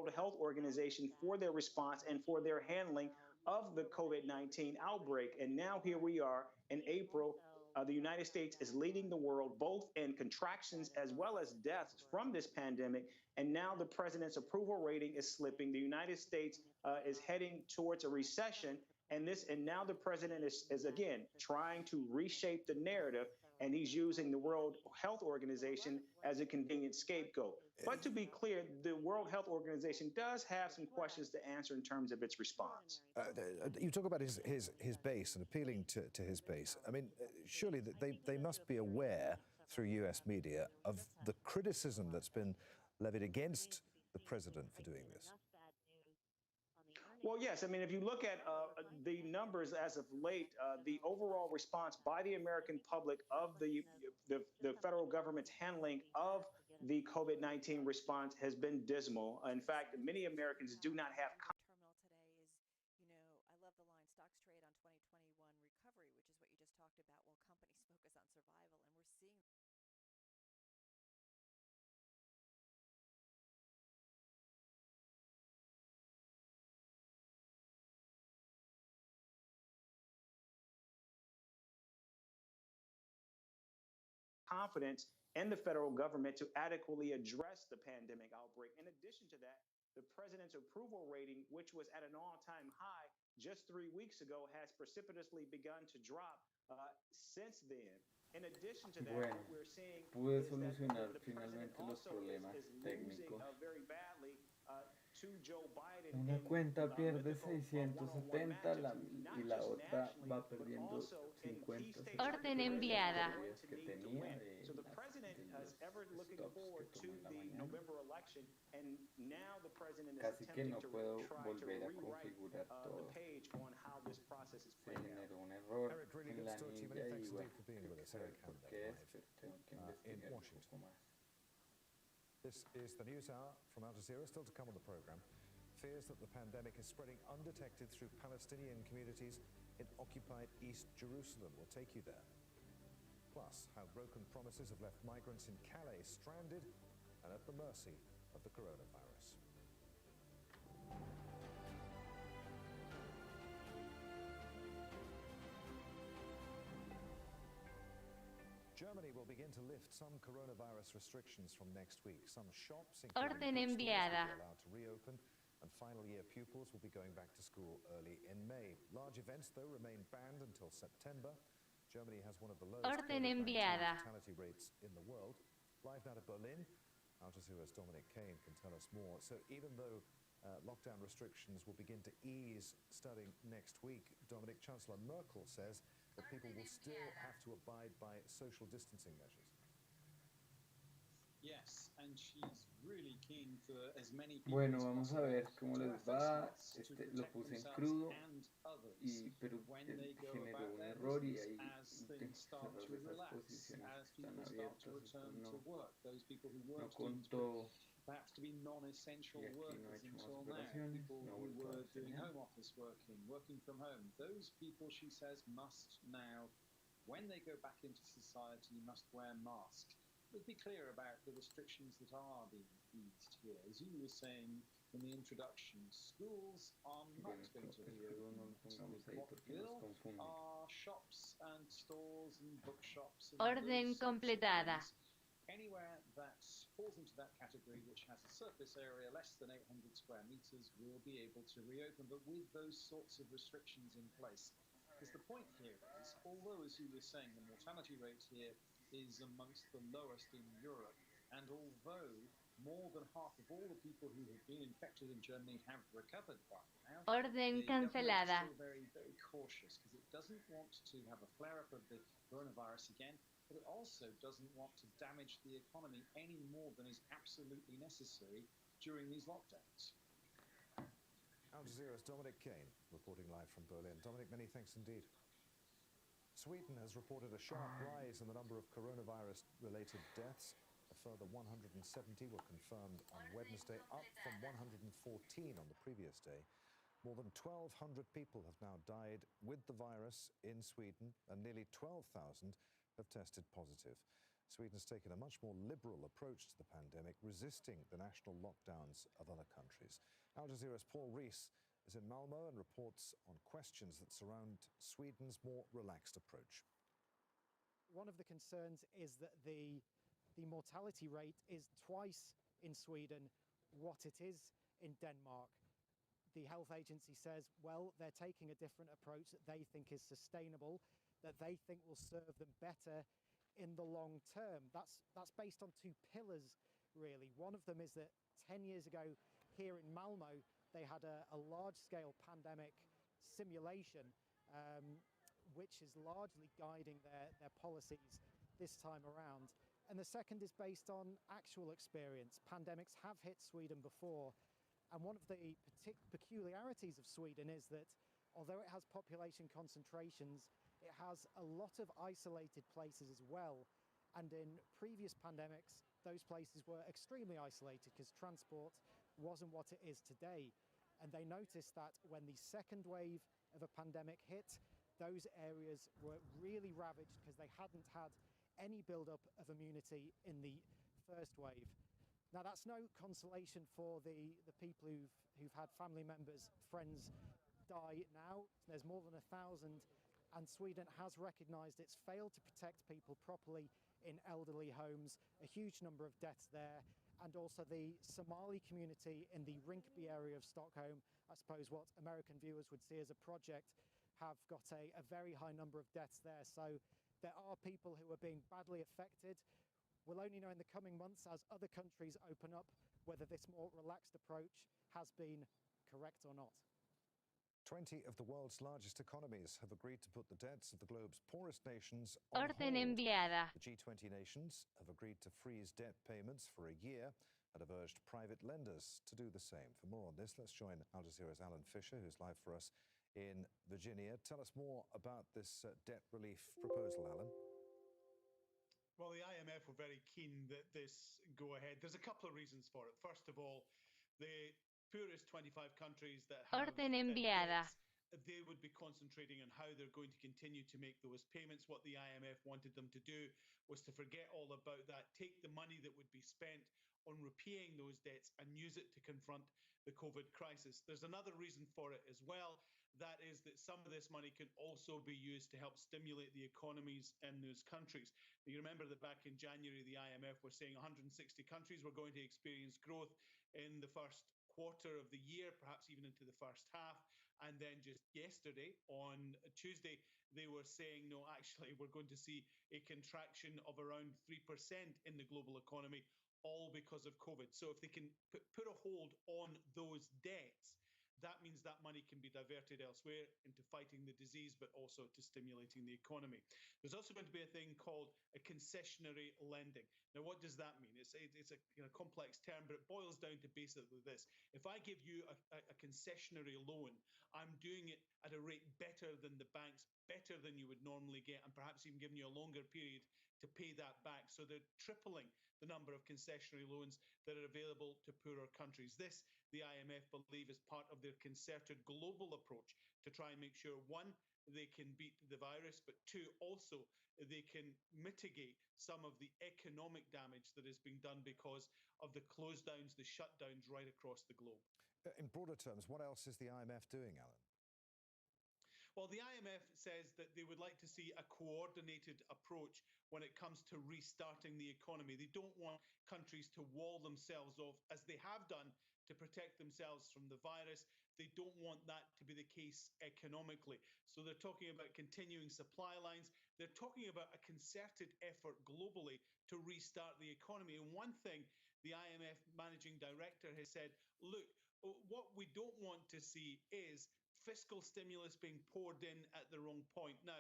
World Health Organization for their response and for their handling of the COVID-19 outbreak. And now here we are in April. The United States is leading the world both in contractions as well as deaths from this pandemic. And now the president's approval rating is slipping. The United States is heading towards a recession. And now the president is again trying to reshape the narrative, and he's using the World Health Organization as a convenient scapegoat. But to be clear, the World Health Organization does have some questions to answer in terms of its response. You talk about his base and appealing to his base. I mean, surely they must be aware through US media of the criticism that's been levied against the president for doing this. Well, yes. I mean, if you look at the numbers as of late, the overall response by the American public of the federal government's handling of the COVID-19 response has been dismal. In fact, many Americans do not have. Terminal today is, I love the line, stocks trade on 2021 recovery, which is what you just talked about, while companies focus on survival, and we're seeing confidence in the federal government to adequately address the pandemic outbreak. In addition to that, the president's approval rating, which was at an all-time high just 3 weeks ago, has precipitously begun to drop since then. In addition to that, what we're seeing pude solucionar finalmente los problemas técnicos. Very badly to Joe Biden. Una cuenta pierde 670 y la otra va perdiendo 50. Orden enviada. Que tenía So the president is ever looking forward to the November election, and now the president is attempting to try to rewrite the page on how this process is playing out. Se generó un error Eric, really en good la to talk to you. anilla Many y thanks bueno, indeed for being with us, Eric. ¿por qué es? Pero tengo que investigar un poco más. This is the News Hour from Al Jazeera. Still to come on the program. Fears that the pandemic is spreading undetected through Palestinian communities in occupied East Jerusalem. We'll take you there. Plus, how broken promises have left migrants in Calais stranded and at the mercy of the coronavirus. Germany will begin to lift some coronavirus restrictions from next week. Some shops, Orden enviada. will be allowed to reopen, and final year pupils will be going back to school early in May. Large events, though, remain banned until September. Germany has one of the lowest Orden enviada. mortality rates in the world. Live now to Berlin. Al Jazeera's Dominic Kane can tell us more. So even though lockdown restrictions will begin to ease starting next week, Dominic, Chancellor Merkel says that people will still have to abide by social distancing measures. Yes, and she's really keen for as many people Bueno, vamos a ver cómo les va. Lo puse en crudo, pero generó un error y ahí cerrar esas posiciones están abiertas. No contó. Perhaps to be non-essential workers until now, people who were doing home office working from home. Those people, she says, must now, when they go back into society, must wear masks. Let's be clear about the restrictions that are being eased here. As you were saying in the introduction, schools are not going to reopen. What will are shops and stores and bookshops. And Orden completada. Anywhere that falls into that category, which has a surface area less than 800 square meters, will be able to reopen, but with those sorts of restrictions in place. Because the point here is, although, as you were saying, the mortality rate here is amongst the lowest in Europe, and although more than half of all the people who have been infected in Germany have recovered by now, Orden cancelada. is still very, very cautious, because it doesn't want to have a flare-up of the coronavirus again, but it also doesn't want to damage the economy any more than is absolutely necessary during these lockdowns. Al Jazeera's Dominic Kane reporting live from Berlin. Dominic, many thanks indeed. Sweden has reported a sharp rise in the number of coronavirus-related deaths. A further 170 were confirmed on Wednesday, up from 114 on the previous day. More than 1,200 people have now died with the virus in Sweden, and nearly 12,000 have tested positive. Sweden's taken a much more liberal approach to the pandemic, resisting the national lockdowns of other countries. Al Jazeera's Paul Rees is in Malmo and reports on questions that surround Sweden's more relaxed approach. One of the concerns is that the mortality rate is twice in Sweden what it is in Denmark. The health agency says, well, they're taking a different approach that they think is sustainable, that they think will serve them better in the long term. That's based on two pillars, really. One of them is that 10 years ago here in Malmo, they had a large-scale pandemic simulation, which is largely guiding their policies this time around. And the second is based on actual experience. Pandemics have hit Sweden before. And one of the peculiarities of Sweden is that although it has population concentrations, it has a lot of isolated places as well. And in previous pandemics, those places were extremely isolated because transport wasn't what it is today. And they noticed that when the second wave of a pandemic hit, those areas were really ravaged because they hadn't had any build-up of immunity in the first wave. Now, that's no consolation for the people who've had family members, friends die now. There's more than 1,000, and Sweden has recognised it's failed to protect people properly in elderly homes, a huge number of deaths there, and also the Somali community in the Rinkeby area of Stockholm, I suppose what American viewers would see as a project, have got a very high number of deaths there. So there are people who are being badly affected. We'll only know in the coming months as other countries open up whether this more relaxed approach has been correct or not. 20 of the world's largest economies have agreed to put the debts of the globe's poorest nations on Orden hold. enviada. The G20 nations have agreed to freeze debt payments for a year and have urged private lenders to do the same. For more on this, let's join Al Jazeera's Alan Fisher, who's live for us in Virginia. Tell us more about this debt relief proposal, Alan. Well, the IMF were very keen that this go ahead. There's a couple of reasons for it. First of all, the poorest 25 countries that have Orden enviada. debts, they would be concentrating on how they're going to continue to make those payments. What the IMF wanted them to do was to forget all about that, take the money that would be spent on repaying those debts and use it to confront the COVID crisis. There's another reason for it as well. That is that some of this money can also be used to help stimulate the economies in those countries. You remember that back in January, the IMF were saying 160 countries were going to experience growth in the first quarter of the year, perhaps even into the first half. And then just yesterday, on Tuesday, they were saying, no, actually, we're going to see a contraction of around 3% in the global economy, all because of COVID. So if they can put a hold on those debts, that means that money can be diverted elsewhere into fighting the disease, but also to stimulating the economy. There's also going to be a thing called a concessionary lending. Now, what does that mean? It's a complex term, but it boils down to basically this. If I give you a concessionary loan, I'm doing it at a rate better than the banks, better than you would normally get, and perhaps even giving you a longer period to pay that back. So they're tripling the number of concessionary loans that are available to poorer countries. This, the IMF believe, is part of their concerted global approach to try and make sure, one, they can beat the virus, but two, also they can mitigate some of the economic damage that is being done because of the close downs, the shutdowns right across the globe. In broader terms, what else is the IMF doing, Alan? Well, the IMF says that they would like to see a coordinated approach when it comes to restarting the economy. They don't want countries to wall themselves off, as they have done, to protect themselves from the virus. They don't want that to be the case economically. So they're talking about continuing supply lines. They're talking about a concerted effort globally to restart the economy. And one thing the IMF managing director has said, look, what we don't want to see is fiscal stimulus being poured in at the wrong point. Now,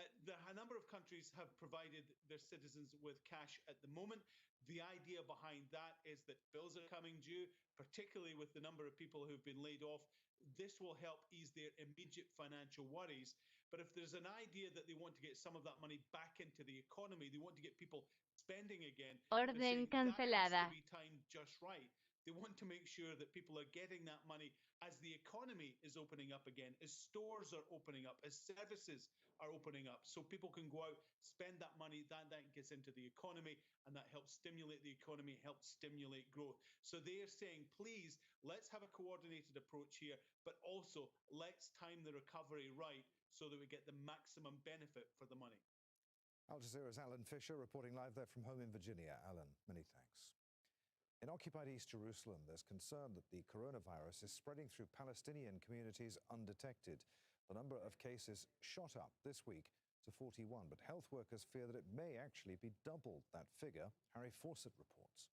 a number of countries have provided their citizens with cash at the moment. The idea behind that is that bills are coming due, particularly with the number of people who've been laid off. This will help ease their immediate financial worries. But if there's an idea that they want to get some of that money back into the economy, they want to get people spending again, Orden cancelada. that has to be timed just right. They want to make sure that people are getting that money as the economy is opening up again, as stores are opening up, as services are opening up, so people can go out, spend that money, that gets into the economy, and that helps stimulate the economy, helps stimulate growth. So they're saying, please, let's have a coordinated approach here, but also let's time the recovery right so that we get the maximum benefit for the money. Al Jazeera's Alan Fisher reporting live there from home in Virginia. Alan, many thanks. In occupied East Jerusalem, there's concern that the coronavirus is spreading through Palestinian communities undetected. The number of cases shot up this week to 41, but health workers fear that it may actually be double that figure. Harry Fawcett reports.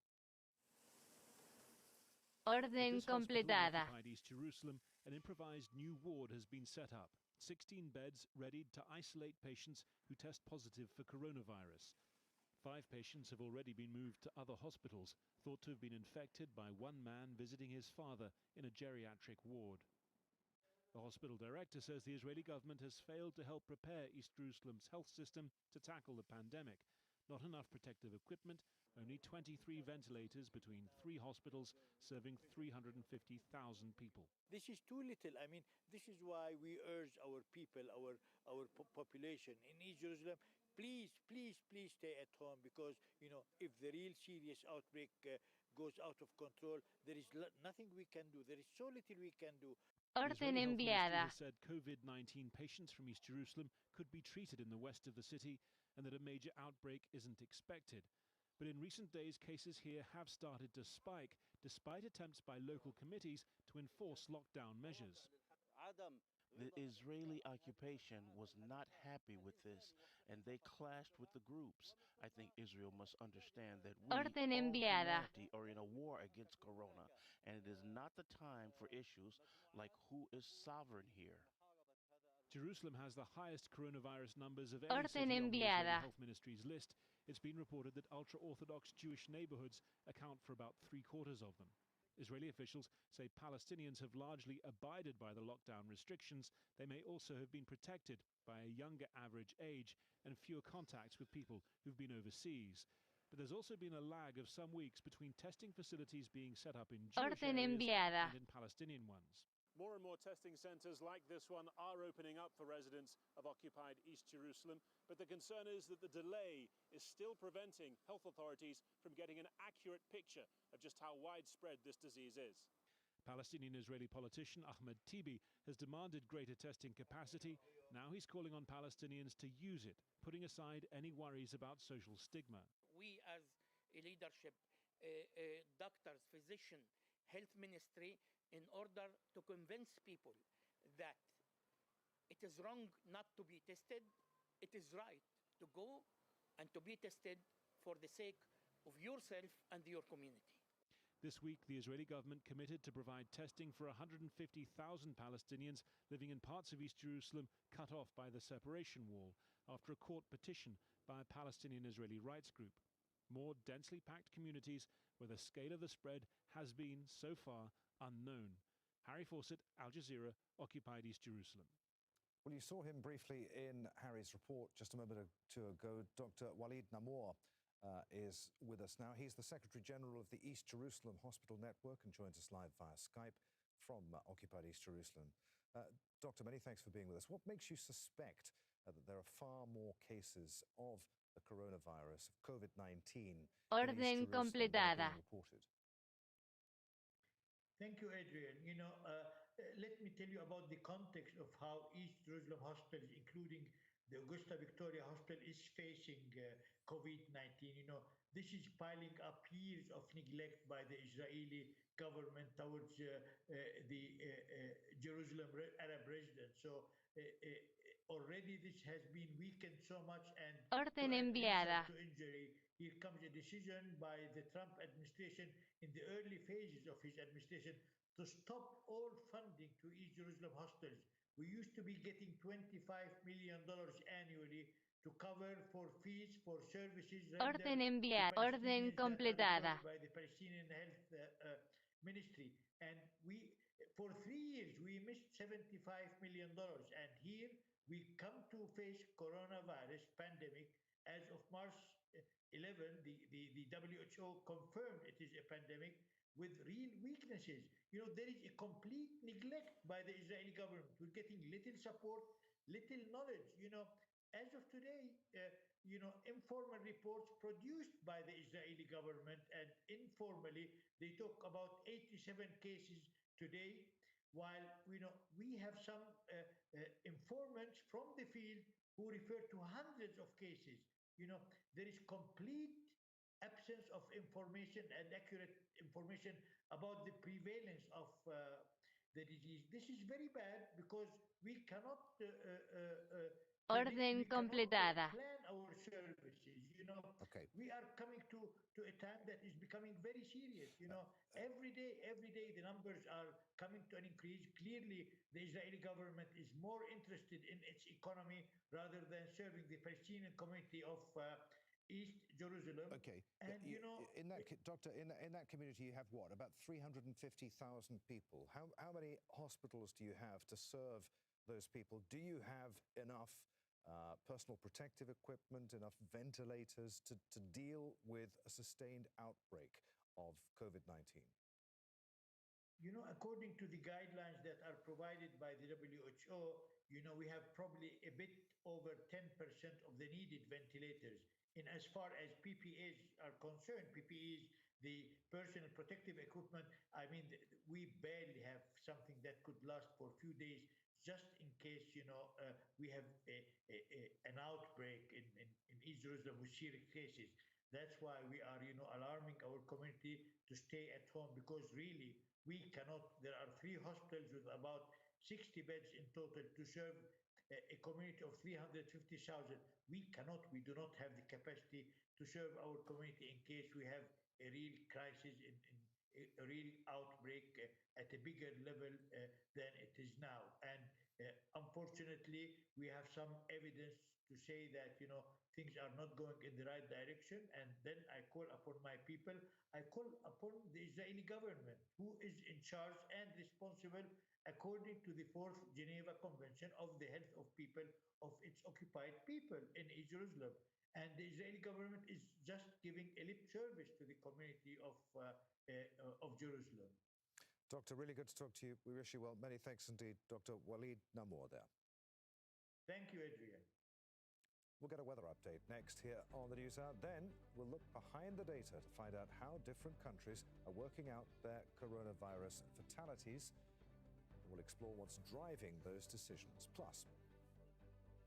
Orden completada. In East Jerusalem, an improvised new ward has been set up. 16 beds readied to isolate patients who test positive for coronavirus. 5 patients have already been moved to other hospitals, thought to have been infected by one man visiting his father in a geriatric ward. The hospital director says the Israeli government has failed to help prepare East Jerusalem's health system to tackle the pandemic. Not enough protective equipment, only 23 ventilators between 3 hospitals serving 350,000 people. This is too little. I mean, this is why we urge our people, our population in East Jerusalem, please stay at home, because, you know, if the real serious outbreak goes out of control, there is nothing we can do. There is so little we can do. Orden enviada. Has said COVID-19 patients from East Jerusalem could be treated in the west of the city and that a major outbreak isn't expected. But in recent days, cases here have started to spike, despite attempts by local committees to enforce lockdown measures. The Israeli occupation was not happy with this, and they clashed with the groups. I think Israel must understand that we, Orden all enviada. humanity, are in a war against corona, and it is not the time for issues like who is sovereign here. Jerusalem has the highest coronavirus numbers of any Orden city on the Israeli enviada. Health Ministry's list. It's been reported that ultra-Orthodox Jewish neighborhoods account for about 3/4 of them. Israeli officials say Palestinians have largely abided by the lockdown restrictions. They may also have been protected by a younger average age and fewer contacts with people who've been overseas. But there's also been a lag of some weeks between testing facilities being set up in Jewish Orden areas enviada. and in Palestinian ones. More and more testing centers like this one are opening up for residents of occupied East Jerusalem, but the concern is that the delay is still preventing health authorities from getting an accurate picture of just how widespread this disease is. Palestinian-Israeli politician Ahmed Tibi has demanded greater testing capacity. Now he's calling on Palestinians to use it, putting aside any worries about social stigma. We as a leadership, doctors, physicians, health ministry, in order to convince people that it is wrong not to be tested, it is right to go and to be tested for the sake of yourself and your community. This week, the Israeli government committed to provide testing for 150,000 Palestinians living in parts of East Jerusalem cut off by the separation wall after a court petition by a Palestinian-Israeli rights group. More densely packed communities where the scale of the spread has been, so far, unknown. Harry Fawcett, Al Jazeera, occupied East Jerusalem. Well, you saw him briefly in Harry's report just a moment or two ago. Dr. Walid Namour is with us now. He's the Secretary General of the East Jerusalem Hospital Network and joins us live via Skype from occupied East Jerusalem. Doctor, many thanks for being with us. What makes you suspect that there are far more cases of the coronavirus, of COVID-19, Orden completada. reported? Thank you, Adrian. You know, let me tell you about the context of how East Jerusalem Hospital, including the Augusta Victoria Hospital, is facing COVID-19. You know, this is piling up years of neglect by the Israeli government towards the Jerusalem Arab residents. So already this has been weakened so much, and Orden enviada. to injury, here comes a decision by the Trump administration in the early phases of his administration to stop all funding to East Jerusalem hospitals. We used to be getting $25 million annually to cover for fees for services Orden enviada. Orden completada. by the Palestinian Health Ministry. And for 3 years, we missed $75 million. And here we come to face coronavirus pandemic. As of March 11, the WHO confirmed it is a pandemic. with real weaknesses. You know, there is a complete neglect by the Israeli government. We're getting little support, little knowledge. You know, as of today, informal reports produced by the Israeli government, and informally they talk about 87 cases today, while we have some informants from the field who refer to hundreds of cases. There is complete absence of information and accurate information about the prevalence of the disease. This is very bad because we cannot Orden completada. plan our services. Okay. We are coming to a time that is becoming very serious. Every day the numbers are coming to an increase. Clearly, the Israeli government is more interested in its economy rather than serving the Palestinian community of East Jerusalem. Okay. And Doctor, in that community, you have what, about 350,000 people. How many hospitals do you have to serve those people? Do you have enough personal protective equipment, enough ventilators to deal with a sustained outbreak of COVID-19? According to the guidelines that are provided by the WHO, we have probably a bit over 10% of the needed ventilators. And as far as PPEs are concerned, PPEs, the personal protective equipment, I mean, we barely have something that could last for a few days, just in case, we have an outbreak in East Jerusalem with serious cases. That's why we are, alarming our community to stay at home, because really we cannot. There are 3 hospitals with about 60 beds in total to serve a community of 350,000. We do not have the capacity to serve our community in case we have a real crisis, in a real outbreak at a bigger level than it is now. And unfortunately, we have some evidence to say that, things are not going in the right direction. And then I call upon my people, I call upon the Israeli government, who is in charge and responsible according to the 4th Geneva Convention of the health of people, of its occupied people in East Jerusalem. And the Israeli government is just giving a lip service to the community of Jerusalem. Doctor, really good to talk to you. We wish you well. Many thanks indeed, Dr. Walid Namour there. Thank you, Adrian. We'll get a weather update next here on the News Hour. Then we'll look behind the data to find out how different countries are working out their coronavirus fatalities. We'll explore what's driving those decisions. Plus,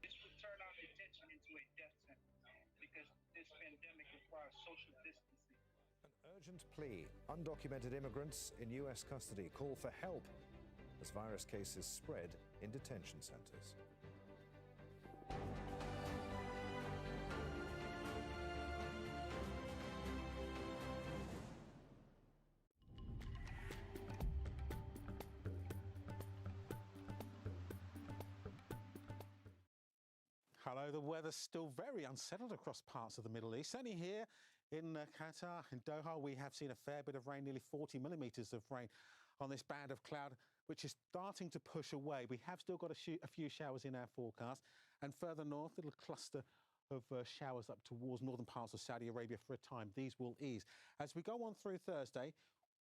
this would turn our detention into a death sentence because this pandemic requires social distancing. An urgent plea. Undocumented immigrants in U.S. custody call for help as virus cases spread in detention centers. Hello, the weather's still very unsettled across parts of the Middle East. Only here in Qatar, in Doha, we have seen a fair bit of rain, nearly 40 millimetres of rain on this band of cloud, which is starting to push away. We have still got a few showers in our forecast, and further north, a little cluster of showers up towards northern parts of Saudi Arabia for a time. These will ease. As we go on through Thursday,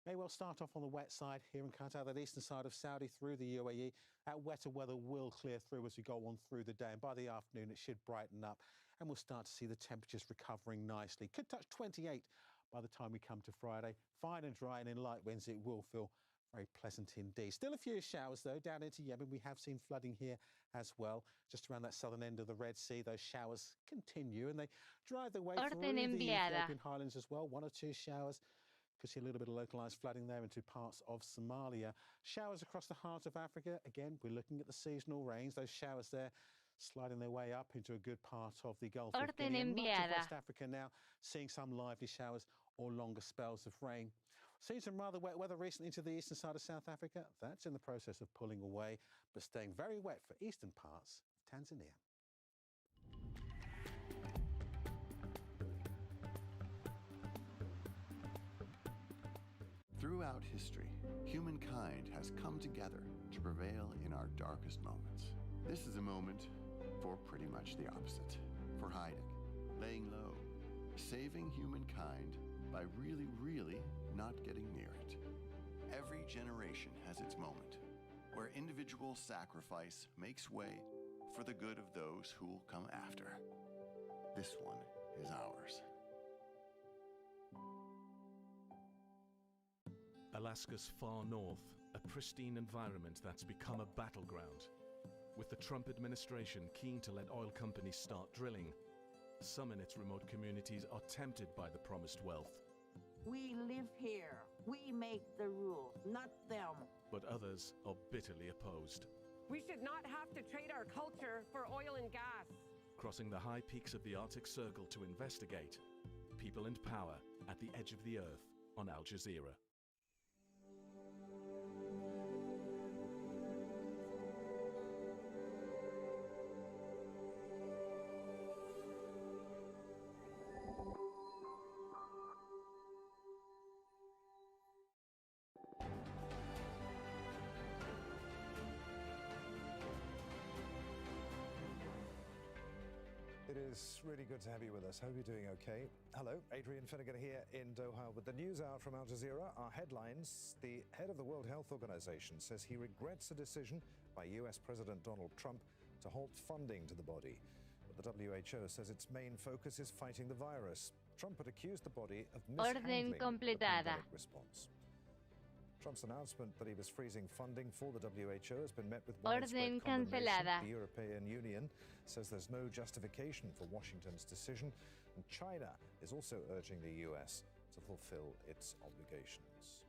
may well start off on the wet side here in Qatar, that eastern side of Saudi through the UAE. That wetter weather will clear through as we go on through the day. And by the afternoon, it should brighten up and we'll start to see the temperatures recovering nicely. Could touch 28 by the time we come to Friday. Fine and dry, and in light winds, it will feel very pleasant indeed. Still a few showers, though, down into Yemen. We have seen flooding here as well, just around that southern end of the Red Sea. Those showers continue and they drive their way through the Ethiopian highlands as well. 1 or 2 showers. Could see a little bit of localised flooding there into parts of Somalia. Showers across the heart of Africa. Again, we're looking at the seasonal rains. Those showers there sliding their way up into a good part of the Gulf of Guinea. And much of West Africa now seeing some lively showers or longer spells of rain. Seen some rather wet weather recently into the eastern side of South Africa. That's in the process of pulling away, but staying very wet for eastern parts of Tanzania. Throughout history, humankind has come together to prevail in our darkest moments. This is a moment for pretty much the opposite. For hiding, laying low, saving humankind by really not getting near it. Every generation has its moment, where individual sacrifice makes way for the good of those who will come after. This one is ours. Alaska's far north, a pristine environment that's become a battleground. With the Trump administration keen to let oil companies start drilling, some in its remote communities are tempted by the promised wealth. We live here. We make the rules, not them. But others are bitterly opposed. We should not have to trade our culture for oil and gas. Crossing the high peaks of the Arctic Circle to investigate people and power at the edge of the earth on Al Jazeera. It is really good to have you with us. Hope you're doing okay. Hello, Adrian Finnegan here in Doha with the news out from Al Jazeera. Our headlines: the head of the World Health Organization says he regrets a decision by US President Donald Trump to halt funding to the body. But the WHO says its main focus is fighting the virus. Trump had accused the body of mishandling the pandemic response. Trump's announcement that he was freezing funding for the WHO has been met with widespread condemnation. The European Union says there's no justification for Washington's decision, and China is also urging the US to fulfill its obligations.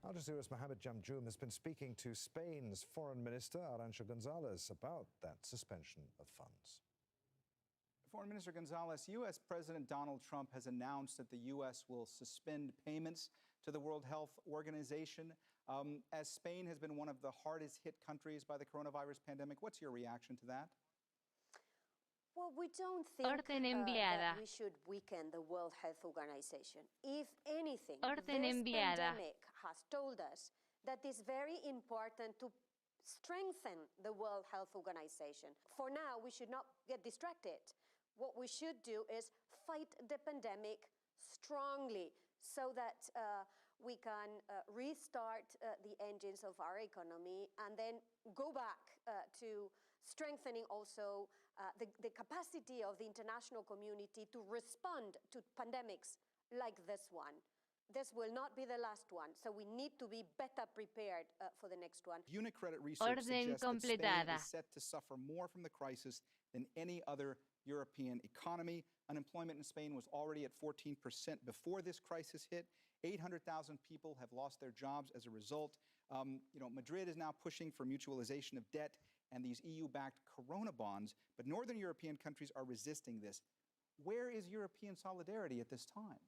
Al Jazeera's Mohammed Jamjoom has been speaking to Spain's Foreign Minister Arantxa González about that suspension of funds. Foreign Minister Gonzalez, U.S. President Donald Trump has announced that the U.S. will suspend payments to the World Health Organization. As Spain has been one of the hardest hit countries by the coronavirus pandemic, what's your reaction to that? Well, we don't think that we should weaken the World Health Organization. If anything, this pandemic has told us that it's very important to strengthen the World Health Organization. For now, we should not get distracted. What we should do is fight the pandemic strongly so that we can restart the engines of our economy and then go back to strengthening also the capacity of the international community to respond to pandemics like this one. This will not be the last one, so we need to be better prepared for the next one. UniCredit research suggests that Spain is set to suffer more from the crisis than any other European economy. Unemployment in Spain was already at 14% before this crisis hit. 800,000 people have lost their jobs as a result. Madrid is now pushing for mutualization of debt and these EU-backed corona bonds, but Northern European countries are resisting this. Where is European solidarity at this time?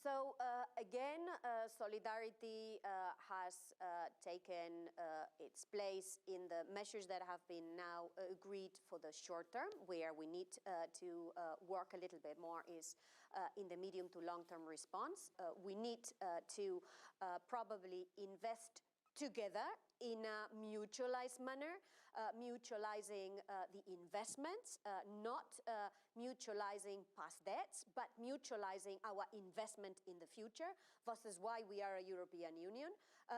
So again, solidarity has taken its place in the measures that have been now agreed for the short term. Where we need to work a little bit more is in the medium to long-term response. We need to probably invest together in a mutualized manner, mutualizing the investments, not mutualizing past debts, but mutualizing our investment in the future. This is why we are a European Union.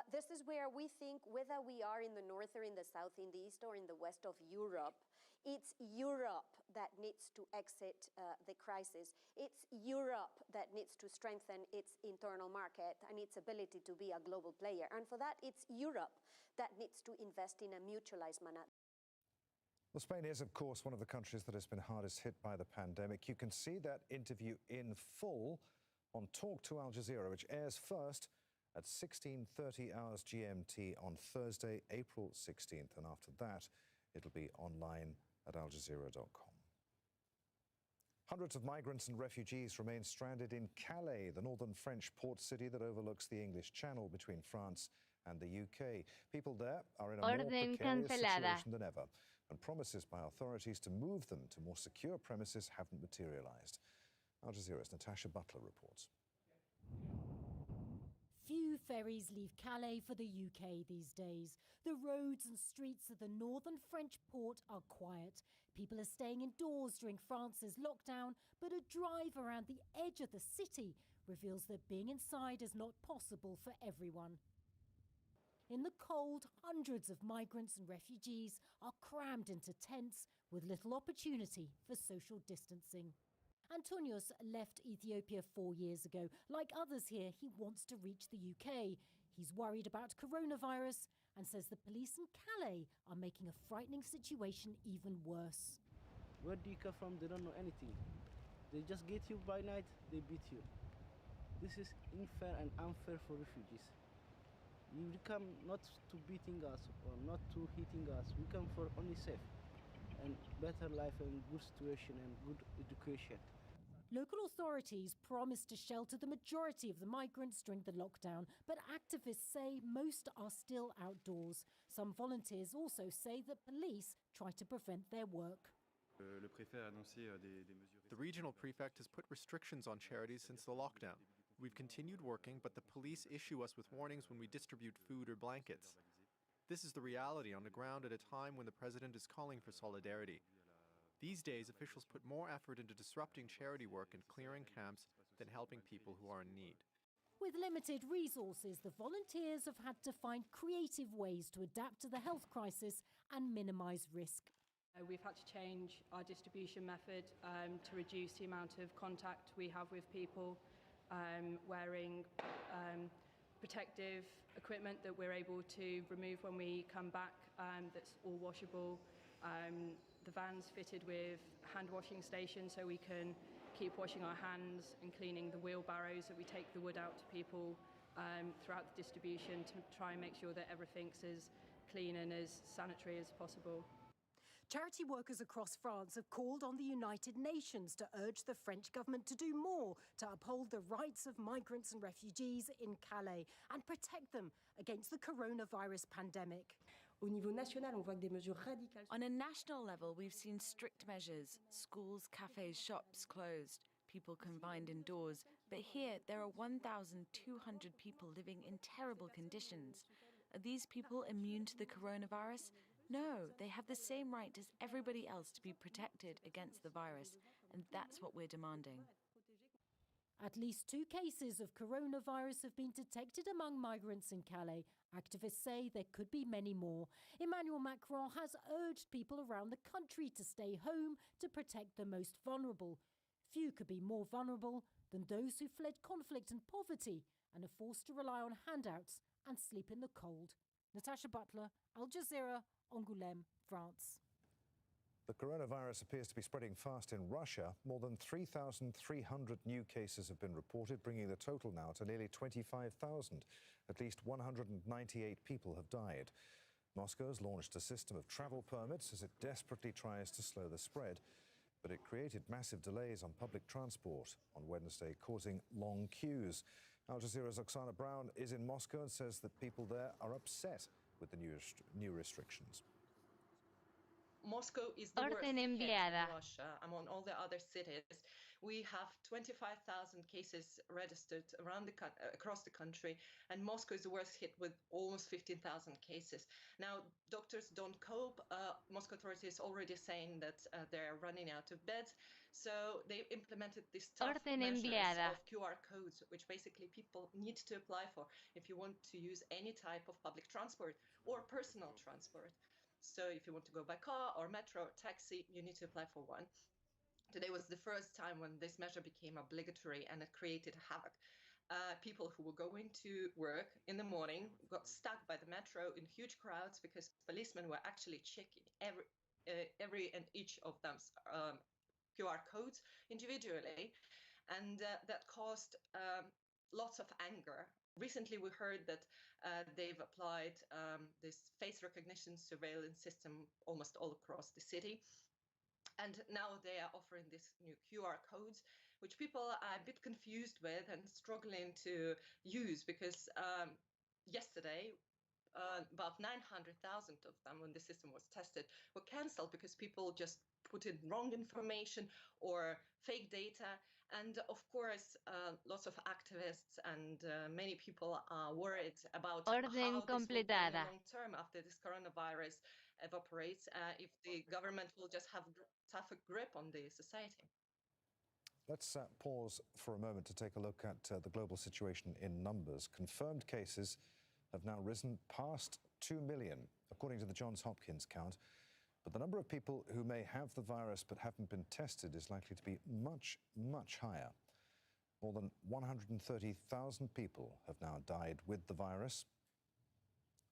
This is where we think, whether we are in the north or in the south, in the east or in the west of Europe, it's Europe that needs to exit the crisis. It's Europe that needs to strengthen its internal market and its ability to be a global player. And for that, it's Europe that needs to invest in a mutualized manner. Well, Spain is, of course, one of the countries that has been hardest hit by the pandemic. You can see that interview in full on Talk to Al Jazeera, which airs first at 16:30 hours GMT on Thursday, April 16th. And after that, it'll be online at aljazeera.com. Hundreds of migrants and refugees remain stranded in Calais, the northern French port city that overlooks the English Channel between France and the UK. People there are in a more precarious situation than ever, and promises by authorities to move them to more secure premises haven't materialized. Al Jazeera's Natasha Butler reports. Few ferries leave Calais for the UK these days. The roads and streets of the northern French port are quiet. People are staying indoors during France's lockdown, but a drive around the edge of the city reveals that being inside is not possible for everyone. In the cold, hundreds of migrants and refugees are crammed into tents with little opportunity for social distancing. Antonios left Ethiopia 4 years ago. Like others here, he wants to reach the UK. He's worried about coronavirus and says the police in Calais are making a frightening situation even worse. Where do you come from? They don't know anything. They just get you by night, they beat you. This is unfair and unfair for refugees. You come not to beating us or not to hitting us. We come for only safe and better life and good situation and good education. Local authorities promised to shelter the majority of the migrants during the lockdown, but activists say most are still outdoors. Some volunteers also say that police try to prevent their work. The regional prefect has put restrictions on charities since the lockdown. We've continued working, but the police issue us with warnings when we distribute food or blankets. This is the reality on the ground at a time when the president is calling for solidarity. These days, officials put more effort into disrupting charity work and clearing camps than helping people who are in need. With limited resources, the volunteers have had to find creative ways to adapt to the health crisis and minimise risk. We've had to change our distribution method to reduce the amount of contact we have with people, wearing protective equipment that we're able to remove when we come back, that's all washable. The van's fitted with hand washing stations so we can keep washing our hands and cleaning the wheelbarrows that we take the wood out to people throughout the distribution to try and make sure that everything's as clean and as sanitary as possible. Charity workers across France have called on the United Nations to urge the French government to do more to uphold the rights of migrants and refugees in Calais and protect them against the coronavirus pandemic. On a national level, we've seen strict measures. Schools, cafes, shops closed, people confined indoors. But here, there are 1,200 people living in terrible conditions. Are these people immune to the coronavirus? No, they have the same right as everybody else to be protected against the virus, and that's what we're demanding. At least 2 cases of coronavirus have been detected among migrants in Calais. Activists say there could be many more. Emmanuel Macron has urged people around the country to stay home to protect the most vulnerable. Few could be more vulnerable than those who fled conflict and poverty and are forced to rely on handouts and sleep in the cold. Natasha Butler, Al Jazeera, Angoulême, France. The coronavirus appears to be spreading fast in Russia. More than 3,300 new cases have been reported, bringing the total now to nearly 25,000. At least 198 people have died. Moscow has launched a system of travel permits as it desperately tries to slow the spread, but it created massive delays on public transport on Wednesday, causing long queues. Al Jazeera's Oksana Brown is in Moscow and says that people there are upset with the new restrictions. Moscow is the worst hit in Russia among all the other cities. We have 25,000 cases registered around across the country, and Moscow is the worst hit with almost 15,000 cases. Now, doctors don't cope. Moscow authorities already saying that they're running out of beds. So they implemented this tough measures of QR codes, which basically people need to apply for if you want to use any type of public transport or personal transport. So if you want to go by car or metro or taxi, you need to apply for one. Today was the first time when this measure became obligatory, and it created havoc. People who were going to work in the morning got stuck by the metro in huge crowds because policemen were actually checking every and each of them's QR codes individually, and that caused lots of anger. Recently, we heard that they've applied this face recognition surveillance system almost all across the city. And now they are offering these new QR codes, which people are a bit confused with and struggling to use because yesterday, about 900,000 of them, when the system was tested, were cancelled because people just put in wrong information or fake data. And of course, lots of activists and many people are worried about how this will be in the long term after this coronavirus evaporates, if the government will just have tougher grip on the society. Let's pause for a moment to take a look at the global situation in numbers. Confirmed cases have now risen past 2 million, according to the Johns Hopkins count. But the number of people who may have the virus but haven't been tested is likely to be much, much higher. More than 130,000 people have now died with the virus.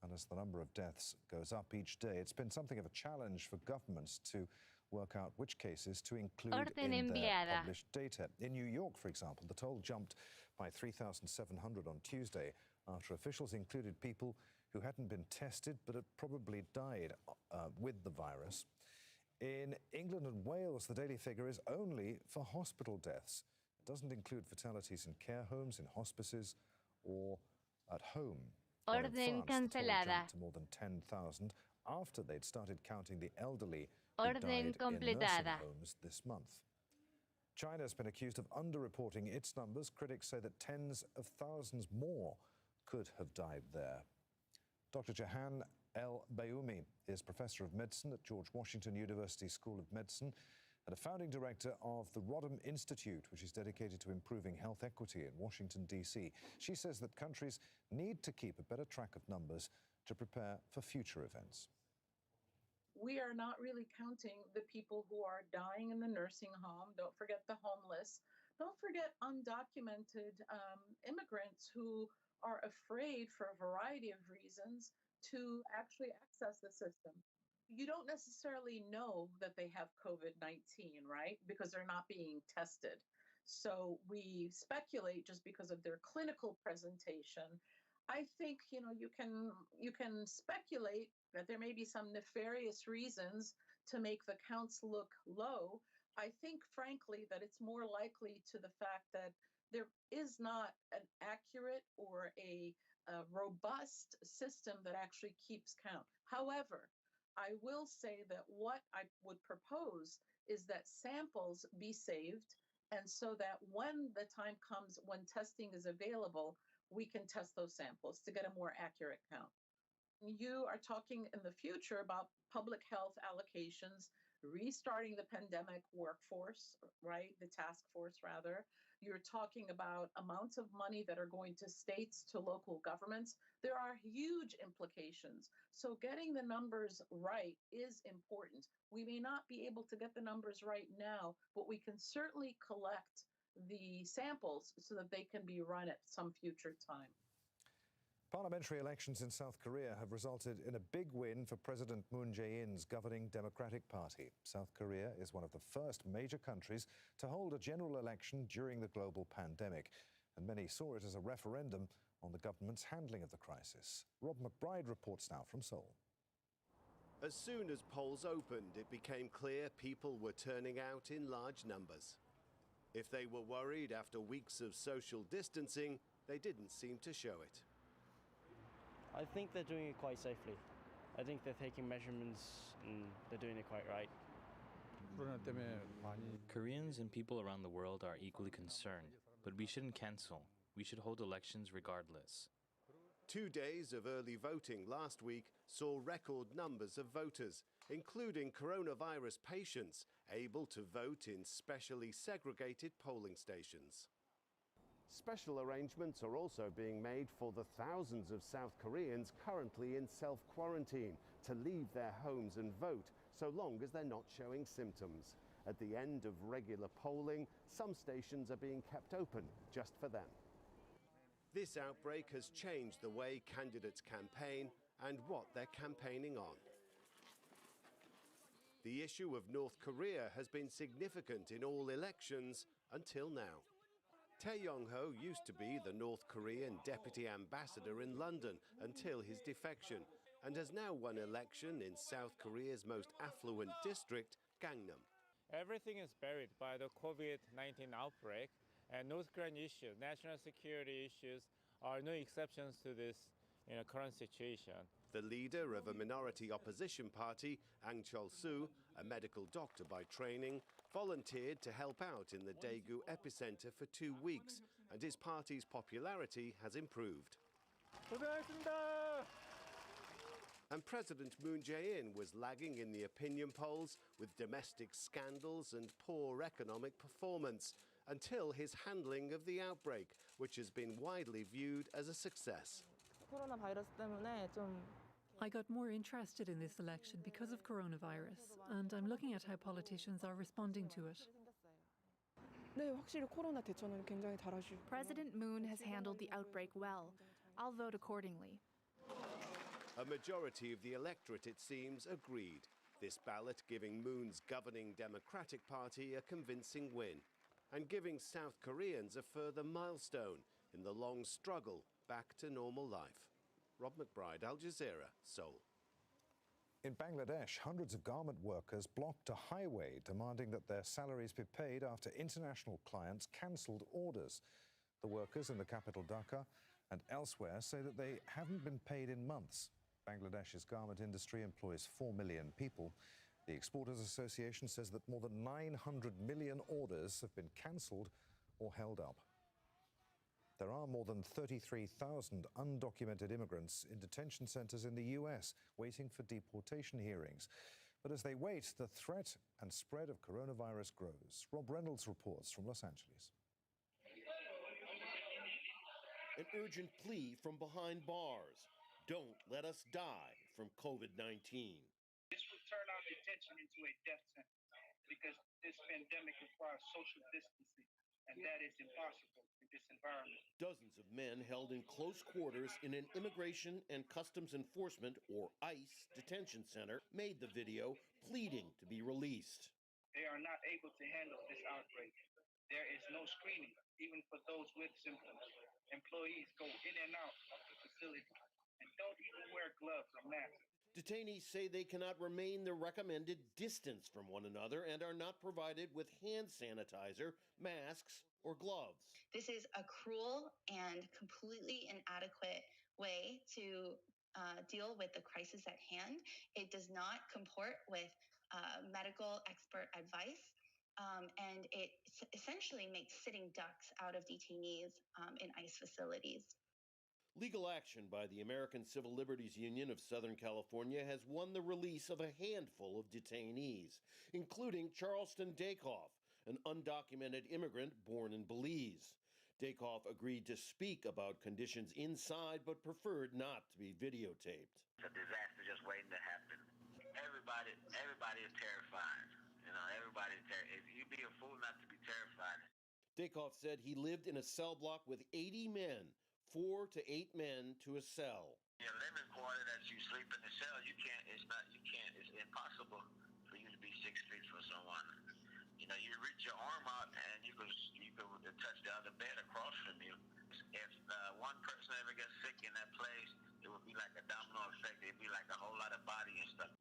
And as the number of deaths goes up each day, it's been something of a challenge for governments to work out which cases to include in their published data. In New York, for example, the toll jumped by 3,700 on Tuesday after officials included people who hadn't been tested but had probably died with the virus. In England and Wales, the daily figure is only for hospital deaths. It doesn't include fatalities in care homes, in hospices, or at home. Orden cancelada. To more than 10,000 after they'd started counting the elderly Orden who died in completada. nursing homes this month. China's been accused of underreporting its numbers. Critics say that tens of thousands more could have died there. Dr. Jahan El-Bayoumi is Professor of Medicine at George Washington University School of Medicine and a founding director of the Rodham Institute, which is dedicated to improving health equity in Washington, D.C. She says that countries need to keep a better track of numbers to prepare for future events. We are not really counting the people who are dying in the nursing home. Don't forget the homeless. Don't forget undocumented immigrants who are afraid for a variety of reasons to actually access the system. You don't necessarily know that they have COVID-19, right? Because they're not being tested. So we speculate just because of their clinical presentation. I think, you know, you can speculate that there may be some nefarious reasons to make the counts look low. I think, frankly, that it's more likely to the fact that there is not an accurate or a robust system that actually keeps count. However, I will say that what I would propose is that samples be saved, and so that when the time comes when testing is available, we can test those samples to get a more accurate count. You are talking in the future about public health allocations, restarting the pandemic workforce, right? The task force, rather. You're talking about amounts of money that are going to states, to local governments. There are huge implications. So getting the numbers right is important. We may not be able to get the numbers right now, but we can certainly collect the samples so that they can be run at some future time. Parliamentary elections in South Korea have resulted in a big win for President Moon Jae-in's governing Democratic Party. South Korea is one of the first major countries to hold a general election during the global pandemic, and many saw it as a referendum on the government's handling of the crisis. Rob McBride reports now from Seoul. As soon as polls opened, it became clear people were turning out in large numbers. If they were worried after weeks of social distancing, they didn't seem to show it. I think they're doing it quite safely. I think they're taking measurements and they're doing it quite right. Koreans and people around the world are equally concerned, but we shouldn't cancel. We should hold elections regardless. 2 days of early voting last week saw record numbers of voters, including coronavirus patients, able to vote in specially segregated polling stations. Special arrangements are also being made for the thousands of South Koreans currently in self-quarantine to leave their homes and vote, so long as they're not showing symptoms. At the end of regular polling, some stations are being kept open just for them. This outbreak has changed the way candidates campaign and what they're campaigning on. The issue of North Korea has been significant in all elections until now. Tae Yong-ho used to be the North Korean deputy ambassador in London until his defection, and has now won election in South Korea's most affluent district, Gangnam. Everything is buried by the COVID-19 outbreak, and North Korean issues, national security issues, are no exceptions to this current situation. The leader of a minority opposition party, Ang Chol-soo, a medical doctor by training, volunteered to help out in the Daegu epicenter for 2 weeks, and his party's popularity has improved. And President Moon Jae-in was lagging in the opinion polls with domestic scandals and poor economic performance, until his handling of the outbreak, which has been widely viewed as a success. I got more interested in this election because of coronavirus, and I'm looking at how politicians are responding to it. President Moon has handled the outbreak well. I'll vote accordingly. A majority of the electorate, it seems, agreed. This ballot giving Moon's governing Democratic Party a convincing win and giving South Koreans a further milestone in the long struggle back to normal life. Rob McBride, Al Jazeera, Seoul. In Bangladesh, hundreds of garment workers blocked a highway demanding that their salaries be paid after international clients cancelled orders. The workers in the capital Dhaka and elsewhere say that they haven't been paid in months. Bangladesh's garment industry employs 4 million people. The Exporters Association says that more than 900 million orders have been cancelled or held up. There are more than 33,000 undocumented immigrants in detention centres in the US waiting for deportation hearings. But as they wait, the threat and spread of coronavirus grows. Rob Reynolds reports from Los Angeles. An urgent plea from behind bars. Don't let us die from COVID-19. This will turn our detention into a death sentence because this pandemic requires social distancing, and that is impossible in this environment. Dozens of men held in close quarters in an Immigration and Customs Enforcement, or ICE, detention center made the video pleading to be released. They are not able to handle this outbreak. There is no screening, even for those with symptoms. Employees go in and out of the facility and don't even wear gloves or masks. Detainees say they cannot remain the recommended distance from one another and are not provided with hand sanitizer, masks, or gloves. This is a cruel and completely inadequate way to deal with the crisis at hand. It does not comport with medical expert advice. And it essentially makes sitting ducks out of detainees in ICE facilities. Legal action by the American Civil Liberties Union of Southern California has won the release of a handful of detainees, including Charleston Dacoff, an undocumented immigrant born in Belize. Dacoff agreed to speak about conditions inside but preferred not to be videotaped. It's a disaster just waiting to happen. Everybody is terrified. You know, everybody's terrified. You'd be a fool not to be terrified. Dacoff said he lived in a cell block with 80 men, 4 to 8 men to a cell. Your living quarter that you sleep in the cell, it's impossible for you to be 6 feet from someone. You know, you reach your arm out and you could touch the other bed across from you. If one person ever gets sick in that place, it would be like a domino effect. It'd be like a whole lot of body and stuff.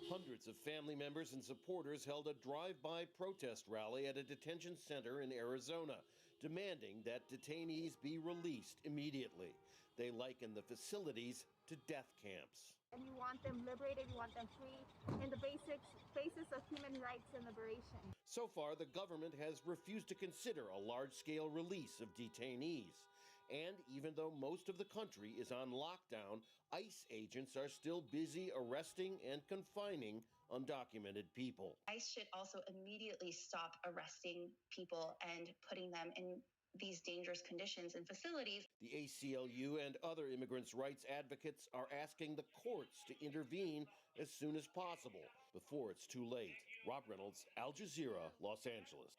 Hundreds of family members and supporters held a drive-by protest rally at a detention center in Arizona, demanding that detainees be released immediately. They liken the facilities to death camps. And we want them liberated, we want them free, in the basis of human rights and liberation. So far, the government has refused to consider a large-scale release of detainees. And even though most of the country is on lockdown, ICE agents are still busy arresting and confining undocumented people. ICE should also immediately stop arresting people and putting them in these dangerous conditions in facilities. The ACLU and other immigrants' rights advocates are asking the courts to intervene as soon as possible, before it's too late. Rob Reynolds, Al Jazeera, Los Angeles.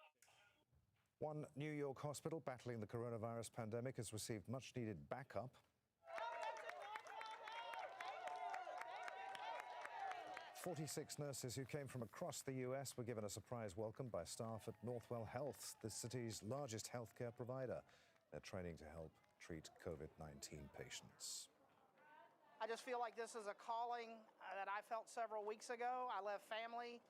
One New York hospital battling the coronavirus pandemic has received much-needed backup. 46 nurses who came from across the US were given a surprise welcome by staff at Northwell Health, the city's largest healthcare provider. They're training to help treat COVID-19 patients. I just feel like this is a calling that I felt several weeks ago. I left family,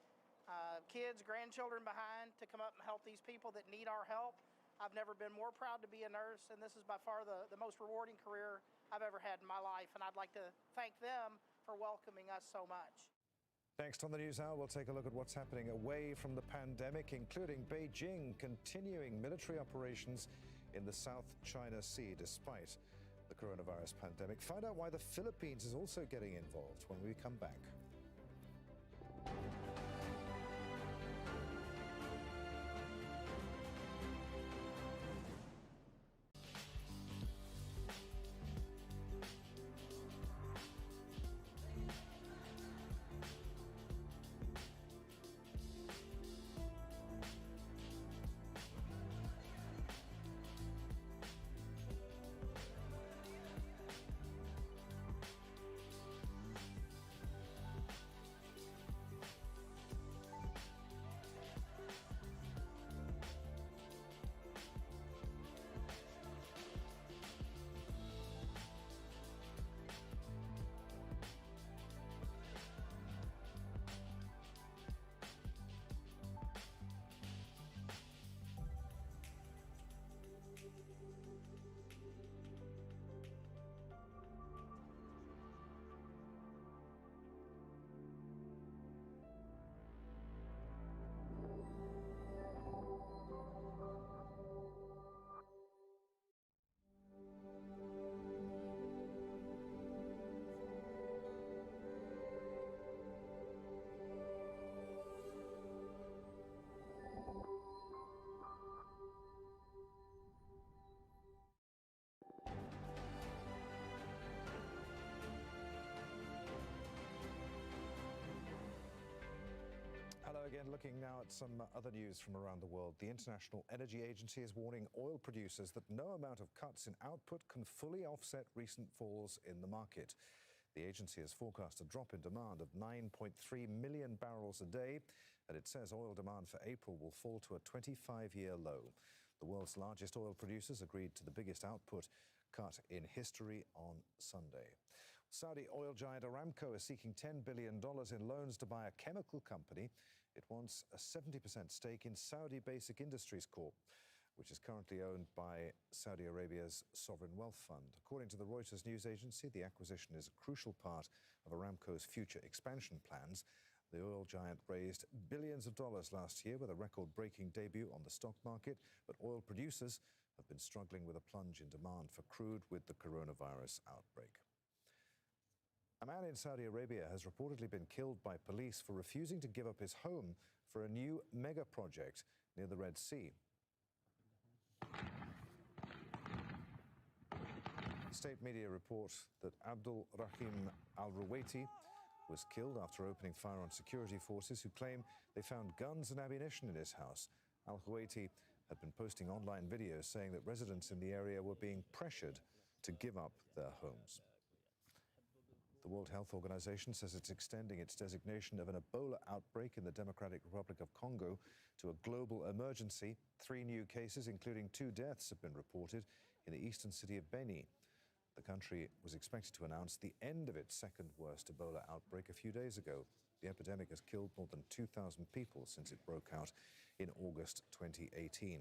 kids, grandchildren behind to come up and help these people that need our help. I've never been more proud to be a nurse, and this is by far the most rewarding career I've ever had in my life, and I'd like to thank them for welcoming us so much. Next on the News Hour, we'll take a look at what's happening away from the pandemic, including Beijing continuing military operations in the South China Sea despite the coronavirus pandemic. Find out why the Philippines is also getting involved when we come back. again, looking now at some other news from around the world. The International Energy Agency is warning oil producers that no amount of cuts in output can fully offset recent falls in the market. The agency has forecast a drop in demand of 9.3 million barrels a day, and it says oil demand for April will fall to a 25-year low. The world's largest oil producers agreed to the biggest output cut in history on Sunday. Saudi oil giant Aramco is seeking $10 billion in loans to buy a chemical company. It wants a 70% stake in Saudi Basic Industries Corp, which is currently owned by Saudi Arabia's sovereign wealth fund. According to the Reuters news agency, the acquisition is a crucial part of Aramco's future expansion plans. The oil giant raised billions of dollars last year with a record-breaking debut on the stock market, but oil producers have been struggling with a plunge in demand for crude with the coronavirus outbreak. A man in Saudi Arabia has reportedly been killed by police for refusing to give up his home for a new mega project near the Red Sea. State media report that Abdul Rahim al-Ruwaiti was killed after opening fire on security forces who claim they found guns and ammunition in his house. Al-Ruwaiti had been posting online videos saying that residents in the area were being pressured to give up their homes. The World Health Organization says it's extending its designation of an Ebola outbreak in the Democratic Republic of Congo to a global emergency. 3 new cases, including 2 deaths, have been reported in the eastern city of Beni. The country was expected to announce the end of its second worst Ebola outbreak a few days ago. The epidemic has killed more than 2,000 people since it broke out in August 2018.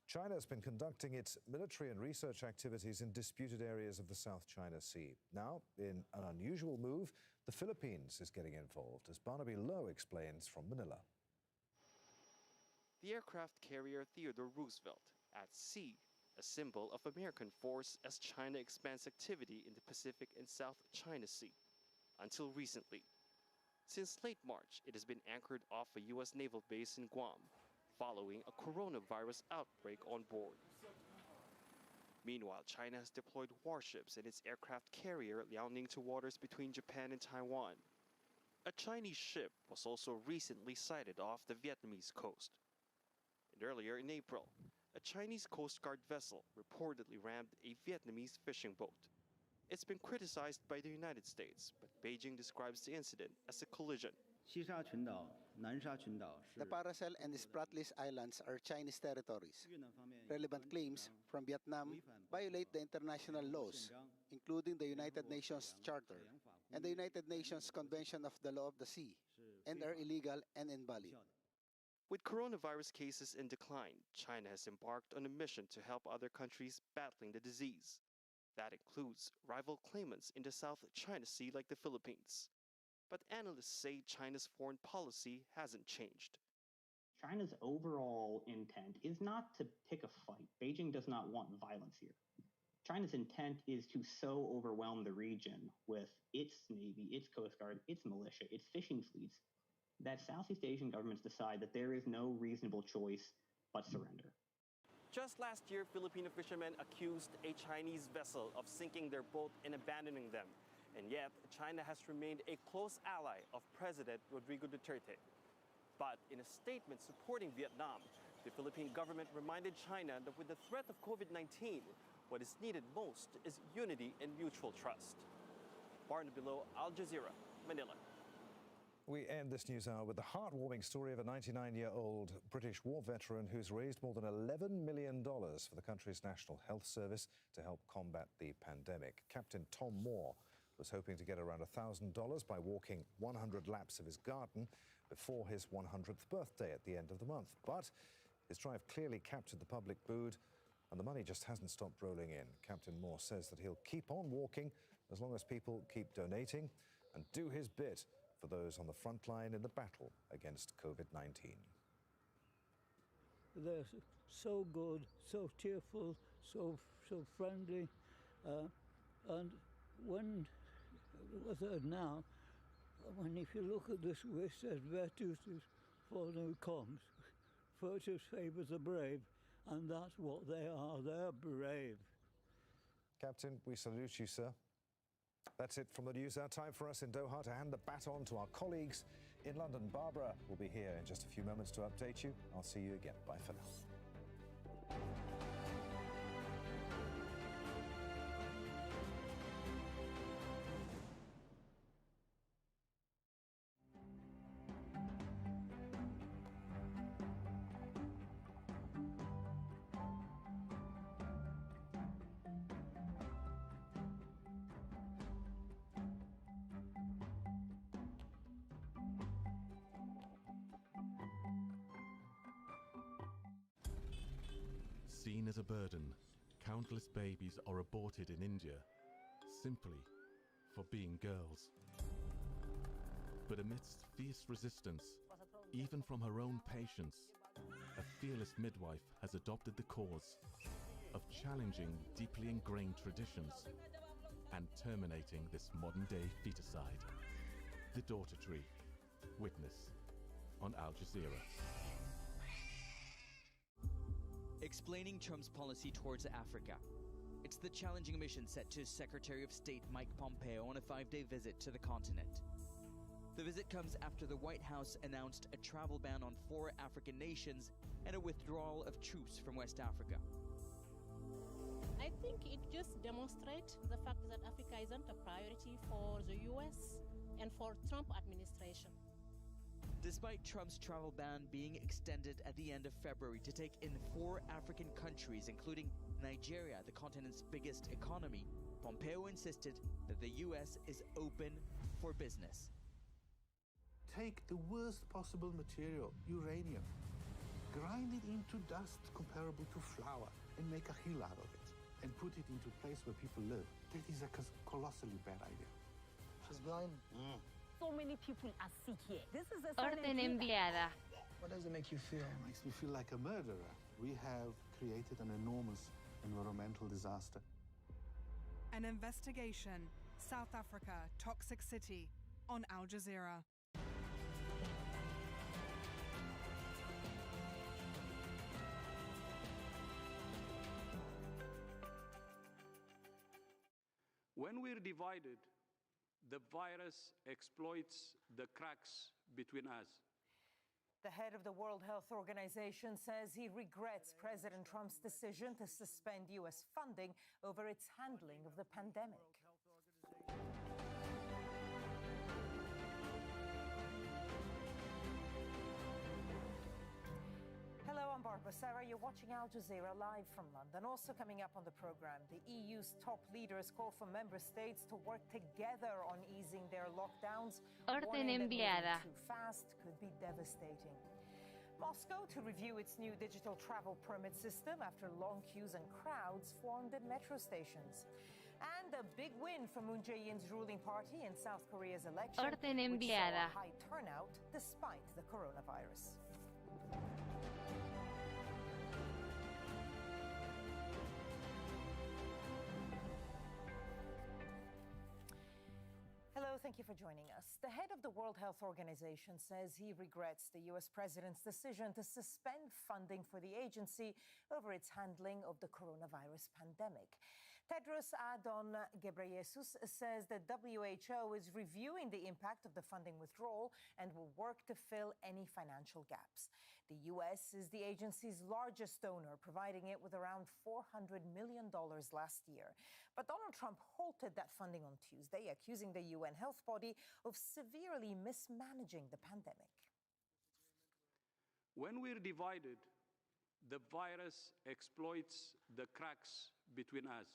China has been conducting its military and research activities in disputed areas of the South China Sea. Now, in an unusual move, the Philippines is getting involved, as Barnaby Lowe explains from Manila. The aircraft carrier Theodore Roosevelt at sea, a symbol of American force as China expands activity in the Pacific and South China Sea. Until recently. Since late March, it has been anchored off a U.S. naval base in Guam, following a coronavirus outbreak on board. Meanwhile, China has deployed warships in its aircraft carrier liaoning to waters between Japan and Taiwan. A Chinese ship was also recently sighted off the Vietnamese coast. And earlier in April, a Chinese Coast Guard vessel reportedly rammed a Vietnamese fishing boat. It's been criticized by the United States, but Beijing describes the incident as a collision. The Paracel and Spratlys Islands are Chinese territories. Relevant claims from Vietnam violate the international laws, including the United Nations Charter and the United Nations Convention of the Law of the Sea, and are illegal and invalid. With coronavirus cases in decline, China has embarked on a mission to help other countries battling the disease. That includes rival claimants in the South China Sea like the Philippines. But analysts say China's foreign policy hasn't changed. China's overall intent is not to pick a fight. Beijing does not want violence here. China's intent is to so overwhelm the region with its navy, its coast guard, its militia, its fishing fleets, that Southeast Asian governments decide that there is no reasonable choice but surrender. Just last year, Filipino fishermen accused a Chinese vessel of sinking their boat and abandoning them. And yet, China has remained a close ally of President Rodrigo Duterte. But in a statement supporting Vietnam, the Philippine government reminded China that with the threat of COVID-19, what is needed most is unity and mutual trust. Barnaby Lowe, Al Jazeera, Manila. We end this news hour with the heartwarming story of a 99-year-old British war veteran who's raised more than $11 million for the country's National Health Service to help combat the pandemic. Captain Tom Moore was hoping to get around $1,000 by walking 100 laps of his garden before his 100th birthday at the end of the month. But his drive clearly captured the public mood, and the money just hasn't stopped rolling in. Captain Moore says that he'll keep on walking as long as people keep donating and do his bit for those on the front line in the battle against COVID-19. They're so good, so cheerful, so friendly, and when now, if you look at this, it says virtus for new comes, virtus favours the brave, and that's what they are. They're brave. Captain, we salute you, sir. That's it from the news. Our time for us in Doha to hand the baton to our colleagues In London, Barbara will be here in just a few moments to update you. I'll see you again. Bye for now. Seen as a burden, countless babies are aborted in India simply for being girls. But amidst fierce resistance, even from her own patients, a fearless midwife has adopted the cause of challenging deeply ingrained traditions and terminating this modern-day feticide. The Daughter Tree. Witness on Al Jazeera. Explaining Trump's policy towards Africa. It's the challenging mission set to Secretary of State Mike Pompeo on a 5-day visit to the continent. The visit comes after the White House announced a travel ban on 4 African nations and a withdrawal of troops from West Africa. I think it just demonstrates the fact that Africa isn't a priority for the US and for Trump administration. Despite Trump's travel ban being extended at the end of February to take in 4 African countries, including Nigeria, the continent's biggest economy, Pompeo insisted that the US is open for business. Take the worst possible material, uranium, grind it into dust comparable to flour, and make a hill out of it, and put it into a place where people live. That is a colossally bad idea. She's blind. So many people are sick here. This is a Orden enviada. What does it make you feel? It makes me feel like a murderer. We have created an enormous environmental disaster. An investigation. South Africa, Toxic City, on Al Jazeera. When we're divided, the virus exploits the cracks between us. The head of the World Health Organization says he regrets President Trump's decision to suspend U.S. funding over its handling of the pandemic. Hello, I'm Barbara Sarah. You're watching Al Jazeera live from London. Also coming up on the program, the EU's top leaders call for member states to work together on easing their lockdowns. Orden enviada. Too fast could be devastating. Moscow to review its new digital travel permit system after long queues and crowds formed at metro stations. And a big win for Moon Jae-in's ruling party in South Korea's election, Orden which saw enviada. a high turnout despite the coronavirus. Hello, thank you for joining us. The head of the World Health Organization says he regrets the U.S. president's decision to suspend funding for the agency over its handling of the coronavirus pandemic. Tedros Adhanom Ghebreyesus says the WHO is reviewing the impact of the funding withdrawal and will work to fill any financial gaps. The U.S. is the agency's largest donor, providing it with around $400 million last year. But Donald Trump halted that funding on Tuesday, accusing the UN health body of severely mismanaging the pandemic. When we're divided, the virus exploits the cracks between us.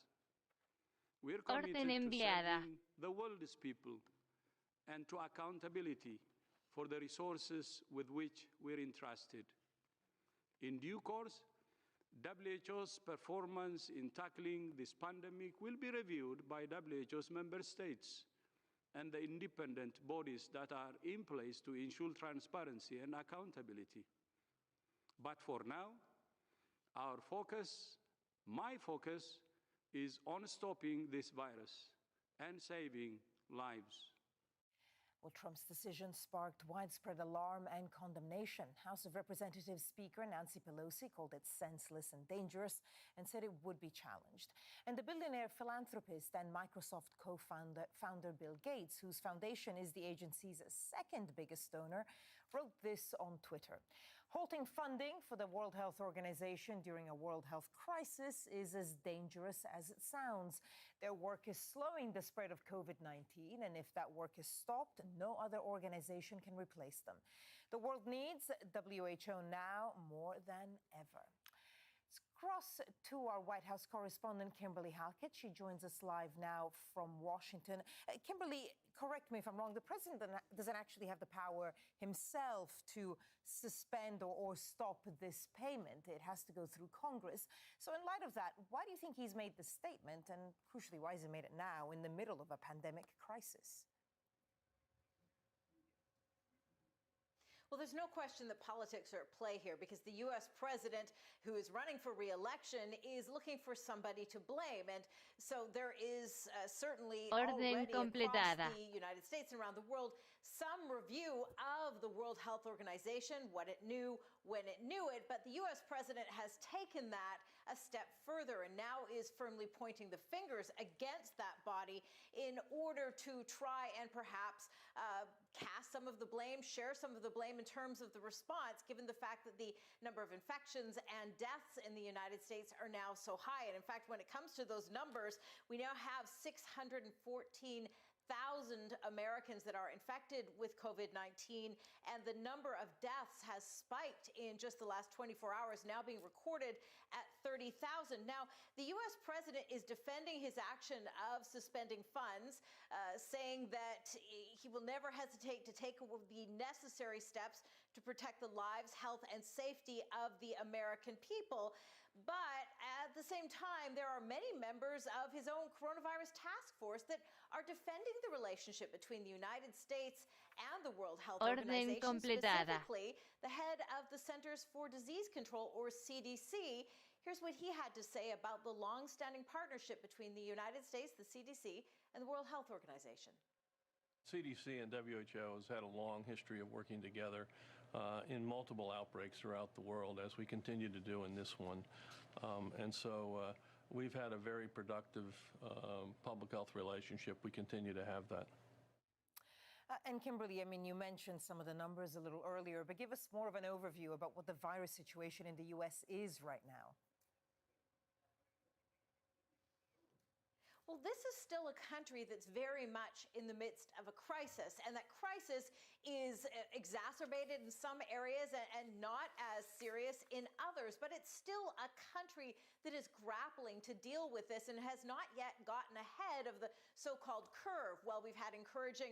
We're committed Orden to enviada. serving the world's people and to accountability for the resources with which we're entrusted. In due course, WHO's performance in tackling this pandemic will be reviewed by WHO's member states and the independent bodies that are in place to ensure transparency and accountability. But for now, our focus, my focus, is on stopping this virus and saving lives. Well, Trump's decision sparked widespread alarm and condemnation. House of Representatives Speaker Nancy Pelosi called it senseless and dangerous and said it would be challenged. And the billionaire philanthropist and Microsoft co-founder Bill Gates, whose foundation is the agency's second biggest donor, wrote this on Twitter. Halting funding for the World Health Organization during a world health crisis is as dangerous as it sounds. Their work is slowing the spread of COVID-19, and if that work is stopped, no other organization can replace them. The world needs WHO now more than ever. Let's cross to our White House correspondent, Kimberly Halkett. She joins us live now from Washington. Kimberly, correct me if I'm wrong, the president doesn't actually have the power himself to suspend or stop this payment. It has to go through Congress. So in light of that, why do you think he's made this statement? And crucially, why has he made it now in the middle of a pandemic crisis? Well, there's no question that politics are at play here because the U.S. president, who is running for re-election, is looking for somebody to blame. And so there is certainly already across the United States and around the world some review of the World Health Organization, what it knew, when it knew it. But the U.S. president has taken that a step further and now is firmly pointing the fingers against that body in order to try and perhaps cast some of the blame, share some of the blame in terms of the response, given the fact that the number of infections and deaths in the United States are now so high. And in fact, when it comes to those numbers, we now have 614,000 Americans that are infected with COVID-19, and the number of deaths has spiked in just the last 24 hours, now being recorded at 30,000. Now, the U.S. president is defending his action of suspending funds, saying that he will never hesitate to take the necessary steps to protect the lives, health, and safety of the American people. But at the same time, there are many members of his own coronavirus task force that are defending the relationship between the United States and the World Health Organization, specifically the head of the Centers for Disease Control, or CDC. Here's what he had to say about the long-standing partnership between the United States, the CDC, and the World Health Organization. CDC and WHO has had a long history of working together in multiple outbreaks throughout the world, as we continue to do in this one. And so we've had a very productive public health relationship. We continue to have that. And Kimberly, I mean, you mentioned some of the numbers a little earlier, but give us more of an overview about what the virus situation in the U.S. is right now. Well, this is still a country that's very much in the midst of a crisis, and that crisis is exacerbated in some areas and not as serious in others. But it's still a country that is grappling to deal with this and has not yet gotten ahead of the so-called curve. Well, we've had encouraging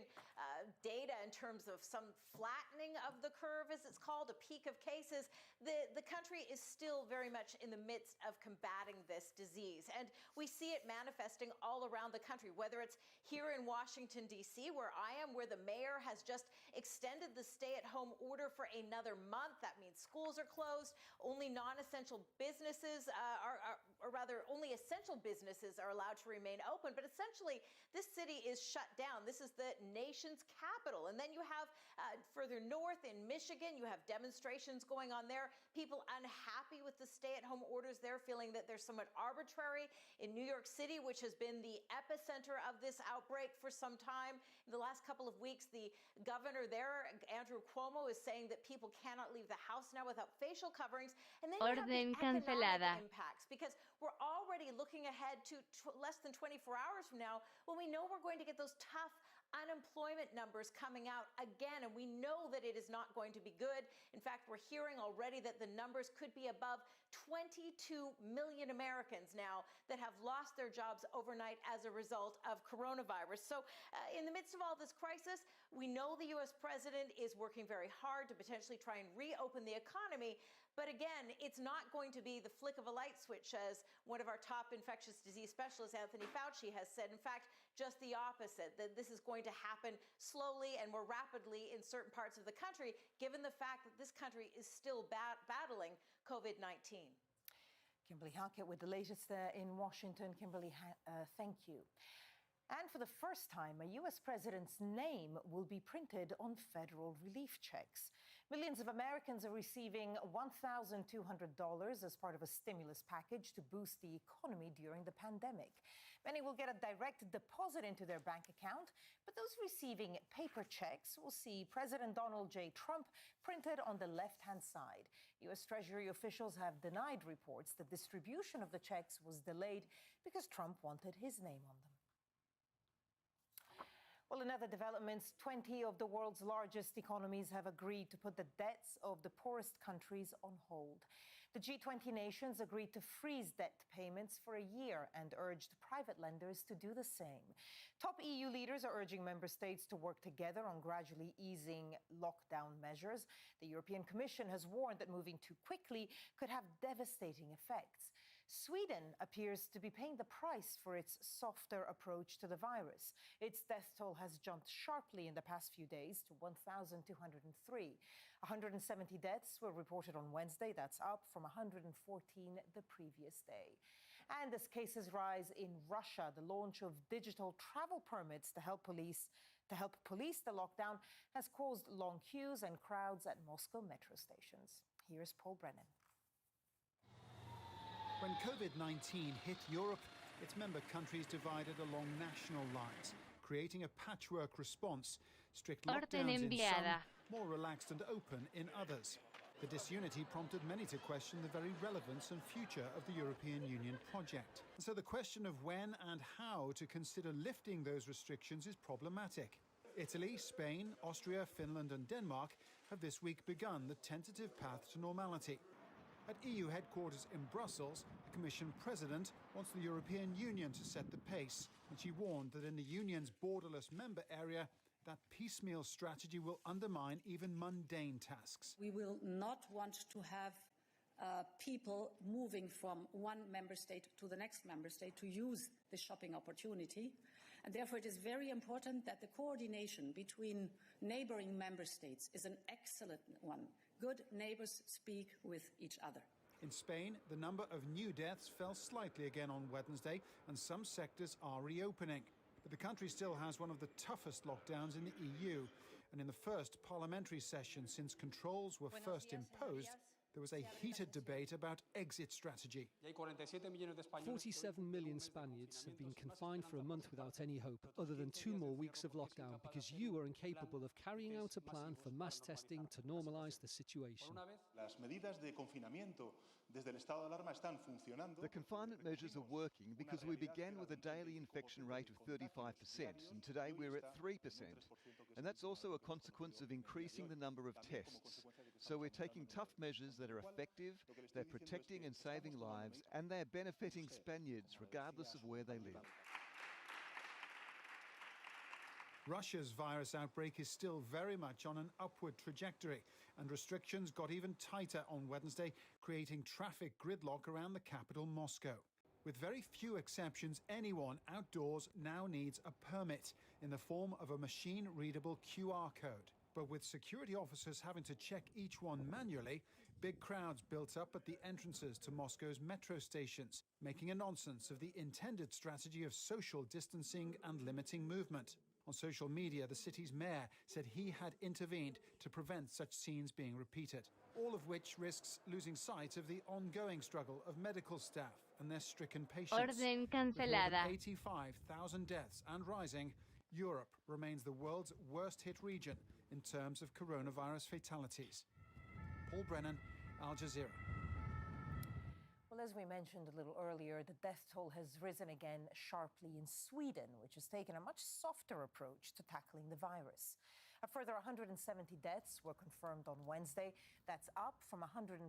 data in terms of some flattening of the curve, as it's called, a peak of cases. The country is still very much in the midst of combating this disease, and we see it manifesting all around the country, whether it's here in Washington, D.C., where I am, where the mayor has just extended the stay-at-home order for another month. That means schools are closed, only non-essential businesses only essential businesses are allowed to remain open. But essentially, this city is shut down. This is the nation's capital. And then you have further north in Michigan, you have demonstrations going on there, people unhappy with the stay-at-home orders there, feeling that they're somewhat arbitrary. In New York City, which has been the epicenter of this outbreak for some time, in the last couple of weeks, the governor there, Andrew Cuomo, is saying that people cannot leave the house now without facial coverings. And then you have the economic impacts, because we're already looking ahead to less than 24 hours from now when we know we're going to get those tough unemployment numbers coming out again, and we know that it is not going to be good. In fact, we're hearing already that the numbers could be above 22 million Americans now that have lost their jobs overnight as a result of coronavirus. So in the midst of all this crisis, we know the U.S. president is working very hard to potentially try and reopen the economy. But again, it's not going to be the flick of a light switch, as one of our top infectious disease specialists, Anthony Fauci, has said. In fact, just the opposite, that this is going to happen slowly and more rapidly in certain parts of the country, given the fact that this country is still battling COVID-19. Kimberly Halkett with the latest in Washington. Kimberly, thank you. And for the first time, a U.S. president's name will be printed on federal relief checks. Millions of Americans are receiving $1,200 as part of a stimulus package to boost the economy during the pandemic. Many will get a direct deposit into their bank account, but those receiving paper checks will see President Donald J. Trump printed on the left-hand side. U.S. Treasury officials have denied reports the distribution of the checks was delayed because Trump wanted his name on them. Well, in other developments, 20 of the world's largest economies have agreed to put the debts of the poorest countries on hold. The G20 nations agreed to freeze debt payments for a year and urged private lenders to do the same. Top EU leaders are urging member states to work together on gradually easing lockdown measures. The European Commission has warned that moving too quickly could have devastating effects. Sweden appears to be paying the price for its softer approach to the virus. Its death toll has jumped sharply in the past few days to 1,203. 170 deaths were reported on Wednesday. That's up from 114 the previous day. And as cases rise in Russia, the launch of digital travel permits to help police the lockdown has caused long queues and crowds at Moscow metro stations. Here's Paul Brennan. When COVID-19 hit Europe, its member countries divided along national lines, creating a patchwork response. Strict lockdowns in some, more relaxed and open in others. The disunity prompted many to question the very relevance and future of the European Union project. And so the question of when and how to consider lifting those restrictions is problematic. Italy, Spain, Austria, Finland and Denmark have this week begun the tentative path to normality. At EU headquarters in Brussels, the Commission President wants the European Union to set the pace, and she warned that in the Union's borderless member area, that piecemeal strategy will undermine even mundane tasks. We will not want to have people moving from one member state to the next member state to use the shopping opportunity. And therefore, it is very important that the coordination between neighboring member states is an excellent one. Good neighbors speak with each other. In Spain, the number of new deaths fell slightly again on Wednesday, and some sectors are reopening. But the country still has one of the toughest lockdowns in the EU. And in the first parliamentary session since controls were first imposed, there was a heated debate about exit strategy. 47 million Spaniards have been confined for a month without any hope, other than 2 more weeks of lockdown, because you are incapable of carrying out a plan for mass testing to normalise the situation. The confinement measures are working because we began with a daily infection rate of 35%, and today we're at 3%. And that's also a consequence of increasing the number of tests. So we're taking tough measures that are effective, they're protecting and saving lives, and they're benefiting Spaniards regardless of where they live. Russia's virus outbreak is still very much on an upward trajectory, and restrictions got even tighter on Wednesday, creating traffic gridlock around the capital, Moscow. With very few exceptions, anyone outdoors now needs a permit in the form of a machine-readable QR code. But with security officers having to check each one manually, big crowds built up at the entrances to Moscow's metro stations, making a nonsense of the intended strategy of social distancing and limiting movement. On social media, the city's mayor said he had intervened to prevent such scenes being repeated, all of which risks losing sight of the ongoing struggle of medical staff and their stricken patients. Orden With more cancelada. than 85,000 deaths and rising, Europe remains the world's worst-hit region in terms of coronavirus fatalities. Paul Brennan, Al Jazeera. Well, as we mentioned a little earlier, the death toll has risen again sharply in Sweden, which has taken a much softer approach to tackling the virus. A further 170 deaths were confirmed on Wednesday. That's up from 114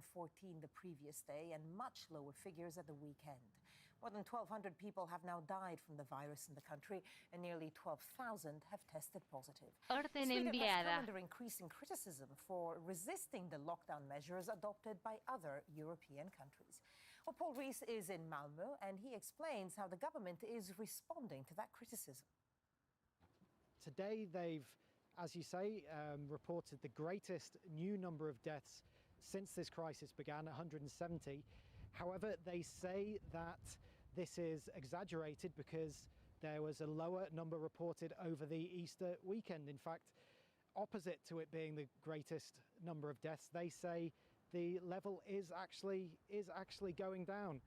the previous day and much lower figures at the weekend. More than 1,200 people have now died from the virus in the country, and nearly 12,000 have tested positive. Orden Sweden has enviada. come under increasing criticism for resisting the lockdown measures adopted by other European countries. Well, Paul Rees is in Malmö, and he explains how the government is responding to that criticism. Today they've, as you say, reported the greatest new number of deaths since this crisis began, 170. However, they say that this is exaggerated because There was a lower number reported over the Easter weekend. In fact, opposite to it being the greatest number of deaths, they say the level is actually going down.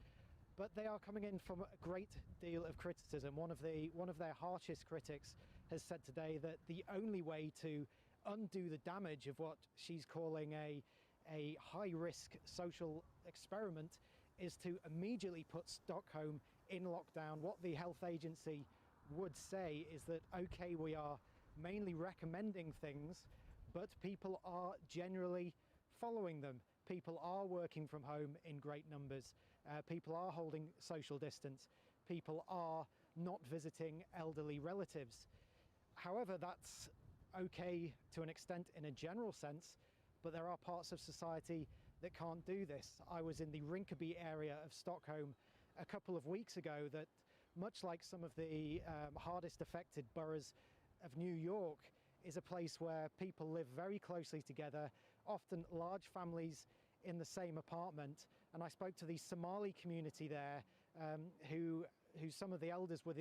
But they are coming in from a great deal of criticism. One of their harshest critics has said today that the only way to undo the damage of what she's calling a high-risk social experiment is to immediately put Stockholm in lockdown. What the health agency would say is that, okay, we are mainly recommending things, but people are generally following them. People are working from home in great numbers. People are holding social distance. People are not visiting elderly relatives. However, that's okay to an extent in a general sense, but there are parts of society that can't do this. I was in the Rinkeby area of Stockholm a couple of weeks ago that, much like some of the hardest affected boroughs of New York, is a place where people live very closely together, often large families in the same apartment. And I spoke to the Somali community there, who some of the elders were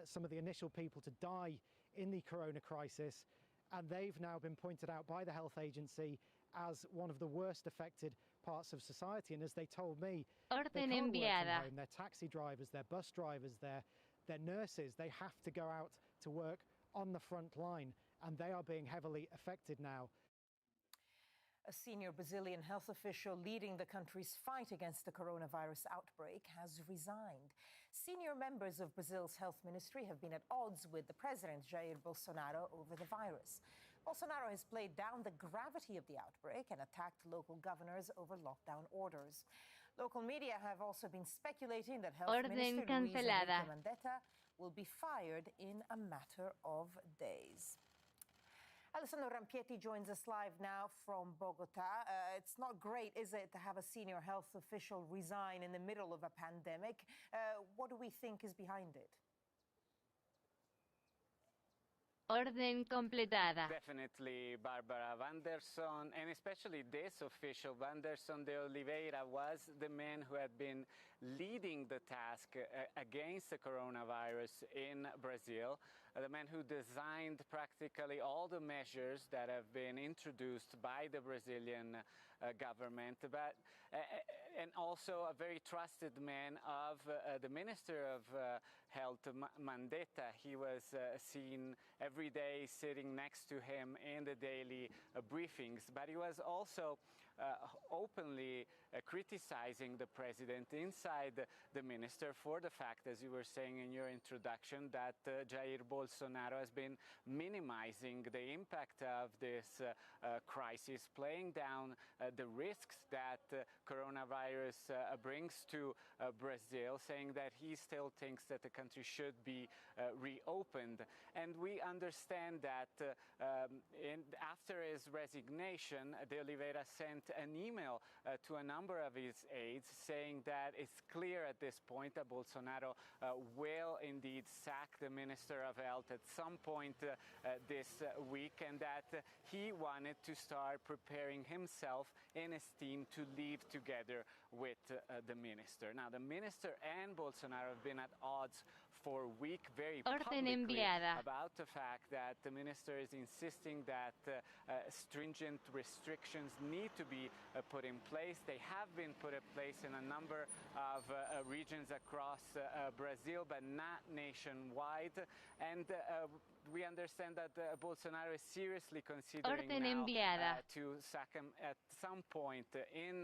some of the initial people to die in the corona crisis, and they've now been pointed out by the health agency as one of the worst affected parts of society. And as they told me, they can't work from home. They're taxi drivers, they're bus drivers, they're nurses. They have to go out to work on the front line, and they are being heavily affected now. A senior Brazilian health official leading the country's fight against the coronavirus outbreak has resigned. Senior members of Brazil's health ministry have been at odds with the president, Jair Bolsonaro, over the virus. Bolsonaro has played down the gravity of the outbreak and attacked local governors over lockdown orders. Local media have also been speculating that Health Minister Luiz Mandetta will be fired in a matter of days. Alessandro Rampietti joins us live now from Bogota. It's not great, is it, to have a senior health official resign in the middle of a pandemic? What do we think is behind it? Orden completada. Definitely Barbara Vanderson, and especially this official, Vanderson de Oliveira, was the man who had been leading the task against the coronavirus in Brazil, the man who designed practically all the measures that have been introduced by the Brazilian government, and also a very trusted man of the Minister of Health, Mandetta. He was seen every day sitting next to him in the daily briefings, but he was also openly criticizing the president inside the minister for the fact, as you were saying in your introduction, that Jair Bolsonaro has been minimizing the impact of this crisis, playing down the risks that coronavirus brings to Brazil, saying that he still thinks that the country should be reopened. And we understand that after his resignation, De Oliveira sent an email to a number of his aides saying that it's clear at this point that Bolsonaro will indeed sack the Minister of Health at some point this week, and that he wanted to start preparing himself and his team to leave together with the minister. Now, the minister and Bolsonaro have been at odds for a week, very publicly, about the fact that the minister is insisting that stringent restrictions need to be put in place. They have been put in place in a number of regions across Brazil, but not nationwide. And we understand that Bolsonaro is seriously considering now to sack him at some point in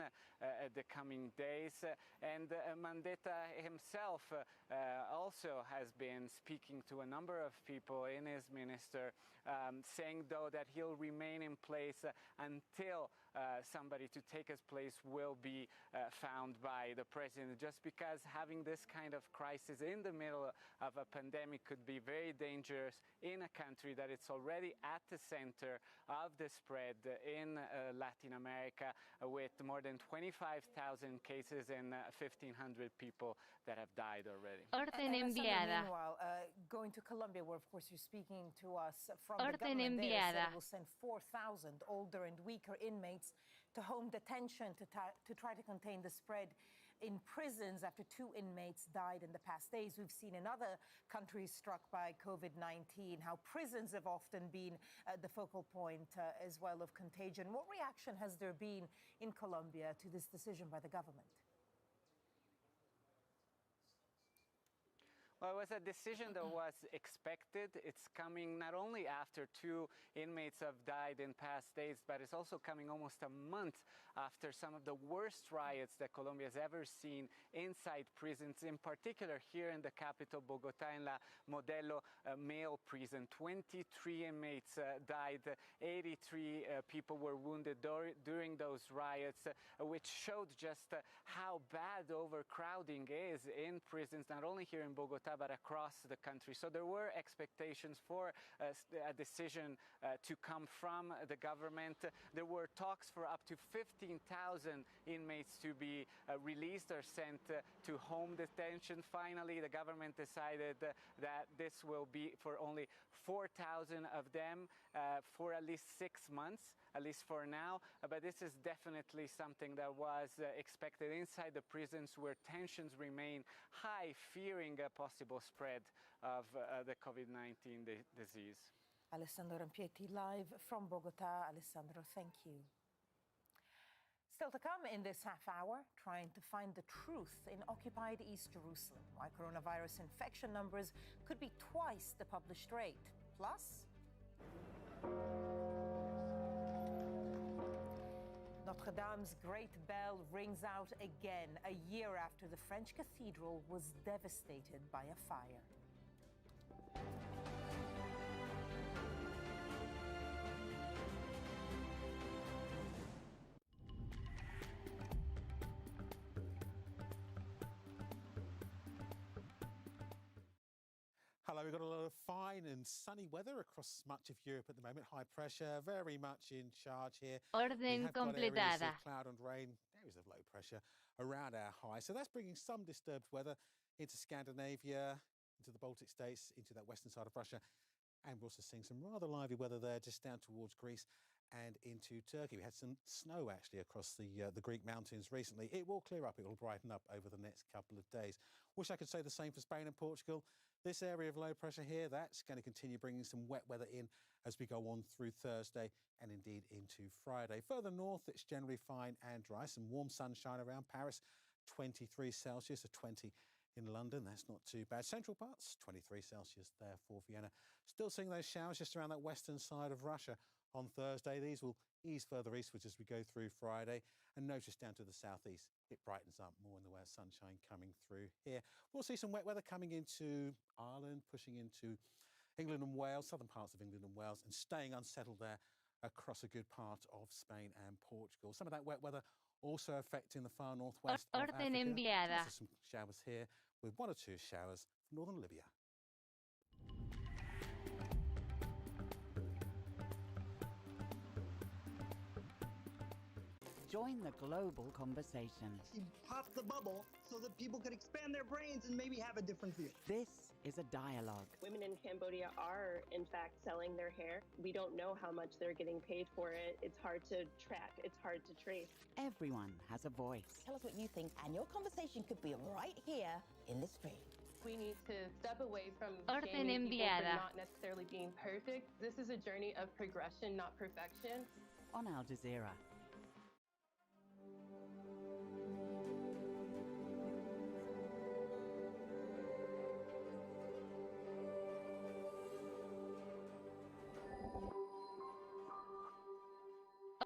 the coming days. And Mandetta himself also has been speaking to a number of people in his minister, saying, though, that he'll remain in place until somebody to take his place will be found by the president, just because having this kind of crisis in the middle of a pandemic could be very dangerous in a country that it's already at the center of the spread in Latin America, with more than 25,000 cases and 1,500 people that have died already. Meanwhile, going to Colombia, where of course you're speaking to us from the government there, said it will send 4,000 older and weaker inmates to home detention to try to contain the spread in prisons after 2 inmates died in the past days. We've seen in other countries struck by COVID-19 how prisons have often been the focal point as well of contagion. What reaction has there been in Colombia to this decision by the government? Well, it was a decision that was expected. It's coming not only after 2 inmates have died in past days, but it's also coming almost a month after some of the worst riots that Colombia has ever seen inside prisons, in particular here in the capital, Bogotá, in La Modelo male prison. 23 inmates died, 83 people were wounded during those riots, which showed just how bad overcrowding is in prisons, not only here in Bogotá, but across the country. So there were expectations for a decision to come from the government. There were talks for up to 15,000 inmates to be released or sent to home detention. Finally, the government decided that this will be for only 4,000 of them for at least 6 months, at least for now. But this is definitely something that was expected inside the prisons, where tensions remain high, fearing a possible spread of the COVID-19 disease. Alessandro Rampieti live from Bogotá. Alessandro, thank you. Still to come in this half hour, trying to find the truth in occupied East Jerusalem, why coronavirus infection numbers could be twice the published rate. Plus, Notre Dame's great bell rings out again a year after the French cathedral was devastated by a fire. Hello, we've got a lot of fine and sunny weather across much of Europe at the moment. High pressure, very much in charge here. Orden completada. Cloud and rain, areas of low pressure around our high. So that's bringing some disturbed weather into Scandinavia, into the Baltic states, into that western side of Russia. And we're also seeing some rather lively weather there just down towards Greece and into Turkey. We had some snow actually across the Greek mountains recently. It will clear up, it will brighten up over the next couple of days. Wish I could say the same for Spain and Portugal. This area of low pressure here, that's going to continue bringing some wet weather in as we go on through Thursday and indeed into Friday. Further north, it's generally fine and dry. Some warm sunshine around Paris, 23 Celsius or 20 in London. That's not too bad. Central parts, 23 Celsius there for Vienna. Still seeing those showers just around that western side of Russia on Thursday. These will ease further eastwards as we go through Friday. And notice down to the southeast, it brightens up more in the way of sunshine coming through here. We'll see some wet weather coming into Ireland, pushing into England and Wales, southern parts of England and Wales, and staying unsettled there across a good part of Spain and Portugal. Some of that wet weather also affecting the far northwest of Africa. Enviada. Also some showers here with 1 or 2 showers from northern Libya. Join the global conversation. You pop the bubble so that people can expand their brains and maybe have a different view. This is a dialogue. Women in Cambodia are, in fact, selling their hair. We don't know how much they're getting paid for it. It's hard to track. It's hard to trace. Everyone has a voice. Tell us what you think, and your conversation could be right here in the stream. We need to step away from Orden shaming people for enviada. not necessarily being perfect. This is a journey of progression, not perfection. On Al Jazeera.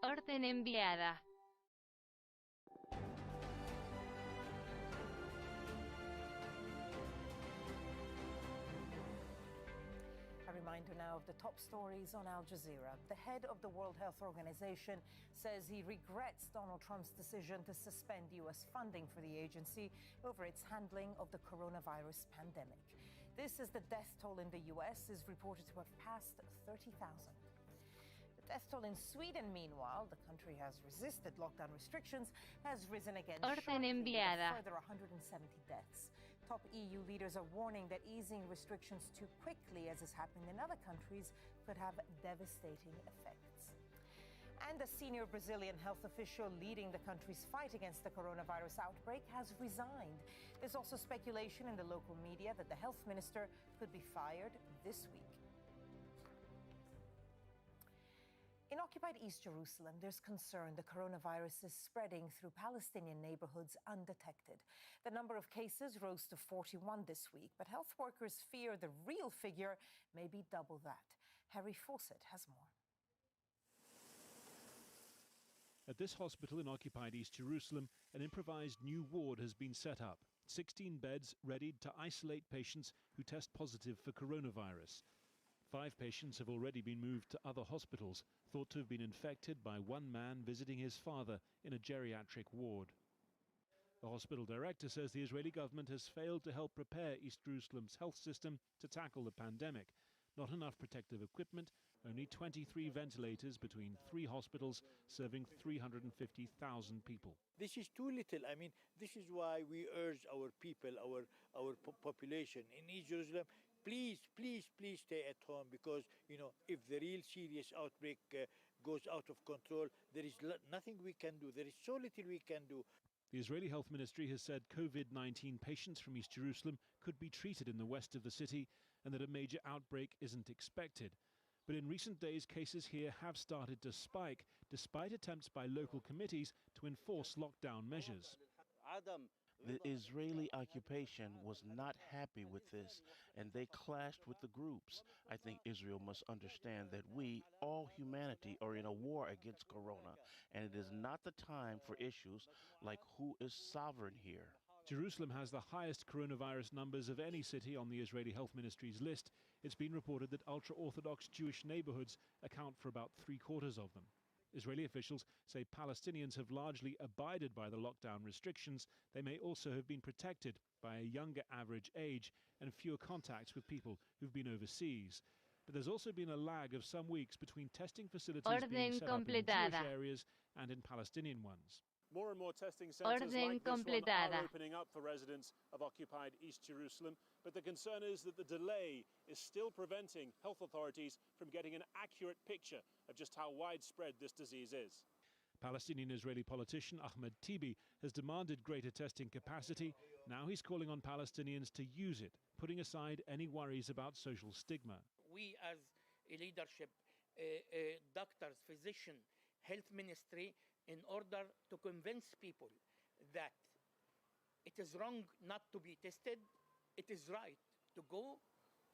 Orden enviada. A reminder now of the top stories on Al Jazeera. The head of the World Health Organization says he regrets Donald Trump's decision to suspend U.S. funding for the agency over its handling of the coronavirus pandemic. This is the death toll in the U.S. is reported to have passed 30,000. The death toll in Sweden, meanwhile, the country has resisted lockdown restrictions, has risen again Orden enviada. further 170 deaths. Top EU leaders are warning that easing restrictions too quickly, as is happening in other countries, could have devastating effects. And a senior Brazilian health official leading the country's fight against the coronavirus outbreak has resigned. There's also speculation in the local media that the health minister could be fired this week. In occupied East Jerusalem, there's concern the coronavirus is spreading through Palestinian neighborhoods undetected. The number of cases rose to 41 this week, but health workers fear the real figure may be double that. Harry Fawcett has more. At this hospital in occupied East Jerusalem, an improvised new ward has been set up. 16 beds readied to isolate patients who test positive for coronavirus. 5 patients have already been moved to other hospitals, thought to have been infected by one man visiting his father in a geriatric ward. The hospital director says the Israeli government has failed to help prepare East Jerusalem's health system to tackle the pandemic. Not enough protective equipment, only 23 ventilators between 3 hospitals serving 350,000 people. This is too little. I mean, this is why we urge our people, our population in East Jerusalem, please stay at home, because, you know, if the real serious outbreak goes out of control, there is nothing we can do. There is so little we can do. The Israeli Health Ministry has said COVID-19 patients from East Jerusalem could be treated in the west of the city and that a major outbreak isn't expected. But in recent days, cases here have started to spike, despite attempts by local committees to enforce lockdown measures. The Israeli occupation was not happy with this, and they clashed with the groups. I think Israel must understand that we, all humanity, are in a war against corona, and it is not the time for issues like who is sovereign here. Jerusalem has the highest coronavirus numbers of any city on the Israeli Health Ministry's list. It's been reported that ultra-Orthodox Jewish neighborhoods account for about 3/4 of them. Israeli officials say Palestinians have largely abided by the lockdown restrictions. They may also have been protected by a younger average age and fewer contacts with people who've been overseas. But there's also been a lag of some weeks between testing facilities being set up in Jewish areas and in Palestinian ones. More and more testing centers like this one are opening up for residents of occupied East Jerusalem, but the concern is that the delay is still preventing health authorities from getting an accurate picture of just how widespread this disease is. Palestinian-Israeli politician Ahmed Tibi has demanded greater testing capacity. Now he's calling on Palestinians to use it, putting aside any worries about social stigma. We as a leadership, doctors, physicians, health ministry, in order to convince people that it is wrong not to be tested, it is right to go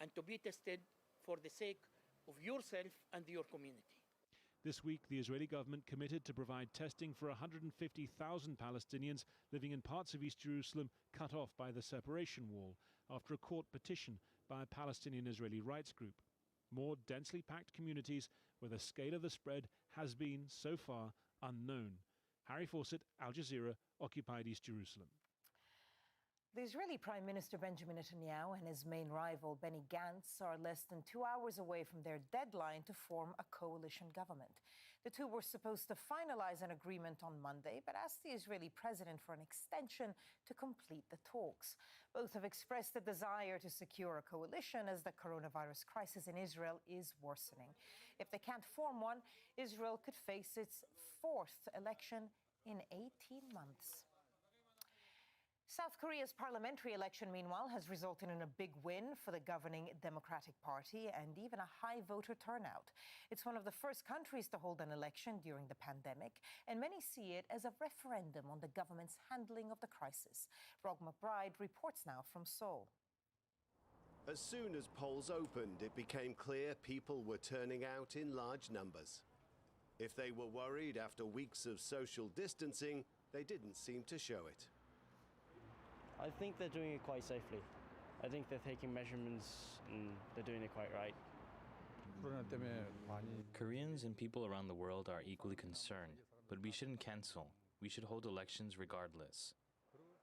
and to be tested for the sake of yourself and your community. This week, the Israeli government committed to provide testing for 150,000 Palestinians living in parts of East Jerusalem cut off by the separation wall after a court petition by a Palestinian-Israeli rights group. More densely packed communities where the scale of the spread has been, so far, unknown. Harry Fawcett, Al Jazeera, occupied East Jerusalem. The Israeli Prime Minister Benjamin Netanyahu and his main rival Benny Gantz are less than 2 hours away from their deadline to form a coalition government. The two were supposed to finalize an agreement on Monday, but asked the Israeli president for an extension to complete the talks. Both have expressed a desire to secure a coalition as the coronavirus crisis in Israel is worsening. If they can't form one, Israel could face its 4th election in 18 months. South Korea's parliamentary election, meanwhile, has resulted in a big win for the governing Democratic Party and even a high voter turnout. It's one of the first countries to hold an election during the pandemic, and many see it as a referendum on the government's handling of the crisis. Rog McBride reports now from Seoul. As soon as polls opened, it became clear people were turning out in large numbers. If they were worried after weeks of social distancing, they didn't seem to show it. I think they're doing it quite safely. I think they're taking measurements and they're doing it quite right. Koreans and people around the world are equally concerned, but we shouldn't cancel. We should hold elections regardless.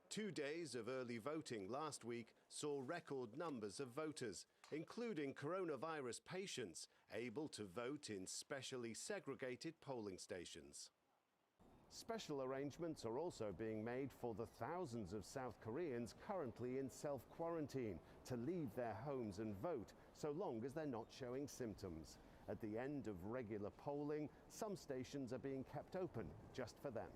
2 days of early voting last week saw record numbers of voters, including coronavirus patients, able to vote in specially segregated polling stations. Special arrangements are also being made for the thousands of South Koreans currently in self-quarantine to leave their homes and vote, so long as they're not showing symptoms. At the end of regular polling, some stations are being kept open just for them.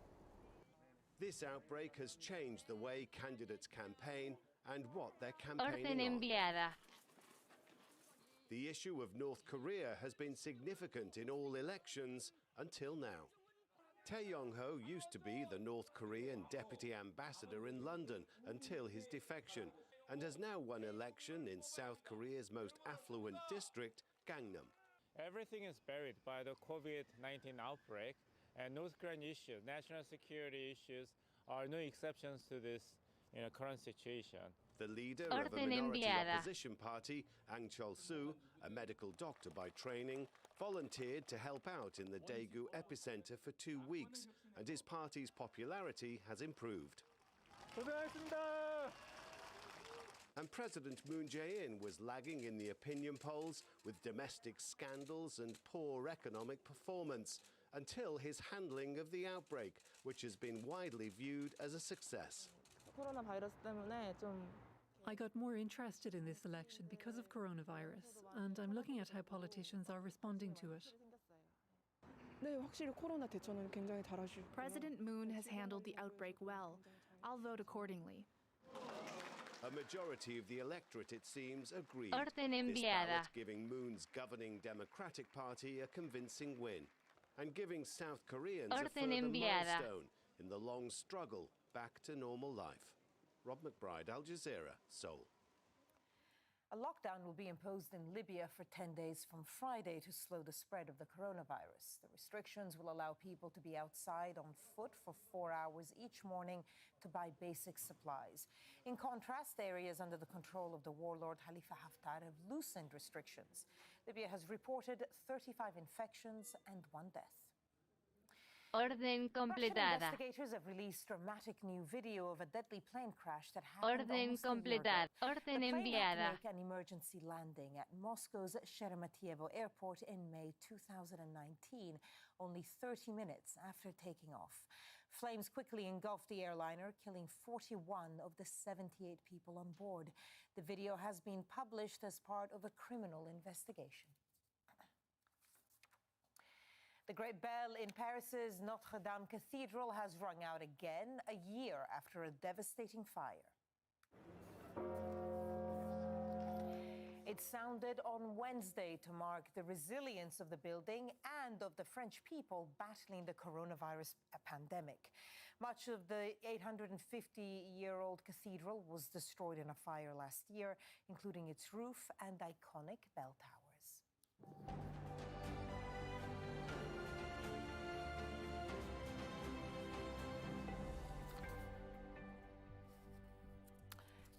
This outbreak has changed the way candidates campaign and what they're campaigning Orden on. enviada. The issue of North Korea has been significant in all elections until now. Tae Yong-ho used to be the North Korean deputy ambassador in London until his defection, and has now won election in South Korea's most affluent district, Gangnam. Everything is buried by the COVID-19 outbreak, and North Korean issues, national security issues, are no exceptions to this current situation. The leader of a minority opposition party, Ang Chol-soo, a medical doctor by training, volunteered to help out in the Daegu epicenter for 2 weeks, and his party's popularity has improved. And President Moon Jae-in was lagging in the opinion polls with domestic scandals and poor economic performance until his handling of the outbreak, which has been widely viewed as a success. I got more interested in this election because of coronavirus, and I'm looking at how politicians are responding to it. President Moon has handled the outbreak well. I'll vote accordingly. A majority of the electorate, it seems, agreed. Orden This enviada. ballot giving Moon's governing Democratic Party a convincing win, and giving South Koreans a Orden further enviada. milestone in the long struggle back to normal life. Rob McBride, Al Jazeera, Seoul. A lockdown will be imposed in Libya for 10 days from Friday to slow the spread of the coronavirus. The restrictions will allow people to be outside on foot for 4 hours each morning to buy basic supplies. In contrast, areas under the control of the warlord Khalifa Haftar have loosened restrictions. Libya has reported 35 infections and 1 death. Orden completada. Investigators have released dramatic new video of a deadly plane crash that happened Orden almost a year completada. ago. Orden The plane had enviada. to make an emergency landing at Moscow's Sheremetyevo airport in May 2019, only 30 minutes after taking off. Flames quickly engulfed the airliner, killing 41 of the 78 people on board. The video has been published as part of a criminal investigation. The great bell in Paris's Notre-Dame Cathedral has rung out again a year after a devastating fire. It sounded on Wednesday to mark the resilience of the building and of the French people battling the coronavirus pandemic. Much of the 850-year-old cathedral was destroyed in a fire last year, including its roof and iconic bell towers.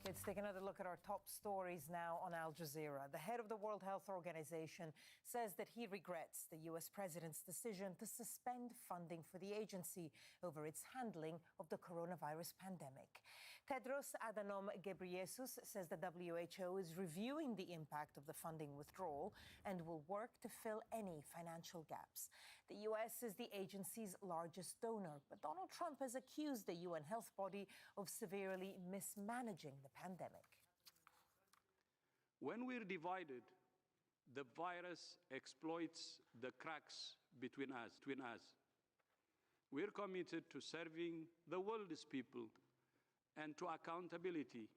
Let's take another look at our top stories now on Al Jazeera. The head of the World Health Organization says that he regrets the U.S. president's decision to suspend funding for the agency over its handling of the coronavirus pandemic. Tedros Adhanom Ghebreyesus says the WHO is reviewing the impact of the funding withdrawal and will work to fill any financial gaps. The U.S. is the agency's largest donor, but Donald Trump has accused the UN health body of severely mismanaging the pandemic. When we're divided, the virus exploits the cracks between us. We're committed to serving the world's people and to accountability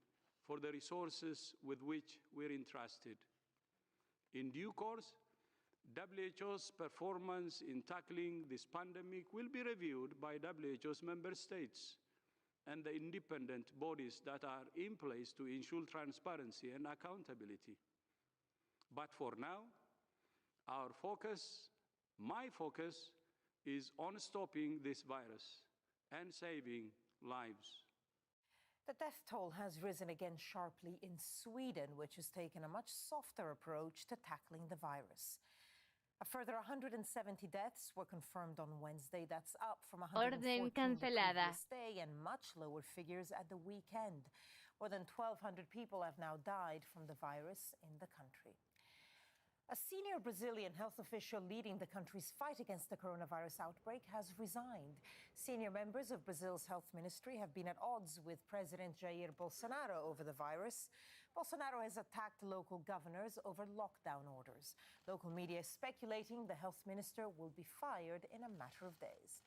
for the resources with which we're entrusted. In due course, WHO's performance in tackling this pandemic will be reviewed by WHO's member states and the independent bodies that are in place to ensure transparency and accountability. But for now, our focus, my focus, is on stopping this virus and saving lives. The death toll has risen again sharply in Sweden, which has taken a much softer approach to tackling the virus. A further 170 deaths were confirmed on Wednesday. That's up from 114 the previous day and much lower figures at the weekend. More than 1,200 people have now died from the virus in the country. A senior Brazilian health official leading the country's fight against the coronavirus outbreak has resigned. Senior members of Brazil's health ministry have been at odds with President Jair Bolsonaro over the virus. Bolsonaro has attacked local governors over lockdown orders. Local media is speculating the health minister will be fired in a matter of days.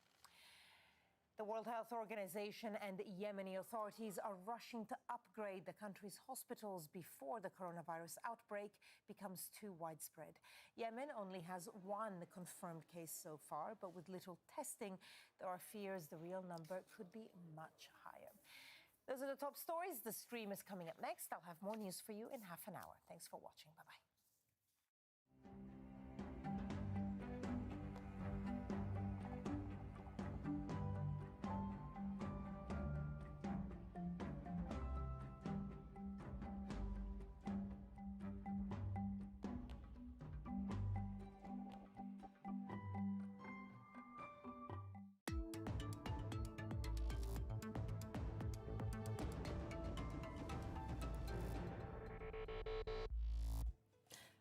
The World Health Organization and Yemeni authorities are rushing to upgrade the country's hospitals before the coronavirus outbreak becomes too widespread. Yemen only has one confirmed case so far, but with little testing, there are fears the real number could be much higher. Those are the top stories. The stream is coming up next. I'll have more news for you in half an hour. Thanks for watching. Bye-bye.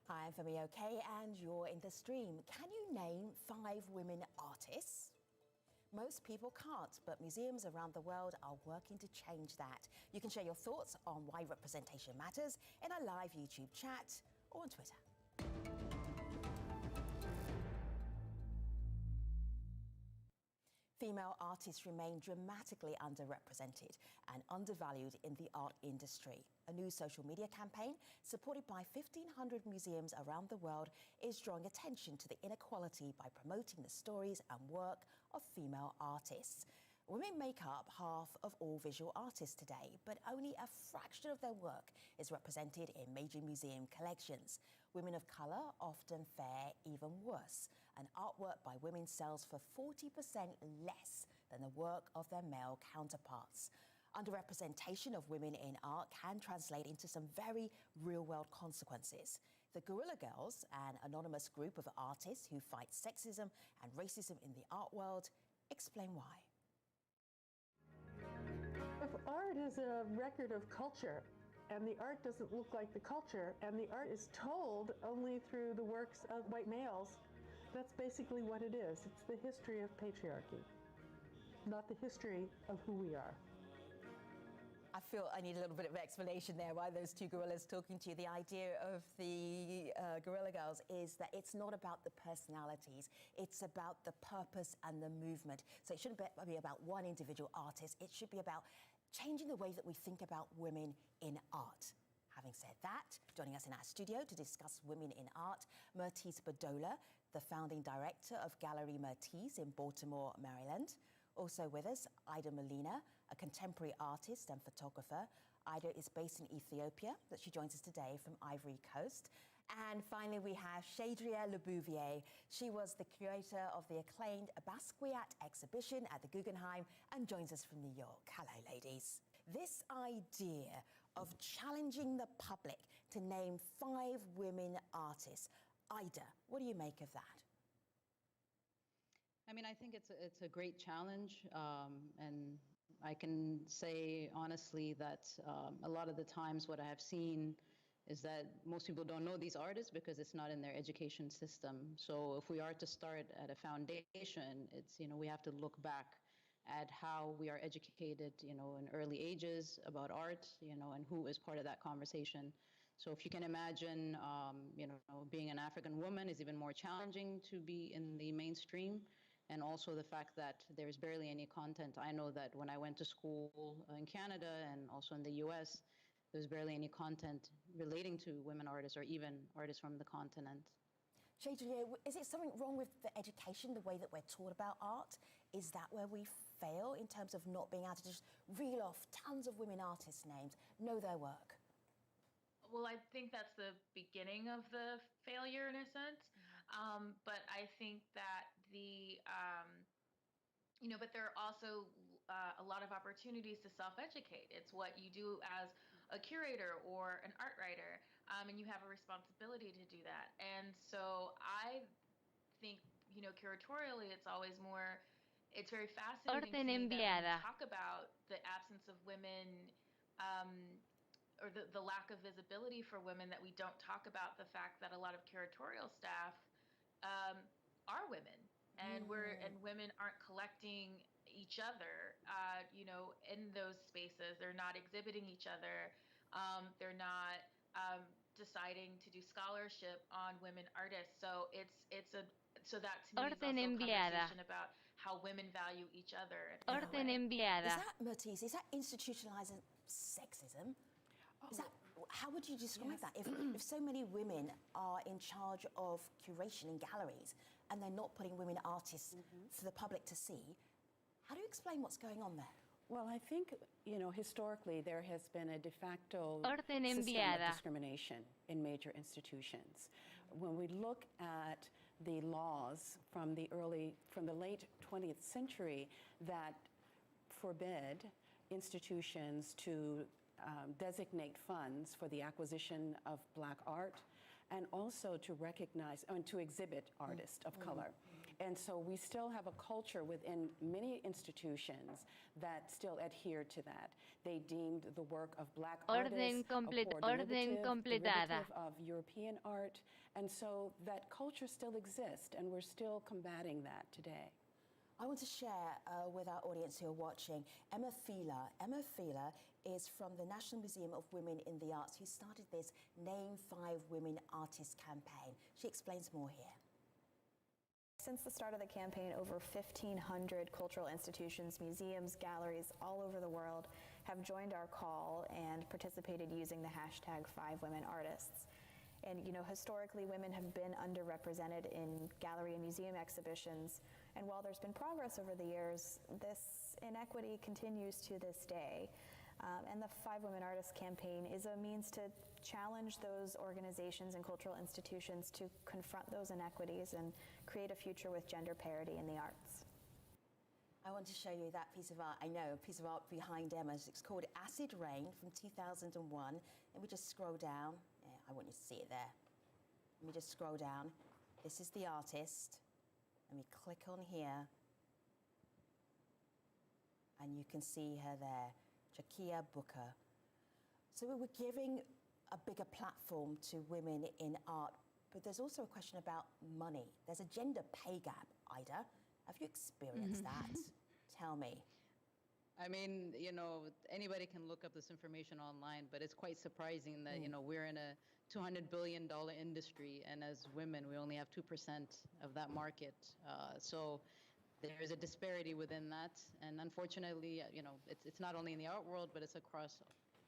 Hi, I'm Femi OK, and you're in the stream. Can you name 5 women artists? Most people can't, but museums around the world are working to change that. You can share your thoughts on why representation matters in our live YouTube chat or on Twitter. Female artists remain dramatically underrepresented and undervalued in the art industry. A new social media campaign supported by 1,500 museums around the world is drawing attention to the inequality by promoting the stories and work of female artists. Women make up half of all visual artists today, but only a fraction of their work is represented in major museum collections. Women of colour often fare even worse. And artwork by women sells for 40% less than the work of their male counterparts. Underrepresentation of women in art can translate into some very real-world consequences. The Guerrilla Girls, an anonymous group of artists who fight sexism and racism in the art world, explain why. If art is a record of culture, and the art doesn't look like the culture, and the art is told only through the works of white males, that's basically what it is. It's the history of patriarchy, not the history of who we are. I feel I need a little bit of explanation there why those two gorillas talking to you. The idea of the Guerrilla Girls is that it's not about the personalities, it's about the purpose and the movement. So it shouldn't be about one individual artist, it should be about changing the way that we think about women in art. Having said that, joining us in our studio to discuss women in art, Mertice Badola, the founding director of Gallery Mertice in Baltimore, Maryland. Also with us, Ida Molina, a contemporary artist and photographer. Ida is based in Ethiopia, but she joins us today from Ivory Coast. And finally, we have Chadria Lebouvier. She was the curator of the acclaimed Basquiat exhibition at the Guggenheim and joins us from New York. Hello, ladies. This idea of challenging the public to name 5 women artists. Ida, what do you make of that? I mean, I think it's a great challenge, and I can say honestly that a lot of the times what I have seen is that most people don't know these artists because it's not in their education system. So if we are to start at a foundation, it's, we have to look back at how we are educated, in early ages about art, and who is part of that conversation. So if you can imagine, being an African woman is even more challenging to be in the mainstream. And also the fact that there's barely any content. I know that when I went to school in Canada and also in the US, there's barely any content relating to women artists or even artists from the continent. Chadria, is it something wrong with the education, the way that we're taught about art? Is that where we fail in terms of not being able to just reel off tons of women artists' names, know their work? Well, I think that's the beginning of the failure in a sense. But I think that but there are also a lot of opportunities to self-educate. It's what you do as a curator or an art writer, and you have a responsibility to do that. And so I think, curatorially, it's very fascinating to me that when we talk about the absence of women, or the lack of visibility for women, that we don't talk about the fact that a lot of curatorial staff are women, and women aren't collecting each other, in those spaces. They're not exhibiting each other. They're not deciding to do scholarship on women artists. So so that to me is Orden also a enviada. conversation about how women value each other. Orden enviada. Is that, Mertice, is that institutionalizing sexism? Is that, how would you describe that? If so many women are in charge of curation in galleries and they're not putting women artists for the public to see, how do you explain what's going on there? Well, I think, historically there has been a de facto Orden system enviada. of discrimination in major institutions. When we look at the laws from the late 20th century that forbid institutions to designate funds for the acquisition of Black art and also to recognize and to exhibit artists of color. And so we still have a culture within many institutions that still adhere to that. They deemed the work of Black artists derivative of European art. And so that culture still exists, and we're still combating that today. I want to share with our audience who are watching Emma Fieler. Emma Fieler is from the National Museum of Women in the Arts, who started this Name 5 Women Artists campaign. She explains more here. Since the start of the campaign, over 1,500 cultural institutions, museums, galleries all over the world have joined our call and participated using the hashtag 5WomenArtists. And historically, women have been underrepresented in gallery and museum exhibitions. And while there's been progress over the years, this inequity continues to this day. And the 5WomenArtists campaign is a means to challenge those organizations and cultural institutions to confront those inequities and create a future with gender parity in the arts. I want to show you that piece of art. I know, a piece of art behind Emma. It's called Acid Rain from 2001. Let me just scroll down. Yeah, I want you to see it there. Let me just scroll down. This is the artist. Let me click on here. And you can see her there, Jakia Booker. So we're giving a bigger platform to women in art, but there's also a question about money. There's a gender pay gap. Ida, have you experienced that? Tell me. I mean, anybody can look up this information online, but it's quite surprising that, we're in a $200 billion industry, and as women, we only have 2% of that market. So there is a disparity within that. And unfortunately, it's not only in the art world, but it's across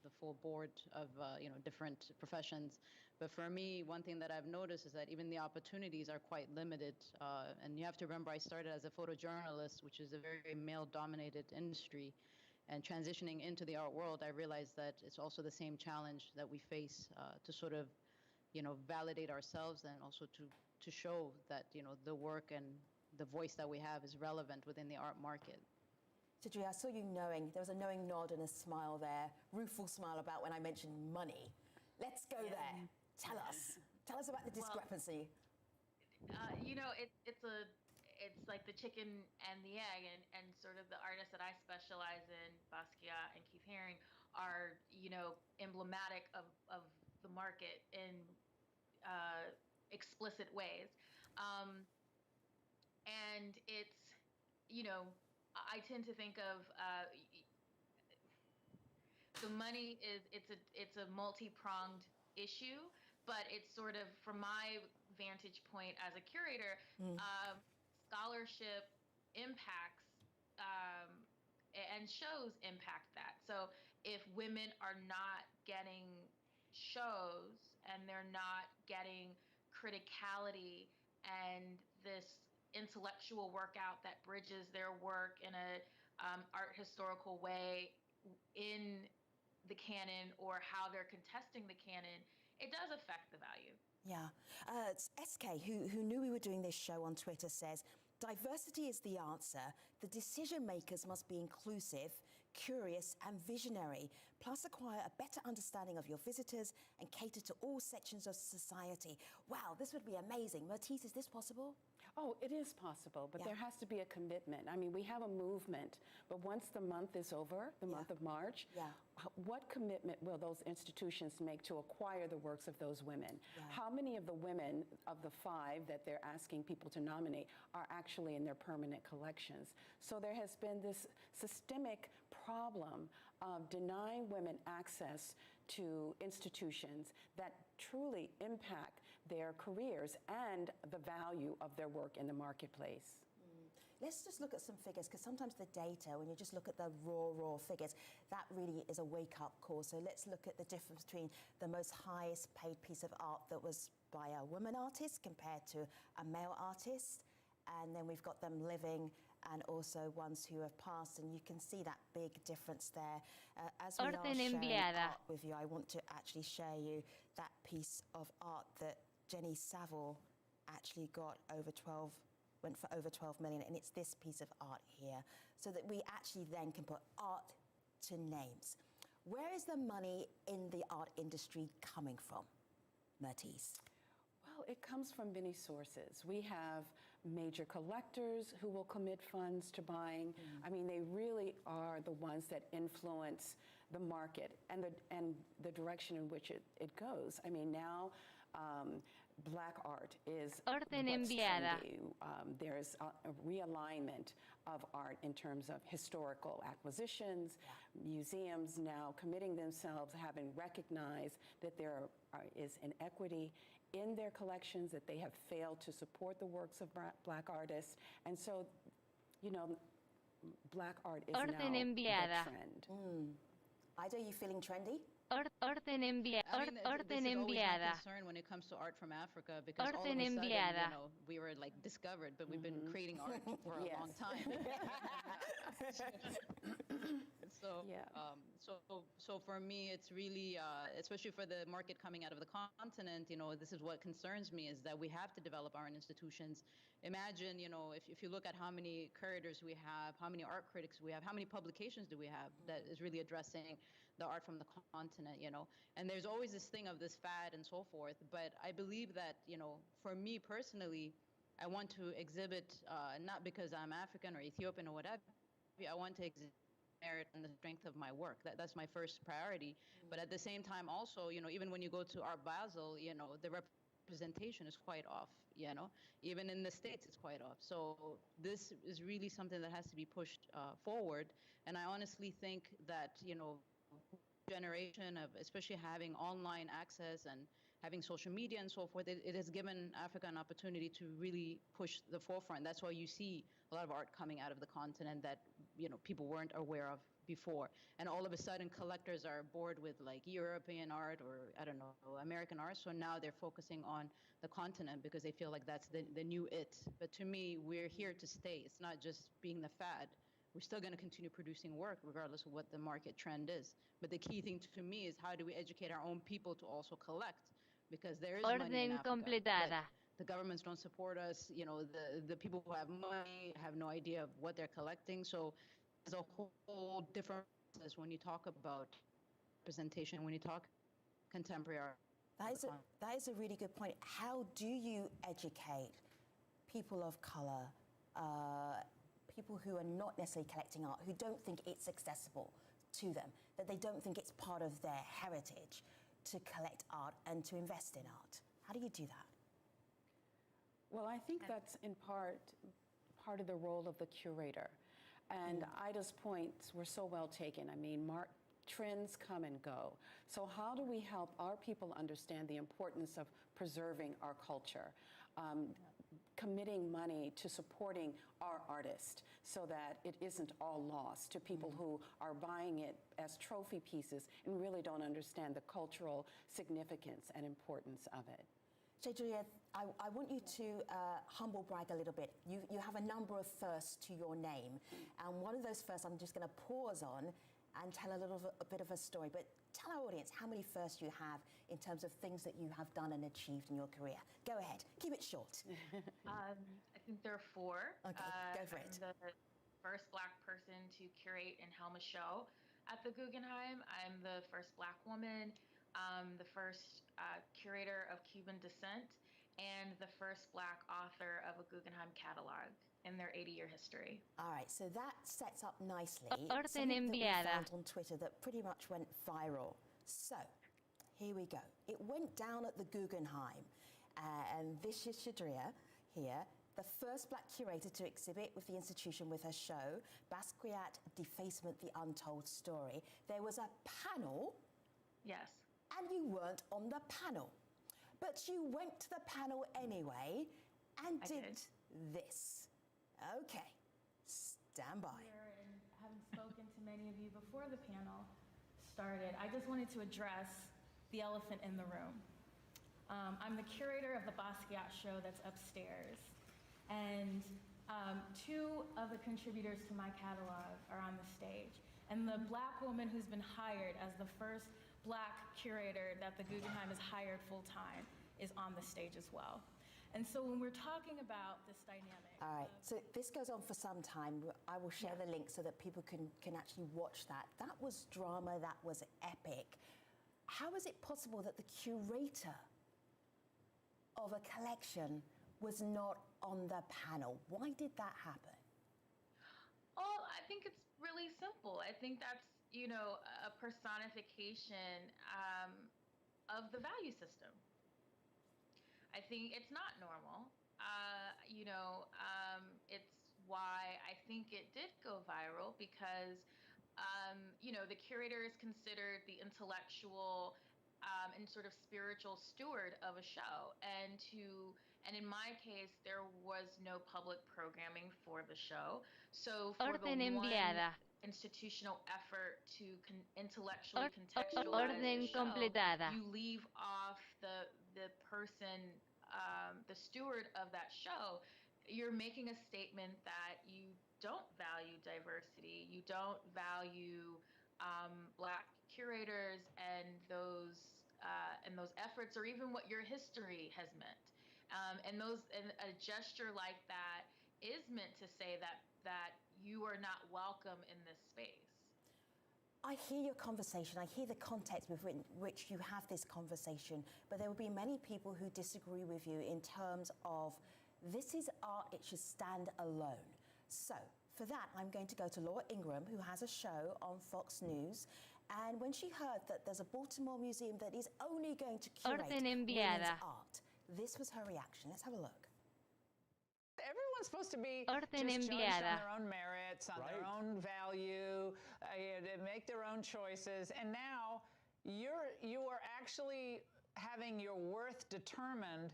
the full board of, different professions. But for me, one thing that I've noticed is that even the opportunities are quite limited. And you have to remember, I started as a photojournalist, which is a very, very male-dominated industry. And transitioning into the art world, I realized that it's also the same challenge that we face to sort of, validate ourselves and also to show that, the work and the voice that we have is relevant within the art market. Sidri, I saw you knowing. There was a knowing nod and a smile there, rueful smile about when I mentioned money. Let's go there. Tell us about the discrepancy. It's like the chicken and the egg, and sort of the artists that I specialize in, Basquiat and Keith Haring, are emblematic of the market in explicit ways, and it's I tend to think of the money it's a multi-pronged issue, but it's sort of, from my vantage point as a curator, scholarship impacts and shows impact that. So if women are not getting shows and they're not getting criticality and this intellectual workout that bridges their work in a art historical way in the canon, or how they're contesting the canon, it does affect the value. Yeah. SK, who knew we were doing this show on Twitter, says, diversity is the answer. The decision makers must be inclusive, curious and visionary, plus acquire a better understanding of your visitors and cater to all sections of society. Wow, this would be amazing. Mertice, is this possible? Oh, it is possible, but there has to be a commitment. I mean, we have a movement, but once the month is over, the month of March, what commitment will those institutions make to acquire the works of those women? How many of the women of the 5 that they're asking people to nominate are actually in their permanent collections? So there has been this systemic problem of denying women access to institutions that truly impact their careers and the value of their work in the marketplace. Let's just look at some figures, because sometimes the data, when you just look at the raw figures, that really is a wake-up call. So let's look at the difference between the most highest paid piece of art that was by a woman artist compared to a male artist. And then we've got them living and also ones who have passed, and you can see that big difference there. As we are sharing art with you, I want to actually share you that piece of art that Jenny Saville actually went for over 12 million, and it's this piece of art here, so that we actually then can put art to names. Where is the money in the art industry coming from, Mertiz? Well, it comes from many sources. We have major collectors who will commit funds to buying. I mean, they really are the ones that influence the market and the direction in which it goes. I mean, now Black art is what's trendy. There's a realignment of art in terms of historical acquisitions, museums now committing themselves, having recognized that there is inequity in their collections, that they have failed to support the works of Black artists. And so, you know, Black art is now the trend. Ida, are you feeling trendy? Orden enviada. This is always my concern when it comes to art from Africa, because all of a sudden, you know, we were like discovered, but we've been creating art for a long time. So for me, it's really, especially for the market coming out of the continent, you know, this is what concerns me, is that we have to develop our institutions. Imagine, you know, if you look at how many curators we have, how many art critics we have, how many publications do we have that is really addressing the art from the continent, you know. And there's always this thing of this fad and so forth, but I believe that, you know, for me personally, I want to exhibit, not because I'm African or Ethiopian or whatever, I want to exhibit merit and the strength of my work. That's my first priority. But at the same time also, you know, even when you go to Art Basel, you know, the representation is quite off, you know. Even in the States, it's quite off. So this is really something that has to be pushed forward. And I honestly think that, you know, generation of especially having online access and having social media and so forth, it has given Africa an opportunity to really push the forefront. That's why you see a lot of art coming out of the continent that, you know, people weren't aware of before. And all of a sudden, collectors are bored with like European art or, I don't know, American art. So now they're focusing on the continent because they feel like that's the new it. But to me, we're here to stay. It's not just being the fad. We're still going to continue producing work regardless of what the market trend is. But the key thing to me is how do we educate our own people to also collect? Because there is money in Africa, but the governments don't support us. You know, the people who have money have no idea of what they're collecting. So there's a whole different process when you talk about representation, when you talk contemporary art. That is a really good point. How do you educate people of color, people who are not necessarily collecting art, who don't think it's accessible to them, that they don't think it's part of their heritage to collect art and to invest in art? How do you do that? Well, I think that's in part of the role of the curator. And Ida's points were so well taken. I mean, trends come and go. So how do we help our people understand the importance of preserving our culture? Committing money to supporting our artists so that it isn't all lost to people who are buying it as trophy pieces and really don't understand the cultural significance and importance of it. Julia, I want you to humble brag a little bit. You have a number of firsts to your name, and one of those firsts I'm just going to pause on and tell a bit of a story. But tell our audience how many firsts you have in terms of things that you have done and achieved in your career. Go ahead, keep it short. I think there are 4. Okay, go for it. I'm the first Black person to curate and helm a show at the Guggenheim. I'm the first Black woman, the first curator of Cuban descent, and the first Black author of a Guggenheim catalog in their 80-year history. All right, so that sets up nicely something that we found on Twitter that pretty much went viral. So, here we go. It went down at the Guggenheim, and this is Shadria here, the first black curator to exhibit with the institution with her show, Basquiat Defacement, The Untold Story. There was a panel. Yes. And you weren't on the panel. But you went to the panel anyway and did this. Okay, stand by. And having spoken to many of you before the panel started, I just wanted to address the elephant in the room. I'm the curator of the Basquiat show that's upstairs, and two of the contributors to my catalog are on the stage. And the black woman who's been hired as the first black curator that the Guggenheim has hired full-time is on the stage as well. And so when we're talking about this dynamic... All right, so this goes on for some time. I will share the link so that people can actually watch that. That was drama, that was epic. How is it possible that the curator of a collection was not on the panel? Why did that happen? Oh, I think it's really simple. I think that's, you know, a personification of the value system. I think it's not normal. It's why I think it did go viral because, the curator is considered the intellectual and sort of spiritual steward of a show. And in my case, there was no public programming for the show. So for the one institutional effort to intellectually contextualize the show, you leave off the person, the steward of that show. You're making a statement that you don't value diversity, you don't value black curators and those efforts, or even what your history has meant. And a gesture like that is meant to say that you are not welcome in this space. I hear your conversation. I hear the context with which you have this conversation, but there will be many people who disagree with you in terms of this is art, it should stand alone. So for that, I'm going to go to Laura Ingraham, who has a show on Fox News. And when she heard that there's a Baltimore museum that is only going to curate women's art, this was her reaction. Let's have a look. Everyone's supposed to be just judged on their own merits, on their own value, make their own choices. And now you are actually having your worth determined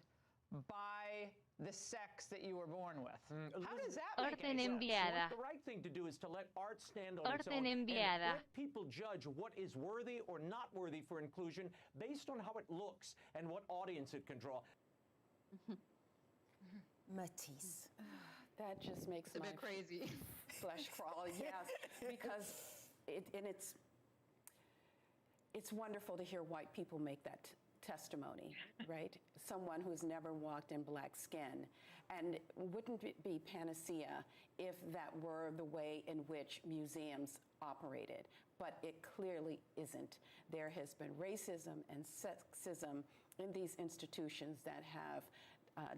by the sex that you were born with. How does that make any sense? The right thing to do is to let art stand on its own and let people judge what is worthy or not worthy for inclusion based on how it looks and what audience it can draw. Matisse. That just makes it's a bit crazy. Flesh crawl, yes, because it's wonderful to hear white people make that testimony, right? Someone who's never walked in black skin. And wouldn't it be panacea if that were the way in which museums operated? But it clearly isn't. There has been racism and sexism in these institutions that have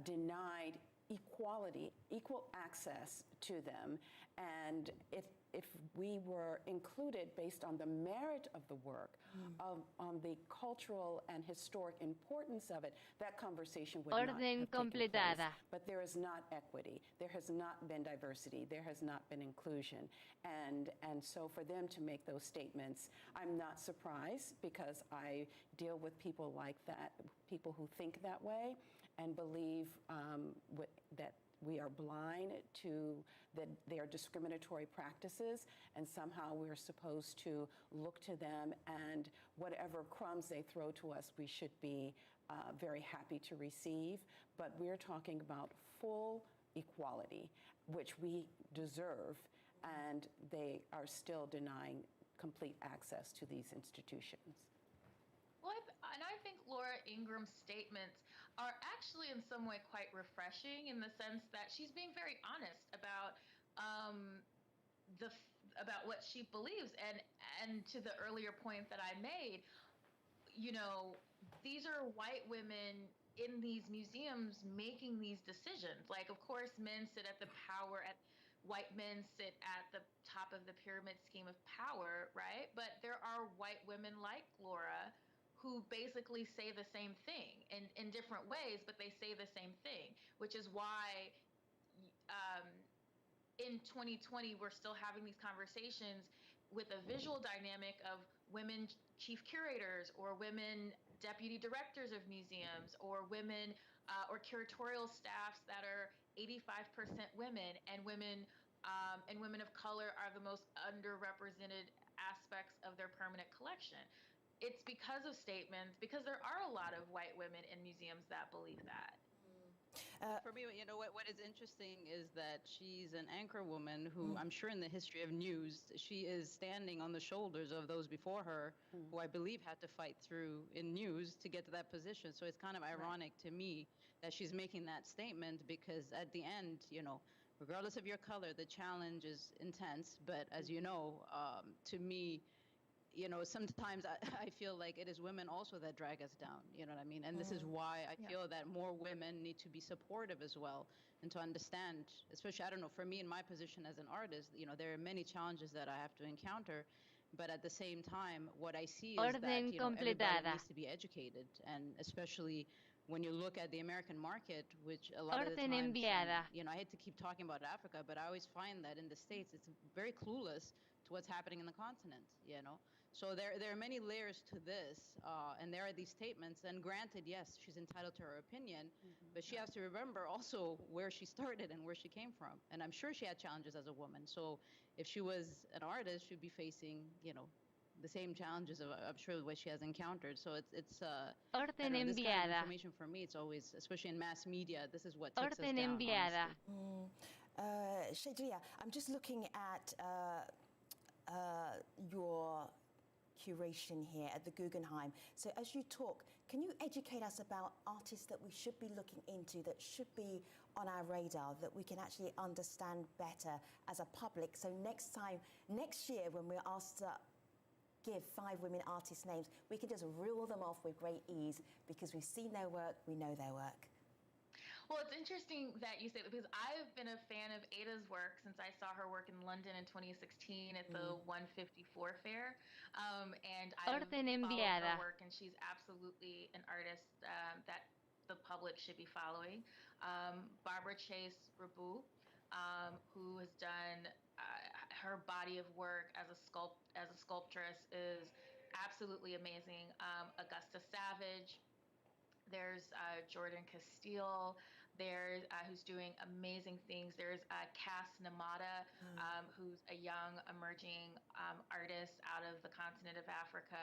denied equality, equal access to them. And if we were included based on the merit of the work, on the cultural and historic importance of it, that conversation would not have taken place. But there is not equity. There has not been diversity. There has not been inclusion. And so for them to make those statements, I'm not surprised, because I deal with people like that, people who think that way and believe that we are blind to their discriminatory practices, and somehow we're supposed to look to them, and whatever crumbs they throw to us, we should be very happy to receive. But we're talking about full equality, which we deserve, and they are still denying complete access to these institutions. Well, and I think Laura Ingram's statements are actually in some way quite refreshing, in the sense that she's being very honest about about what she believes. And to the earlier point that I made, these are white women in these museums making these decisions. Like, of course, white men sit at the top of the pyramid scheme of power, right? But there are white women like Laura who basically say the same thing in different ways, but they say the same thing, which is why in 2020, we're still having these conversations with a visual dynamic of women chief curators or women deputy directors of museums or women or curatorial staffs that are 85% women, and women of color are the most underrepresented aspects of their permanent collection. It's because of statements, because there are a lot of white women in museums that believe that. For me, you know, what is interesting is that she's an anchor woman who I'm sure in the history of news, she is standing on the shoulders of those before her who I believe had to fight through in news to get to that position. So it's kind of ironic to me that she's making that statement, because at the end, you know, regardless of your color, the challenge is intense. But as you know, to me, you know, sometimes I feel like it is women also that drag us down, you know what I mean? And this is why I feel that more women need to be supportive as well, and to understand, especially, I don't know, for me in my position as an artist, you know, there are many challenges that I have to encounter, but at the same time, what I see is that, you know, everybody needs to be educated, and especially when you look at the American market, which a lot of the times, you know, I hate to keep talking about Africa, but I always find that in the States, it's very clueless to what's happening in the continent, you know? So there are many layers to this, and there are these statements, and granted, yes, she's entitled to her opinion, but she has to remember also where she started and where she came from. And I'm sure she had challenges as a woman. So if she was an artist, she'd be facing, you know, the same challenges of, I'm sure, what she has encountered. So it's this kind of information for me, it's always, especially in mass media, this is what takes us down, Shadria, I'm just looking at your curation here at the Guggenheim. So as you talk, can you educate us about artists that we should be looking into, that should be on our radar, that we can actually understand better as a public? So next year, when we're asked to give 5 women artist names, we can just reel them off with great ease because we've seen their work, we know their work. Well, it's interesting that you say that, because I've been a fan of Ada's work since I saw her work in London in 2016 at the 154 fair. And I followed her work, and she's absolutely an artist that the public should be following. Barbara Chase Rabu, who has done her body of work as a sculptress, is absolutely amazing. Augusta Savage. There's Jordan Castile, who's doing amazing things. There's Cass Namada, who's a young emerging artist out of the continent of Africa.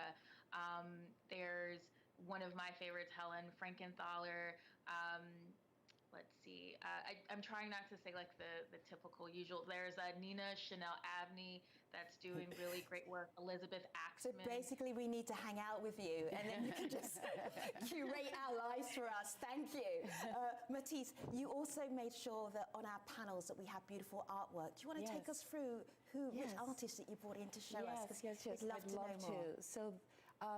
There's one of my favorites, Helen Frankenthaler. Let's see. I'm trying not to say like the typical usual. There's Nina Chanel Abney that's doing really great work. Elizabeth Axman. So basically we need to hang out with you and then you can just curate our lives for us. Thank you. Matisse, you also made sure that on our panels that we have beautiful artwork. Do you want to take us through which artists that you brought in to show us? Yes. We'd love to know more. So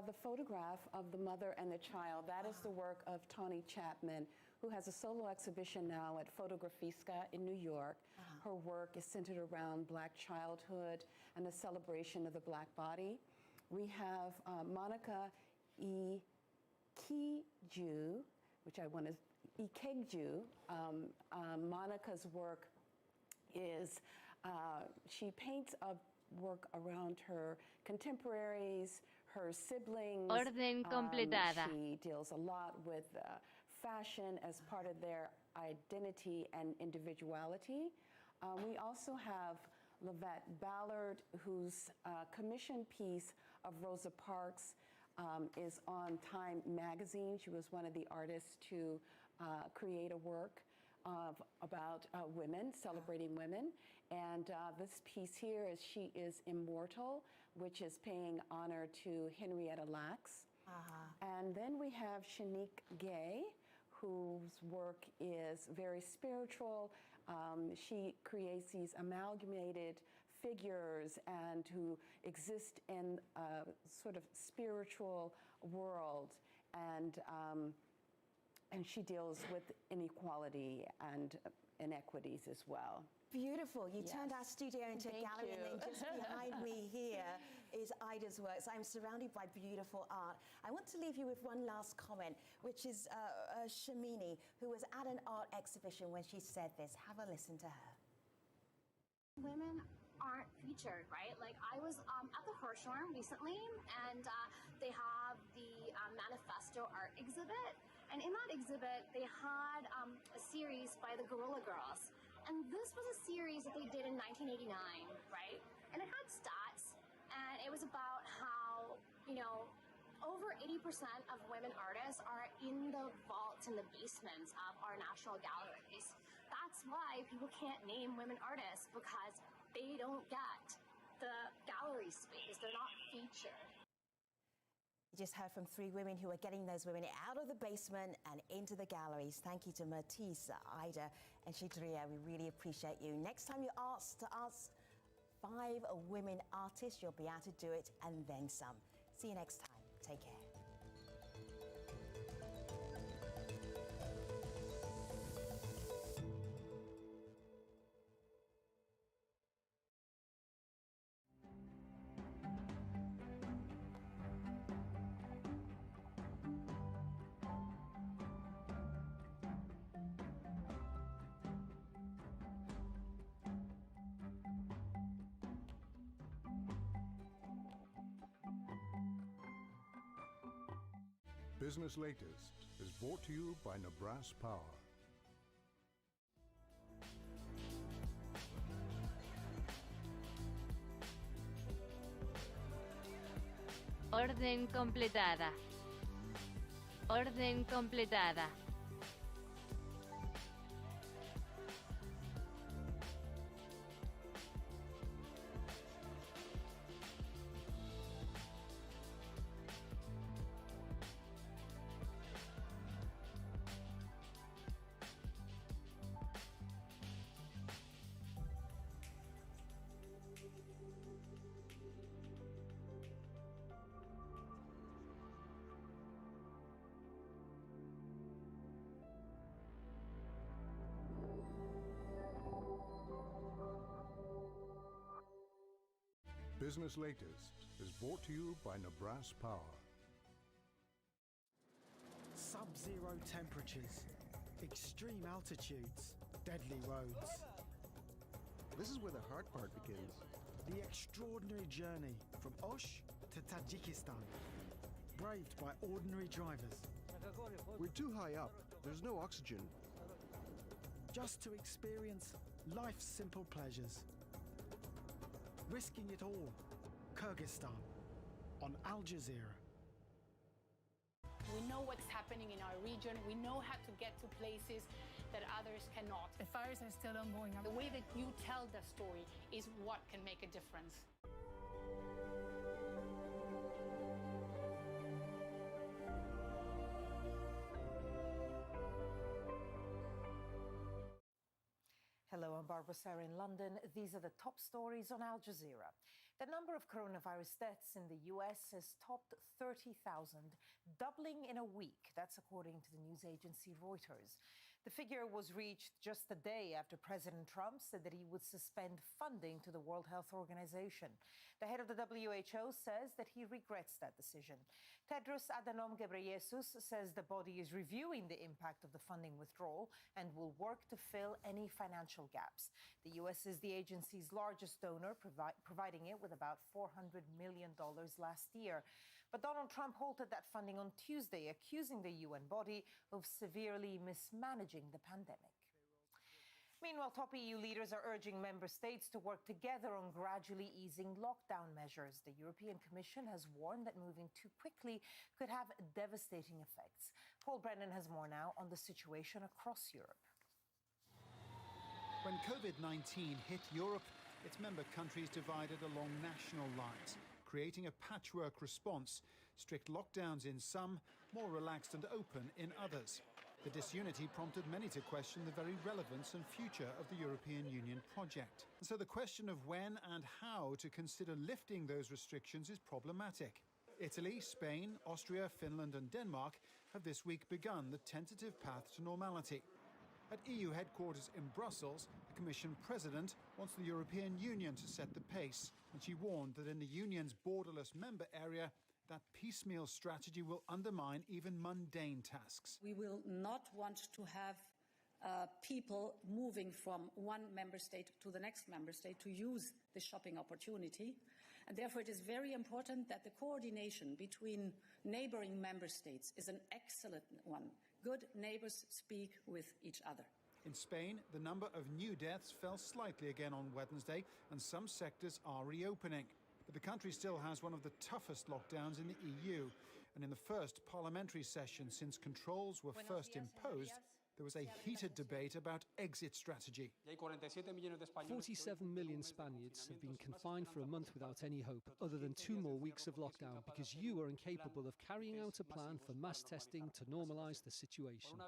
the photograph of the mother and the child, that is the work of Tawny Chapman, who has a solo exhibition now at Fotografiska in New York. Her work is centered around Black childhood and the celebration of the Black body. We have Monica Ikegju, Monica's work is, she paints a work around her contemporaries, her siblings. Orden completada. She deals a lot with fashion as part of their identity and individuality. We also have Lavette Ballard, whose commission piece of Rosa Parks is on Time magazine. She was one of the artists to create a work about women, celebrating women. And this piece here is She is Immortal, which is paying honor to Henrietta Lacks. And then we have Shanique Gay, whose work is very spiritual. She creates these amalgamated figures and who exist in a sort of spiritual world. And she deals with inequality and inequities as well. Beautiful. You turned our studio into a gallery, and then just behind me here is Ida's works. I'm surrounded by beautiful art. I want to leave you with one last comment, which is Shamini, who was at an art exhibition when she said this. Have a listen to her. Women aren't featured, right? Like I was at the Hirshhorn recently, and they have the Manifesto art exhibit. And in that exhibit, they had a series by the Guerrilla Girls. And this was a series that they did in 1989, right? And it had stats, and it was about how, you know, over 80% of women artists are in the vaults and the basements of our national galleries. That's why people can't name women artists, because they don't get the gallery space. They're not featured. You just heard from 3 women who are getting those women out of the basement and into the galleries. Thank you to Matisse, Ida, and Shidria. We really appreciate you. Next time you're asked to ask 5 women artists, you'll be able to do it and then some. See you next time. Take care. Business Latest is brought to you by Nebraska Power. Orden completada. Orden completada. Business Latest is brought to you by Nebraska Power. Sub-zero temperatures, extreme altitudes, deadly roads. This is where the hard part begins. The extraordinary journey from Osh to Tajikistan, braved by ordinary drivers. We're too high up. There's no oxygen. Just to experience life's simple pleasures. Risking it all. Kyrgyzstan on Al Jazeera. We know what's happening in our region. We know how to get to places that others cannot. The fires are still ongoing. The way that you tell the story is what can make a difference. Hello, I'm Barbara Sarah in London. These are the top stories on Al Jazeera. The number of coronavirus deaths in the US has topped 30,000, doubling in a week. That's according to the news agency Reuters. The figure was reached just a day after President Trump said that he would suspend funding to the World Health Organization. The head of the WHO says that he regrets that decision. Tedros Adhanom Ghebreyesus says the body is reviewing the impact of the funding withdrawal and will work to fill any financial gaps. The US is the agency's largest donor, providing it with about $400 million last year. But Donald Trump halted that funding on Tuesday, accusing the UN body of severely mismanaging the pandemic. Meanwhile, top EU leaders are urging member states to work together on gradually easing lockdown measures. The European Commission has warned that moving too quickly could have devastating effects. Paul Brennan has more now on the situation across Europe. When COVID-19 hit Europe, its member countries divided along national lines, creating a patchwork response, strict lockdowns in some, more relaxed and open in others. The disunity prompted many to question the very relevance and future of the European Union project. And so the question of when and how to consider lifting those restrictions is problematic. Italy, Spain, Austria, Finland and Denmark have this week begun the tentative path to normality. At EU headquarters in Brussels, the Commission President wants the European Union to set the pace, and she warned that in the Union's borderless member area, that piecemeal strategy will undermine even mundane tasks. We will not want to have people moving from one member state to the next member state to use the shopping opportunity. And therefore, it is very important that the coordination between neighboring member states is an excellent one. Good neighbors speak with each other. In Spain, the number of new deaths fell slightly again on Wednesday, and some sectors are reopening. But the country still has one of the toughest lockdowns in the EU. And in the first parliamentary session since controls were first imposed, there was a heated debate about exit strategy. 47 million Spaniards have been confined for a month without any hope, other than 2 more weeks of lockdown, because you are incapable of carrying out a plan for mass testing to normalise the situation.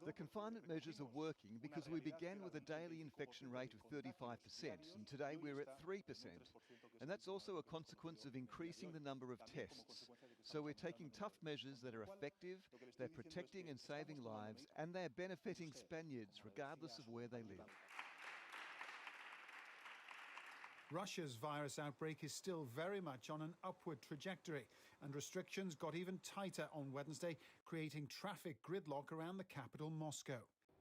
The confinement measures are working because we began with a daily infection rate of 35%, and today we're at 3%. And that's also a consequence of increasing the number of tests. So we're taking tough measures that are effective, they're protecting and saving lives, and they're benefiting Spaniards regardless of where they live. Russia's virus outbreak is still very much on an upward trajectory, and restrictions got even tighter on Wednesday, creating traffic gridlock around the capital, Moscow.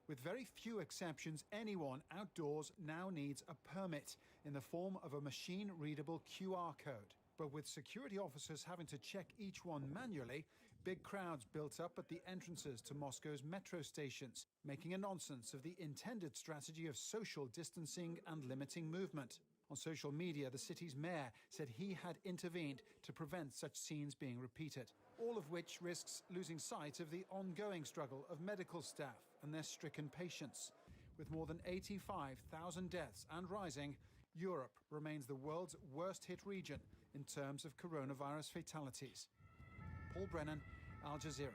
With very few exceptions, anyone outdoors now needs a permit in the form of a machine-readable QR code. But with security officers having to check each one manually, big crowds built up at the entrances to Moscow's metro stations, making a nonsense of the intended strategy of social distancing and limiting movement. On social media, the city's mayor said he had intervened to prevent such scenes being repeated, all of which risks losing sight of the ongoing struggle of medical staff and their stricken patients. With more than 85,000 deaths and rising, Europe remains the world's worst-hit region in terms of coronavirus fatalities. Paul Brennan, Al Jazeera.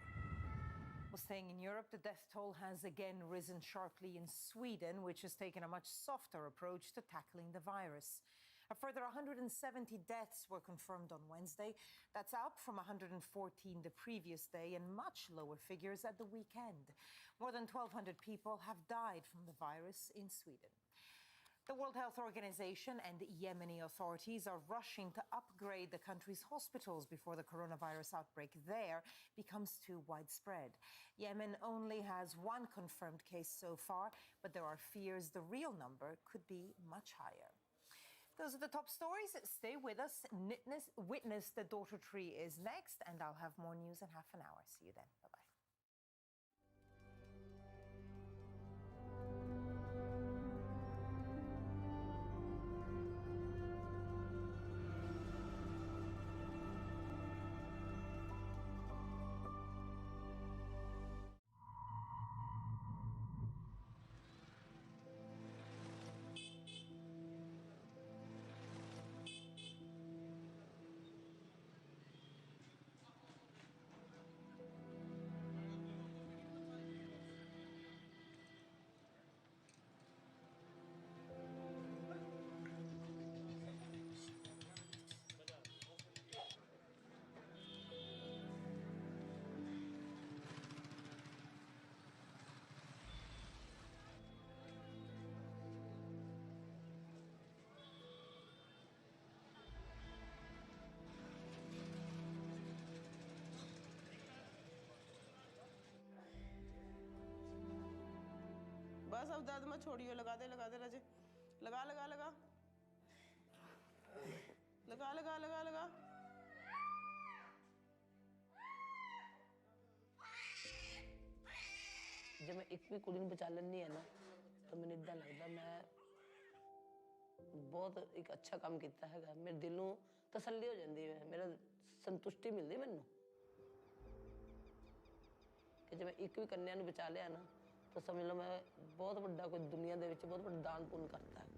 Well, staying in Europe, the death toll has again risen sharply in Sweden, which has taken a much softer approach to tackling the virus. A further 170 deaths were confirmed on Wednesday. That's up from 114 the previous day and much lower figures at the weekend. More than 1,200 people have died from the virus in Sweden. The World Health Organization and Yemeni authorities are rushing to upgrade the country's hospitals before the coronavirus outbreak there becomes too widespread. Yemen only has one confirmed case so far, but there are fears the real number could be much higher. Those are the top stories. Stay with us. Witness the Daughter Tree is next, and I'll have more news in half an hour. See you then. Bye-bye. बस अब दर्द मत छोड़ियो लगा दे राजे लगा लगा लगा लगा लगा लगा लगा जब मैं एक भी कुड़ी बचा लेनी है ना तो मैंने इदा लगता मैं बहुत एक अच्छा काम किया है मेरे दिल नूं तसल्ली हो जाती है मेरा संतुष्टि मिलती मैनू कि जब मैं एक भी कन्या नूं बचा लिया ना तो समझ लो मैं बहुत बड़ा कोई दुनिया दे विच बहुत बड़ा दान पुण्य करता है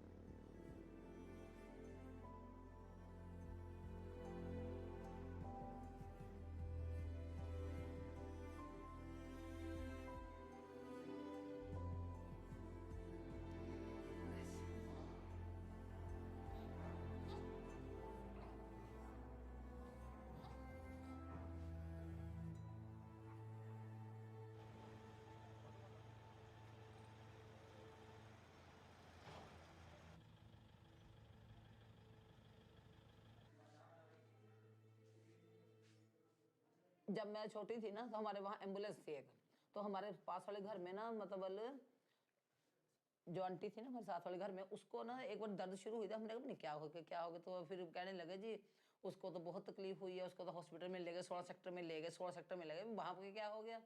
जब मैं छोटी थी ना तो हमारे वहाँ एम्बुलेंस थी एक, तो हमारे पास वाले घर में ना मतलब जो आंटी थी ना हमारे साथ वाले घर में, उसको ना एक बार दर्द शुरू हुई था। हमने कहा नहीं क्या हो गया, तो फिर कहने लगे जी उसको तो बहुत तकलीफ हुई है, उसको तो हॉस्पिटल में ले गए, 16 सेक्टर में ले गए, 16 सेक्टर में ले गए। वहाँ पर क्या हो गया,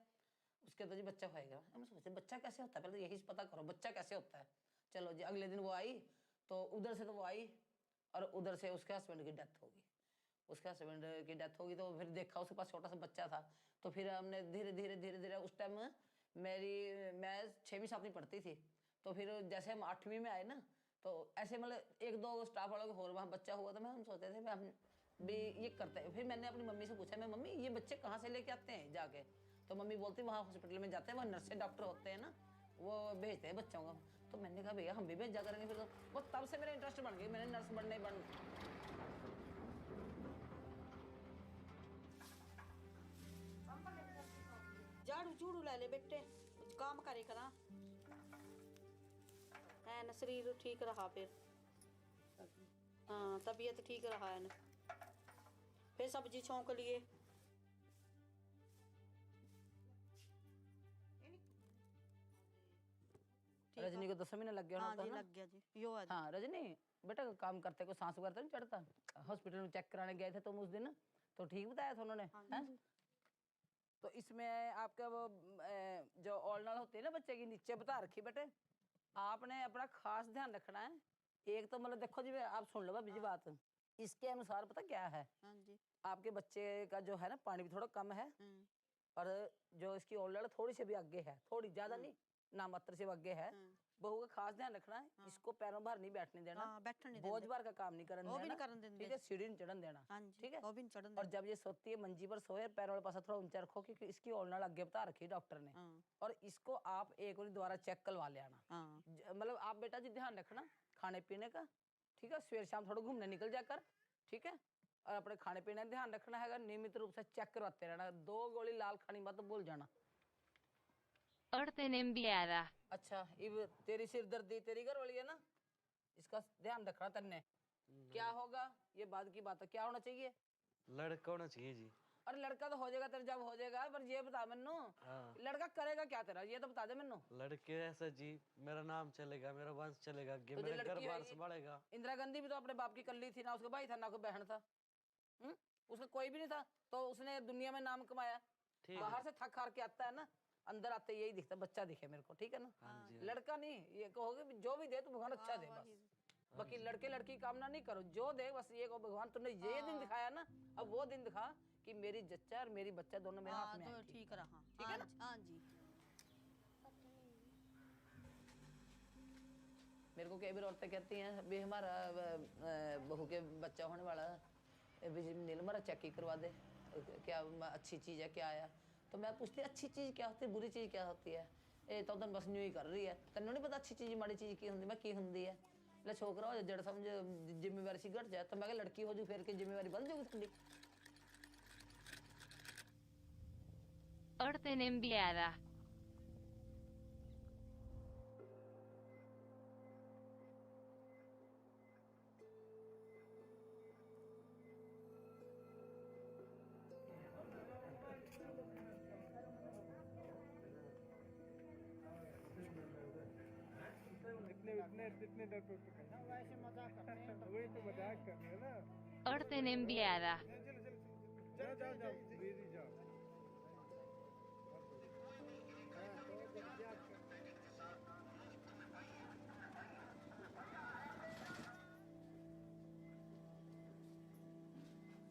उसके तो जी बच्चा होएगा। हम सोचते बच्चा कैसे होता है, पहले यही पता करो बच्चा कैसे होता है। चलो जी अगले दिन वो आई, तो उधर से तो वो आई और उधर से उसके हस्बैंड की डेथ हो गई। उसके हस्बैंड की डेथ होगी तो फिर देखा उसके पास छोटा सा बच्चा था। तो फिर हमने धीरे धीरे उस टाइम मैं 6वीं 7वीं पढ़ती थी, तो फिर जैसे हम 8वीं में आए ना, तो ऐसे मतलब 1-2 स्टाफ वालों के और वहाँ बच्चा हुआ, तो हम सोचते थे हम भी ये करते हैं। फिर मैंने अपनी मम्मी से पूछा, मैं मम्मी ये बच्चे कहाँ से लेके आते हैं जाके, तो मम्मी बोलती वहाँ हॉस्पिटल में जाते हैं, वहाँ नर्सें डॉक्टर होते हैं ना, वो भेजते हैं बच्चों को। तो मैंने कहा भैया हम भी भेजा करेंगे। फिर तो वो तब से मेरा इंटरेस्ट बन गया, मैंने नर्स बनने झाड़ू झूड़ू ले ले बेटे, काम करे करा है ना, शरीर ठीक रहा, फिर हाँ तबीयत ठीक रहा है ना। फिर सब्जी छौंक लिए। रजनी को 10 महीने लग गया। हाँ जी लग गया जी। यो आज हाँ रजनी बेटा काम करते को सांस वगैरह तो नहीं चढ़ता? हॉस्पिटल में चेक कराने गए थे तुम उस दिन, तो ठीक बताया था उन्होंने? तो इसमें आपका वो जो ओलनल होती है ना बच्चे की, नीचे बता रखी बेटे, आपने अपना खास ध्यान रखना है। एक तो मतलब देखो जी आप सुन लो भाभी बात, इसके अनुसार पता क्या है, आपके बच्चे का जो है ना पानी भी थोड़ा कम है, और जो इसकी ओलनल थोड़ी सी भी आगे है, थोड़ी ज्यादा नहीं ना मात्र से आगे है। बहू का खास ध्यान रखना है, इसको पैरों बाहर नहीं बैठने देना, बोझ बार का काम नहीं करने देना, ठीक है, सीढ़ी नहीं चढ़न देना, ठीक है। और जब ये सोती है मंजी पर सोए, पैरों वाले पास थोड़ा ऊंचा रखो, क्योंकि इसकी ओलनल आगे बता रखी डॉक्टर ने, और इसको आप एक बार दोबारा चेक करवा ले आना। मतलब आप बेटा जी ध्यान रखना खाने पीने का, ठीक है, सवेर शाम थोड़ा घूमने निकल जाकर, ठीक है, और अपने खाने पीने का ध्यान रखना है, नियमित रूप से चेक करवाते रहना। 2 गोली लाल खानी मत भूल जाना। orden enviada। अच्छा इब तेरी सिरदर्दी तेरी घर वाली है ना, इसका ध्यान रखना तन्ने। क्या होगा ये बाद की बात है, क्या होना चाहिए? लड़का होना चाहिए जी। और लड़का तो हो जाएगा तेरा जब हो जाएगा, पर ये बता मैनू लड़का करेगा क्या तेरा, ये तो बता दे मैनू। लड़के ऐसा जी मेरा नाम चलेगा, मेरा वंश चलेगा, मेरा घर बार संभालेगा। इंदिरा गांधी भी तो अपने बाप की कल्ली थी ना, उसका भाई था ना कोई बहन था, उसका कोई भी नहीं था, तो उसने दुनिया में नाम कमाया। बाहर से थक हार के आता है ना, अंदर आते यही दिखता, बच्चा दिखे मेरे को, ठीक है ना। लड़का नहीं, ये कहोगे जो भी दे तो भगवान अच्छा दे बस, बाकी लड़के लड़की कामना नहीं करो, जो दे बस ये कहो भगवान तुमने ये दिन दिखाया ना, अब वो दिन दिखा कि मेरी जच्चा और मेरी बच्चा दोनों मेरे हाथ में है, ठीक रहा, ठीक है ना। हाँ जी। मेरे को कई बार औरतें कहती हैं भी हमारा बहू के बच्चा होने वाला नील हमारा चेक ही करवा दे, क्या अच्छी चीज़ है क्या आया। तो मैं पूछती अच्छी चीज़ क्या होती है, बुरी चीज़ क्या होती है, ये तो तुम बस न्यू ही कर रही है, तेन नहीं पता अच्छी चीज़ माड़ी चीज़ की होंगी। मैं की होंगी है ले छोकरा हो जड़ समझ जिम्मेवारी सी घट जाए, तो मैं लड़की हो जू फिर के जिम्मेवारी बन जाऊगी थोड़ी। orden enviada। इतने डर पे वैसे मजाक करते हैं, वही तो मजाक कर रहे हैं ना। orden enviada। जाओ जाओ जाओ दीदी जाओ।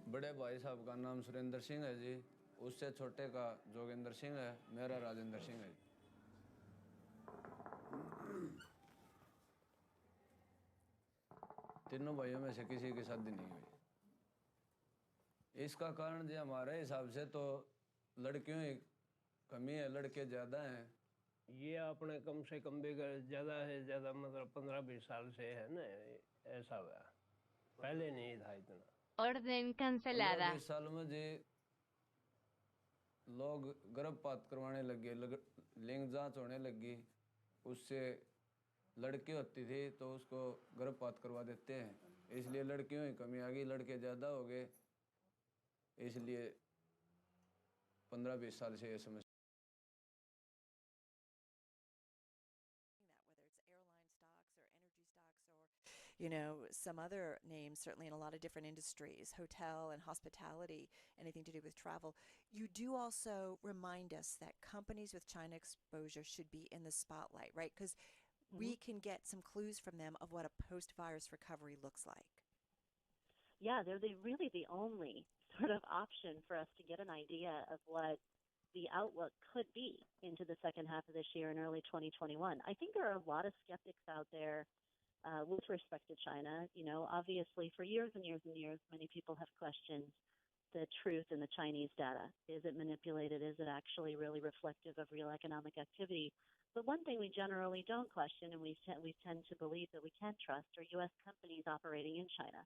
बड़े भाई साहब का नाम सुरेंद्र सिंह है जी, उससे छोटे का जोगेंद्र सिंह है, मेरा राजेंद्र सिंह है। तीनों भाइयों में से किसी की शादी नहीं हुई। इसका कारण जी हमारे हिसाब से तो लड़कियों की कमी है, लड़के ज़्यादा हैं। ये अपने कम से कम भी ज़्यादा है, ज़्यादा मतलब 15-20 साल से है ना, ऐसा हुआ, पहले नहीं था इतना। orden cancelada। 15-20 साल में जी लोग गर्भपात करवाने लगे, लिंग जांच होने लगी, उससे लड़की होती थी तो उसको गर्भपात करवा देते हैं, इसलिए लड़कियों की कमी आ गई, लड़के ज़्यादा हो गए, इसलिए 15-20 साल से ये समस्या you know, some other names, certainly in a lot of different industries, hotel and hospitality, anything to do with travel. You do also remind us that companies with China exposure should be in the spotlight, right? Because we can get some clues from them of what a post-virus recovery looks like. Yeah, they're really the only sort of option for us to get an idea of what the outlook could be into the second half of this year and early 2021. I think there are a lot of skeptics out there with respect to China. You know, obviously for years and years and years, many people have questioned the truth in the Chinese data. Is it manipulated? Is it actually really reflective of real economic activity? But one thing we generally don't question, and we tend to believe that we can trust, are U.S. companies operating in China.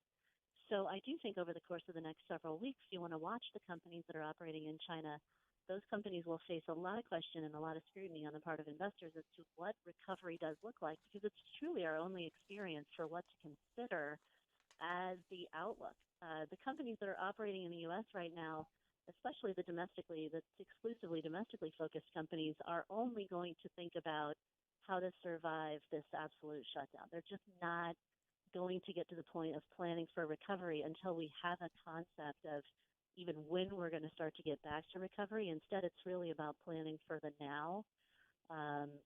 So I do think over the course of the next several weeks, you want to watch the companies that are operating in China. Those companies will face a lot of question and a lot of scrutiny on the part of investors as to what recovery does look like, because it's truly our only experience for what to consider as the outlook. The companies that are operating in the U.S. right now, especially the exclusively domestically focused companies, are only going to think about how to survive this absolute shutdown. They're just not going to get to the point of planning for recovery until we have a concept of even when we're going to start to get back to recovery. Instead, it's really about planning for the now.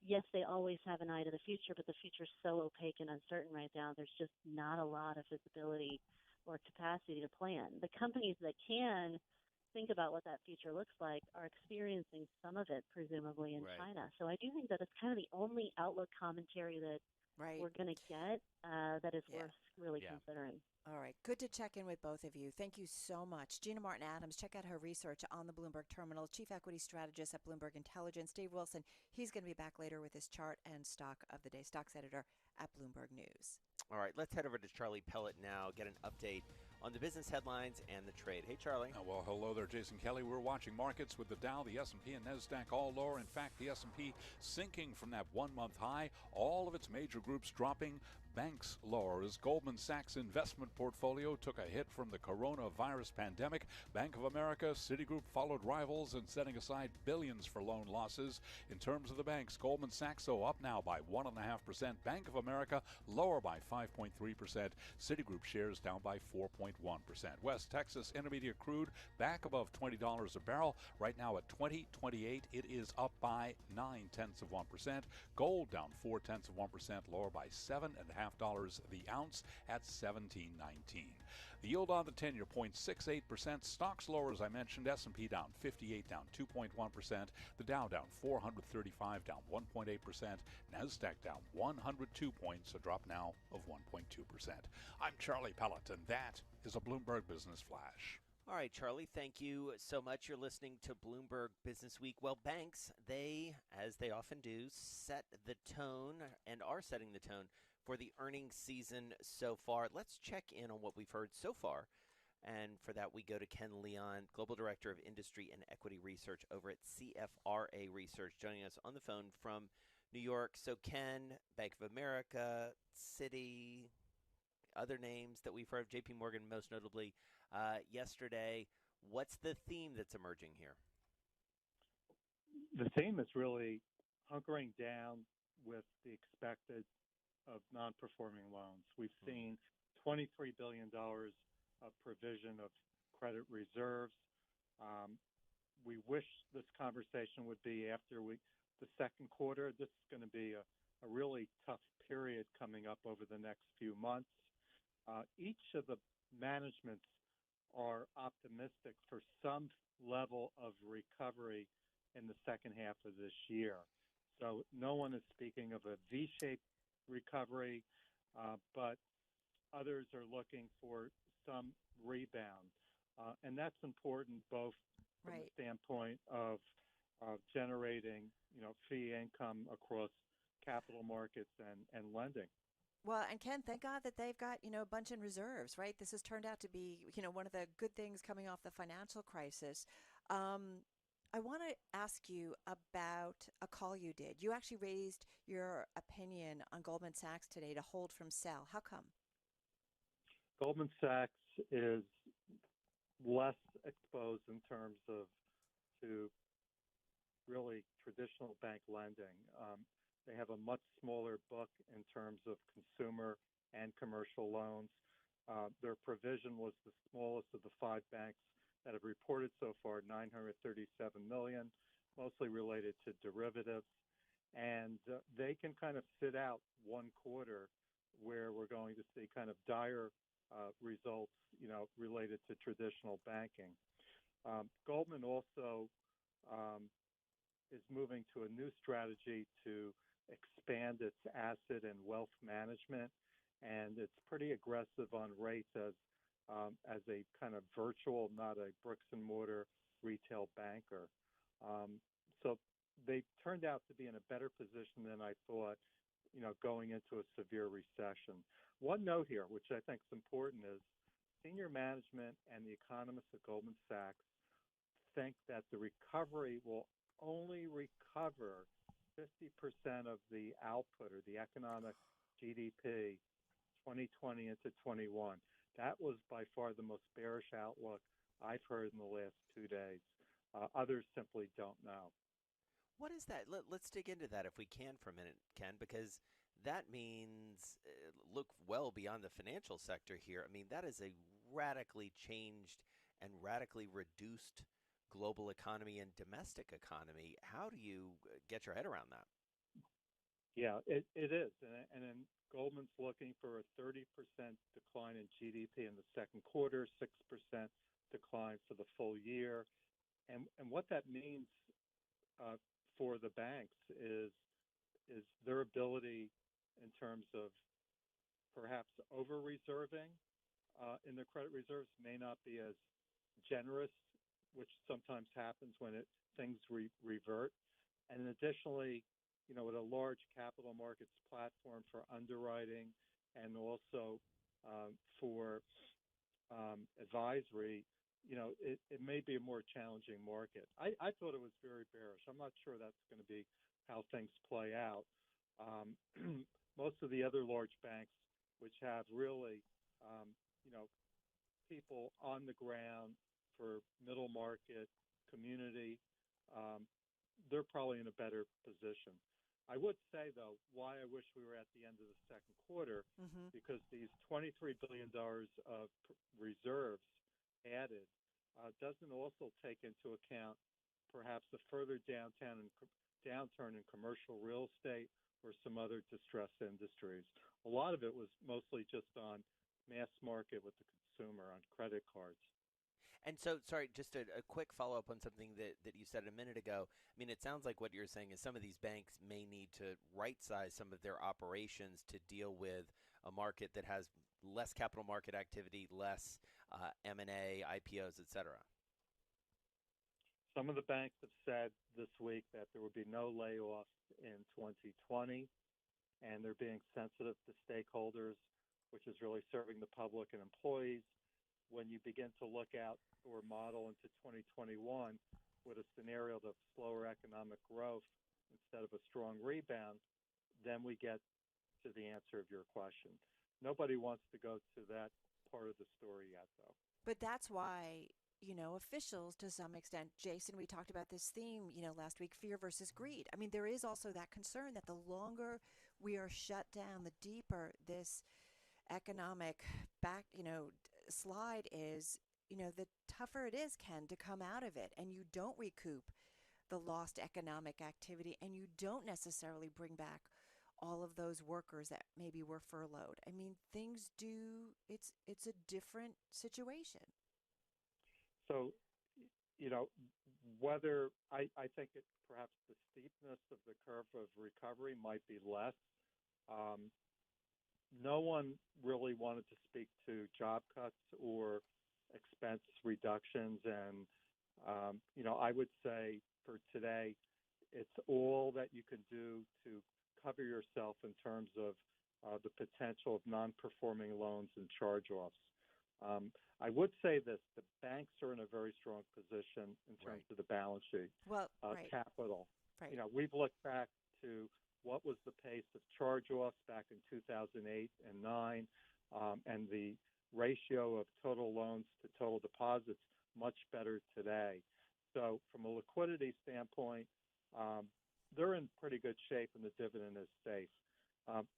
Yes, they always have an eye to the future, but the future is so opaque and uncertain right now, there's just not a lot of visibility or capacity to plan. The companies that can think about what that future looks like are experiencing some of it, presumably, in China. So I do think that it's kind of the only outlook commentary that we're going to get that is worth really considering. All right. Good to check in with both of you. Thank you so much. Gina Martin Adams, check out her research on the Bloomberg Terminal, Chief Equity Strategist at Bloomberg Intelligence. Dave Wilson, he's going to be back later with his chart and stock of the day, stocks editor at Bloomberg News. All right, let's head over to Charlie Pellet now, get an update on the business headlines and the trade. Hey, Charlie. Well, hello there, Jason Kelly. We're watching markets with the Dow, the S&P, and NASDAQ all lower. In fact, the S&P sinking from that one-month high. All of its major groups dropping. Banks lower as Goldman Sachs' investment portfolio took a hit from the coronavirus pandemic. Bank of America, Citigroup followed rivals in setting aside billions for loan losses. In terms of the banks, Goldman Sachs up now by 1.5%. Bank of America lower by 5.3%. Citigroup shares down by 4.1%. West Texas Intermediate crude back above $20 a barrel. Right now at $20.28. It is up by 0.9%. Gold down 0.4%, lower by $7.5 the ounce at $17.19. The yield on the 10-year 0.68%. Stocks lower, as I mentioned. S&P down 58, down 2.1%. The Dow down 435, down 1.8%. NASDAQ down 102 points, a drop now of 1.2%. I'm Charlie Pellet, and that is a Bloomberg Business Flash. All right, Charlie, thank you so much. You're listening to Bloomberg Business Week. Well, banks, they, as they often do, set the tone and are setting the tone for the earnings season so far. Let's check in on what we've heard so far. And for that, we go to Ken Leon, Global Director of Industry and Equity Research over at CFRA Research, joining us on the phone from New York. So, Ken, Bank of America, Citi, other names that we've heard, JP Morgan most notably yesterday. What's the theme that's emerging here? The theme is really hunkering down with the expected of non-performing loans. We've seen $23 billion of provision of credit reserves. We wish this conversation would be after the second quarter. This is going to be a really tough period coming up over the next few months. Each of the managements are optimistic for some level of recovery in the second half of this year. So no one is speaking of a V-shaped recovery, but others are looking for some rebound. And that's important both from the standpoint of generating, fee income across capital markets and lending. Well, and Ken, thank God that they've got, a bunch in reserves, right? This has turned out to be, one of the good things coming off the financial crisis. I want to ask you about a call you did. You actually raised your opinion on Goldman Sachs today to hold from sell. How come? Goldman Sachs is less exposed in terms of to really traditional bank lending. They have a much smaller book in terms of consumer and commercial loans. Their provision was the smallest of the 5 banks that have reported so far, $937 million, mostly related to derivatives. And they can kind of sit out one quarter where we're going to see kind of dire results, related to traditional banking. Goldman also is moving to a new strategy to expand its asset and wealth management, and it's pretty aggressive on rates as a kind of virtual, not a bricks and mortar retail banker. So they turned out to be in a better position than I thought, going into a severe recession. One note here, which I think is important, is senior management and the economists at Goldman Sachs think that the recovery will only recover 50% of the output or the economic GDP 2020 into 21. That was by far the most bearish outlook I've heard in the last 2 days. Others simply don't know. What is that? Let's dig into that if we can for a minute, Ken, because that means look well beyond the financial sector here. I mean, that is a radically changed and radically reduced global economy and domestic economy. How do you get your head around that? Yeah, it is. And then Goldman's looking for a 30% decline in GDP in the second quarter, 6% decline for the full year. And what that means for the banks is their ability in terms of perhaps over-reserving in their credit reserves may not be as generous, which sometimes happens when things revert. And additionally, with a large capital markets platform for underwriting and also for advisory, it may be a more challenging market. I thought it was very bearish. I'm not sure that's going to be how things play out. Most of the other large banks, which have really, people on the ground for middle market, community, they're probably in a better position. I would say, though, why I wish we were at the end of the second quarter, because these $23 billion of reserves added doesn't also take into account perhaps a further downturn in commercial real estate or some other distressed industries. A lot of it was mostly just on mass market with the consumer, on credit cards. And so, sorry, just a quick follow-up on something that you said a minute ago. I mean, it sounds like what you're saying is some of these banks may need to right-size some of their operations to deal with a market that has less capital market activity, less M&A, IPOs, et cetera. Some of the banks have said this week that there will be no layoffs in 2020, and they're being sensitive to stakeholders, which is really serving the public and employees. When you begin to look out or model into 2021 with a scenario of slower economic growth instead of a strong rebound, then we get to the answer of your question. Nobody wants to go to that part of the story yet, though. But that's why, officials to some extent, Jason, we talked about this theme, last week, fear versus greed. I mean, there is also that concern that the longer we are shut down, the deeper this economic slide is, the tougher it is, Ken, to come out of it, and you don't recoup the lost economic activity, and you don't necessarily bring back all of those workers that maybe were furloughed. I mean, it's a different situation. So, whether I think perhaps the steepness of the curve of recovery might be less. No one really wanted to speak to job cuts or expense reductions. And, I would say for today, it's all that you can do to cover yourself in terms of the potential of non-performing loans and charge-offs. I would say this, the banks are in a very strong position in terms of the balance sheet, capital. Right. We've looked back to what was the pace of charge-offs back in 2008 and 2009, and the ratio of total loans to total deposits much better today. So from a liquidity standpoint, they're in pretty good shape and the dividend is safe.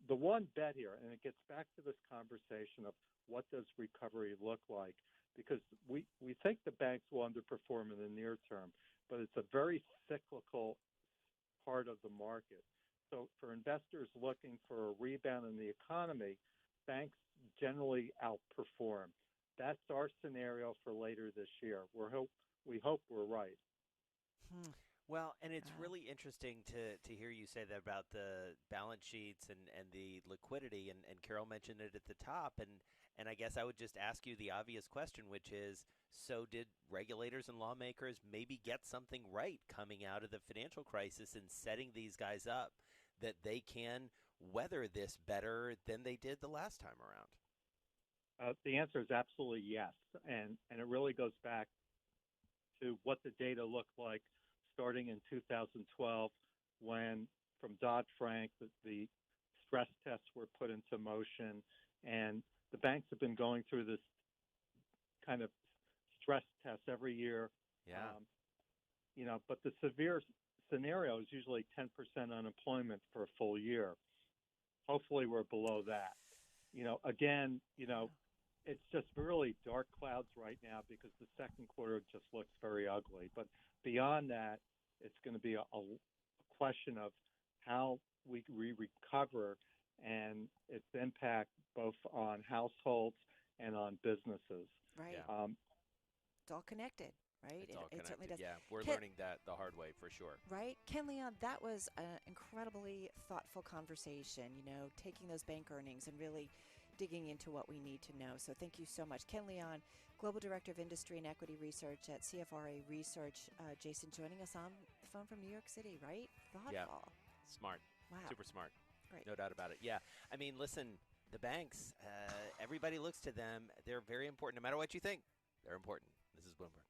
The one bet here, and it gets back to this conversation of what does recovery look like, because we think the banks will underperform in the near term, but it's a very cyclical part of the market. So for investors looking for a rebound in the economy, banks generally outperform. That's our scenario for later this year. We hope we're right. Well, and it's really interesting to hear you say that about the balance sheets and the liquidity, and Carol mentioned it at the top, and I guess I would just ask you the obvious question, which is, so did regulators and lawmakers maybe get something right coming out of the financial crisis and setting these guys up that they can weather this better than they did the last time around? The answer is absolutely yes, and it really goes back to what the data looked like starting in 2012 when, from Dodd-Frank, the stress tests were put into motion, and the banks have been going through this kind of stress test every year. Yeah. But the severe scenario is usually 10% unemployment for a full year. Hopefully we're below that. Again, it's just really dark clouds right now because the second quarter just looks very ugly. But beyond that, it's going to be a question of how we recover and its impact both on households and on businesses. Right. It's all connected, right? It's all it certainly connected, does. yeah. We're learning that the hard way for sure. Right? Ken Leon, that was an incredibly thoughtful conversation, taking those bank earnings and really digging into what we need to know. So thank you so much. Ken Leon, Global Director of Industry and Equity Research at CFRA Research. Jason joining us on the phone from New York City, right? Thoughtful. Yeah. Smart. Wow. Super smart. Great. No doubt about it. Yeah. I mean, listen, the banks, everybody looks to them. They're very important. No matter what you think, they're important. This is Bloomberg.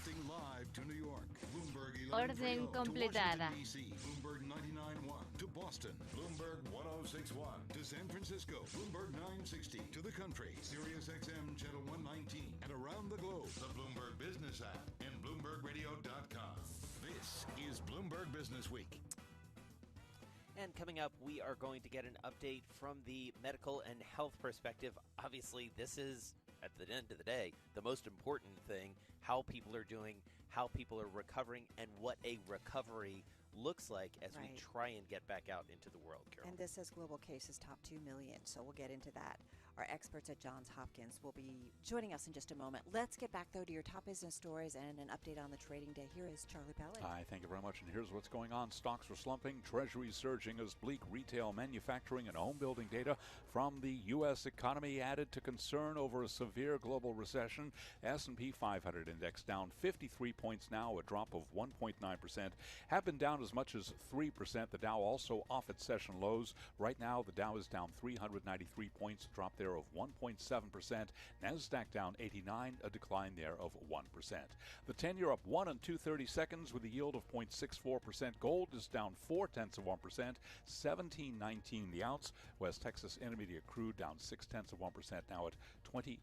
Broadcasting live to New York, Bloomberg 1130 Orden completada. to Washington, D.C., Bloomberg 99.1 to Boston, Bloomberg 106.1 to San Francisco, Bloomberg 960 to the country, Sirius XM Channel 119, and around the globe, the Bloomberg Business app and BloombergRadio.com. This is Bloomberg Business Week. And coming up, we are going to get an update from the medical and health perspective. Obviously, this is, at the end of the day, the most important thing, how people are doing, how people are recovering, and what a recovery looks like as we try and get back out into the world, Carol. And this says global cases top 2 million, so we'll get into that. Our experts at Johns Hopkins will be joining us in just a moment. Let's get back, though, to your top business stories and an update on the trading day. Here is Charlie Pellet. Hi, thank you very much. And here's what's going on. Stocks are slumping, treasuries surging as bleak retail, manufacturing, and home building data from the U.S. economy added to concern over a severe global recession. S&P 500 index down 53 points now, a drop of 1.9%. Have been down as much as 3%. The Dow also off its session lows. Right now, the Dow is down 393 points, a drop there of 1.7%. NASDAQ down 89, a decline there of 1%. The 10-year up 1 2/32 with a yield of 0.64%. Gold is down 0.4%, 17.19 the ounce. West Texas Intermediate crude down 0.6%, now at $20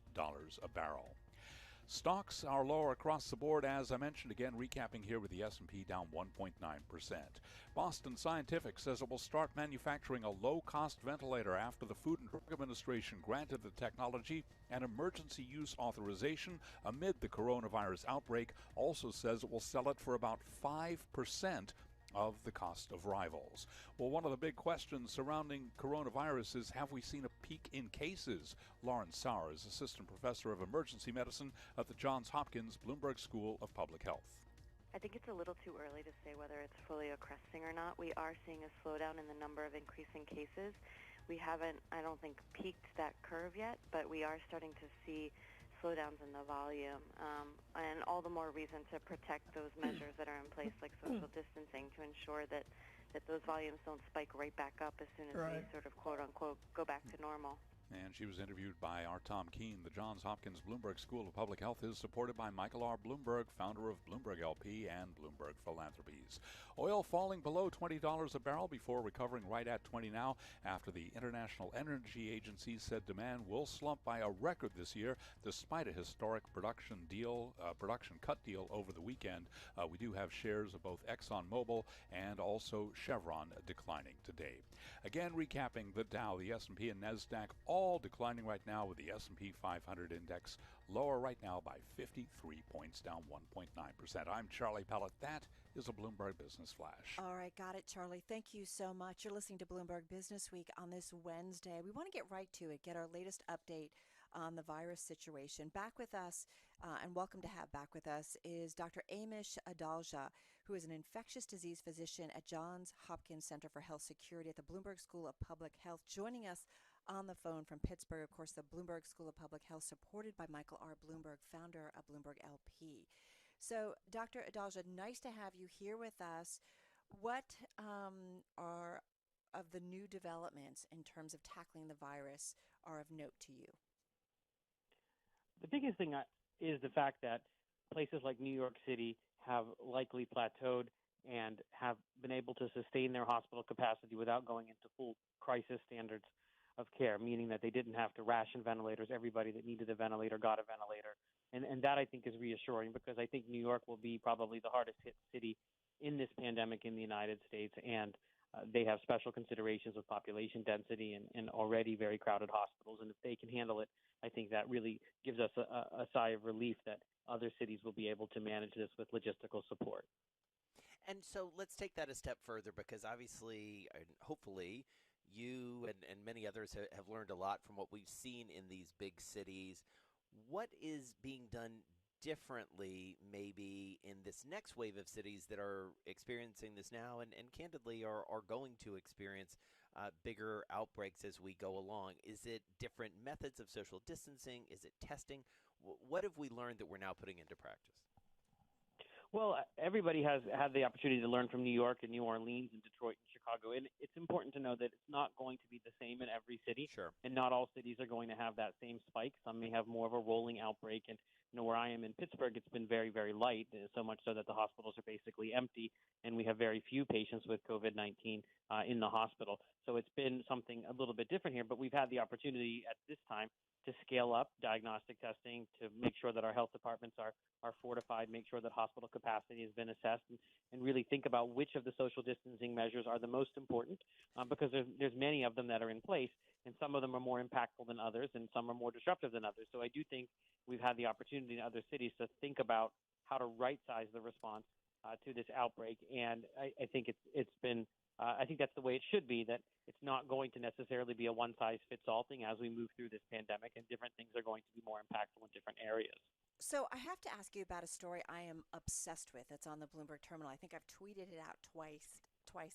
a barrel. Stocks are lower across the board, as I mentioned, again recapping here with the S&P down 1.9%. Boston Scientific says it will start manufacturing a low-cost ventilator after the Food and Drug Administration granted the technology an emergency use authorization amid the coronavirus outbreak. Also says it will sell it for about 5% of the cost of rivals. Well, one of the big questions surrounding coronavirus is, have we seen a peak in cases? Lauren Sauer is assistant professor of emergency medicine at the Johns Hopkins Bloomberg School of Public Health. I think it's a little too early to say whether it's fully cresting or not. We are seeing a slowdown in the number of increasing cases. We haven't, I don't think, peaked that curve yet, but we are starting to see slowdowns in the volume, and all the more reason to protect those measures that are in place, like social distancing, to ensure that those volumes don't spike right back up as soon as they sort of, quote-unquote, go back to normal. And she was interviewed by our Tom Keene. The Johns Hopkins Bloomberg School of Public Health is supported by Michael R. Bloomberg, founder of Bloomberg LP and Bloomberg Philanthropies. Oil falling below $20 a barrel before recovering right at 20 now after the International Energy Agency said demand will slump by a record this year despite a historic production cut deal over the weekend. We do have shares of both ExxonMobil and also Chevron declining today. Again, recapping the Dow, the S&P and NASDAQ all declining right now, with the S&P 500 index lower right now by 53 points, down 1.9%. I'm Charlie Pellet. That is a Bloomberg Business Flash. All right, got it, Charlie. Thank you so much. You're listening to Bloomberg Business Week on this Wednesday. We want to get right to it, get our latest update on the virus situation. Back with us, and welcome to have back with us, is Dr. Amish Adalja, who is an infectious disease physician at Johns Hopkins Center for Health Security at the Bloomberg School of Public Health, joining us on the phone from Pittsburgh. Of course, the Bloomberg School of Public Health, supported by Michael R. Bloomberg, founder of Bloomberg LP. So, Dr. Adalja, nice to have you here with us. What are of the new developments in terms of tackling the virus are of note to you? The biggest thing is the fact that places like New York City have likely plateaued and have been able to sustain their hospital capacity without going into full crisis standards of care, meaning that they didn't have to ration ventilators. Everybody that needed a ventilator got a ventilator. And that, I think, is reassuring, because I think New York will be probably the hardest hit city in this pandemic in the United States, and they have special considerations with population density and already very crowded hospitals. And if they can handle it, I think that really gives us a sigh of relief that other cities will be able to manage this with logistical support. And so let's take that a step further, because obviously, and hopefully, you and many others have learned a lot from what we've seen in these big cities. What is being done differently maybe in this next wave of cities that are experiencing this now and candidly are going to experience bigger outbreaks as we go along? Is it different methods of social distancing? Is it testing? What have we learned that we're now putting into practice? Well, everybody has had the opportunity to learn from New York and New Orleans and Detroit and Chicago, and it's important to know that it's not going to be the same in every city. Sure. And not all cities are going to have that same spike. Some may have more of a rolling outbreak. And where I am in Pittsburgh, it's been very, very light, so much so that the hospitals are basically empty, and we have very few patients with COVID-19 in the hospital. So it's been something a little bit different here, but we've had the opportunity at this time to scale up diagnostic testing, to make sure that our health departments are fortified, make sure that hospital capacity has been assessed, and really think about which of the social distancing measures are the most important, because there's many of them that are in place, and some of them are more impactful than others, and some are more disruptive than others. So I do think we've had the opportunity in other cities to think about how to right-size the response to this outbreak, and I think it's been I think that's the way it should be, that it's not going to necessarily be a one-size-fits-all thing as we move through this pandemic, and different things are going to be more impactful in different areas. So I have to ask you about a story I am obsessed with. It's on the Bloomberg terminal. I think I've tweeted it out twice,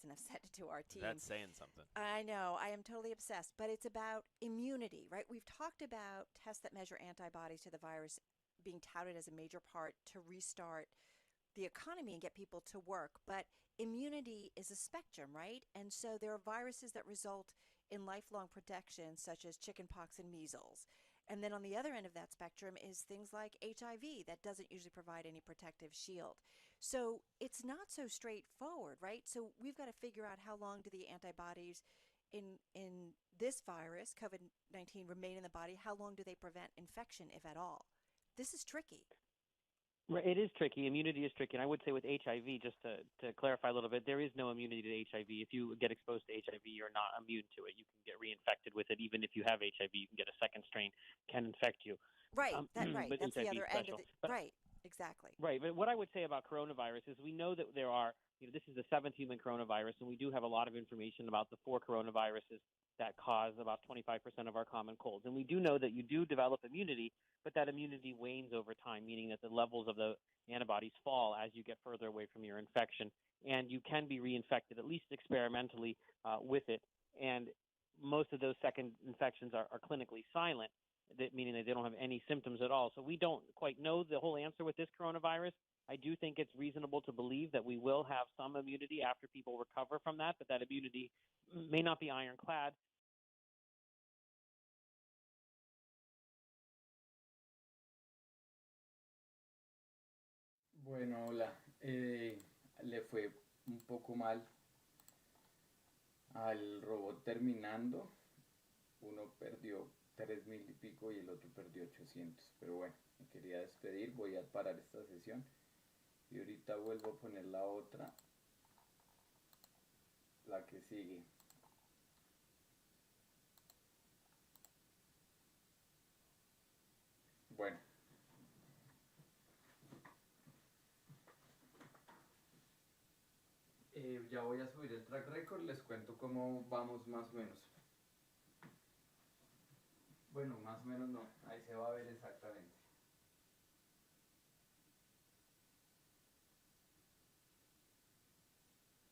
and I've sent it to our team. That's saying something. I know. I am totally obsessed. But it's about immunity, right? We've talked about tests that measure antibodies to the virus being touted as a major part to restart the economy and get people to work. But immunity is a spectrum, right? And so there are viruses that result in lifelong protection, such as chickenpox and measles. And then on the other end of that spectrum is things like HIV that doesn't usually provide any protective shield. So it's not so straightforward, right? So we've got to figure out how long do the antibodies in this virus, COVID-19, remain in the body? How long do they prevent infection, if at all? This is tricky. Right, it is tricky. Immunity is tricky. And I would say with HIV, just to clarify a little bit, there is no immunity to HIV. If you get exposed to HIV, you're not immune to it. You can get reinfected with it. Even if you have HIV, you can get a second strain, can infect you. Right, right. That's HIV the other end of it. Right, exactly. Right, but what I would say about coronavirus is we know that there are, this is the 7th human coronavirus, and we do have a lot of information about the 4 coronaviruses that cause about 25% of our common colds. And we do know that you do develop immunity, but that immunity wanes over time, meaning that the levels of the antibodies fall as you get further away from your infection. And you can be reinfected, at least experimentally, with it. And most of those second infections are clinically silent, meaning that they don't have any symptoms at all. So we don't quite know the whole answer with this coronavirus. I do think it's reasonable to believe that we will have some immunity after people recover from that, but that immunity may not be ironclad. Bueno, hola. Le fue un poco mal al robot terminando. Uno perdió 3,000 y pico y el otro perdió 800. Pero bueno, me quería despedir. Voy a parar esta sesión. Y ahorita vuelvo a poner la otra. La que sigue. Bueno. Ya voy a subir el track record, les cuento cómo vamos más o menos. Bueno, más o menos no, ahí se va a ver exactamente.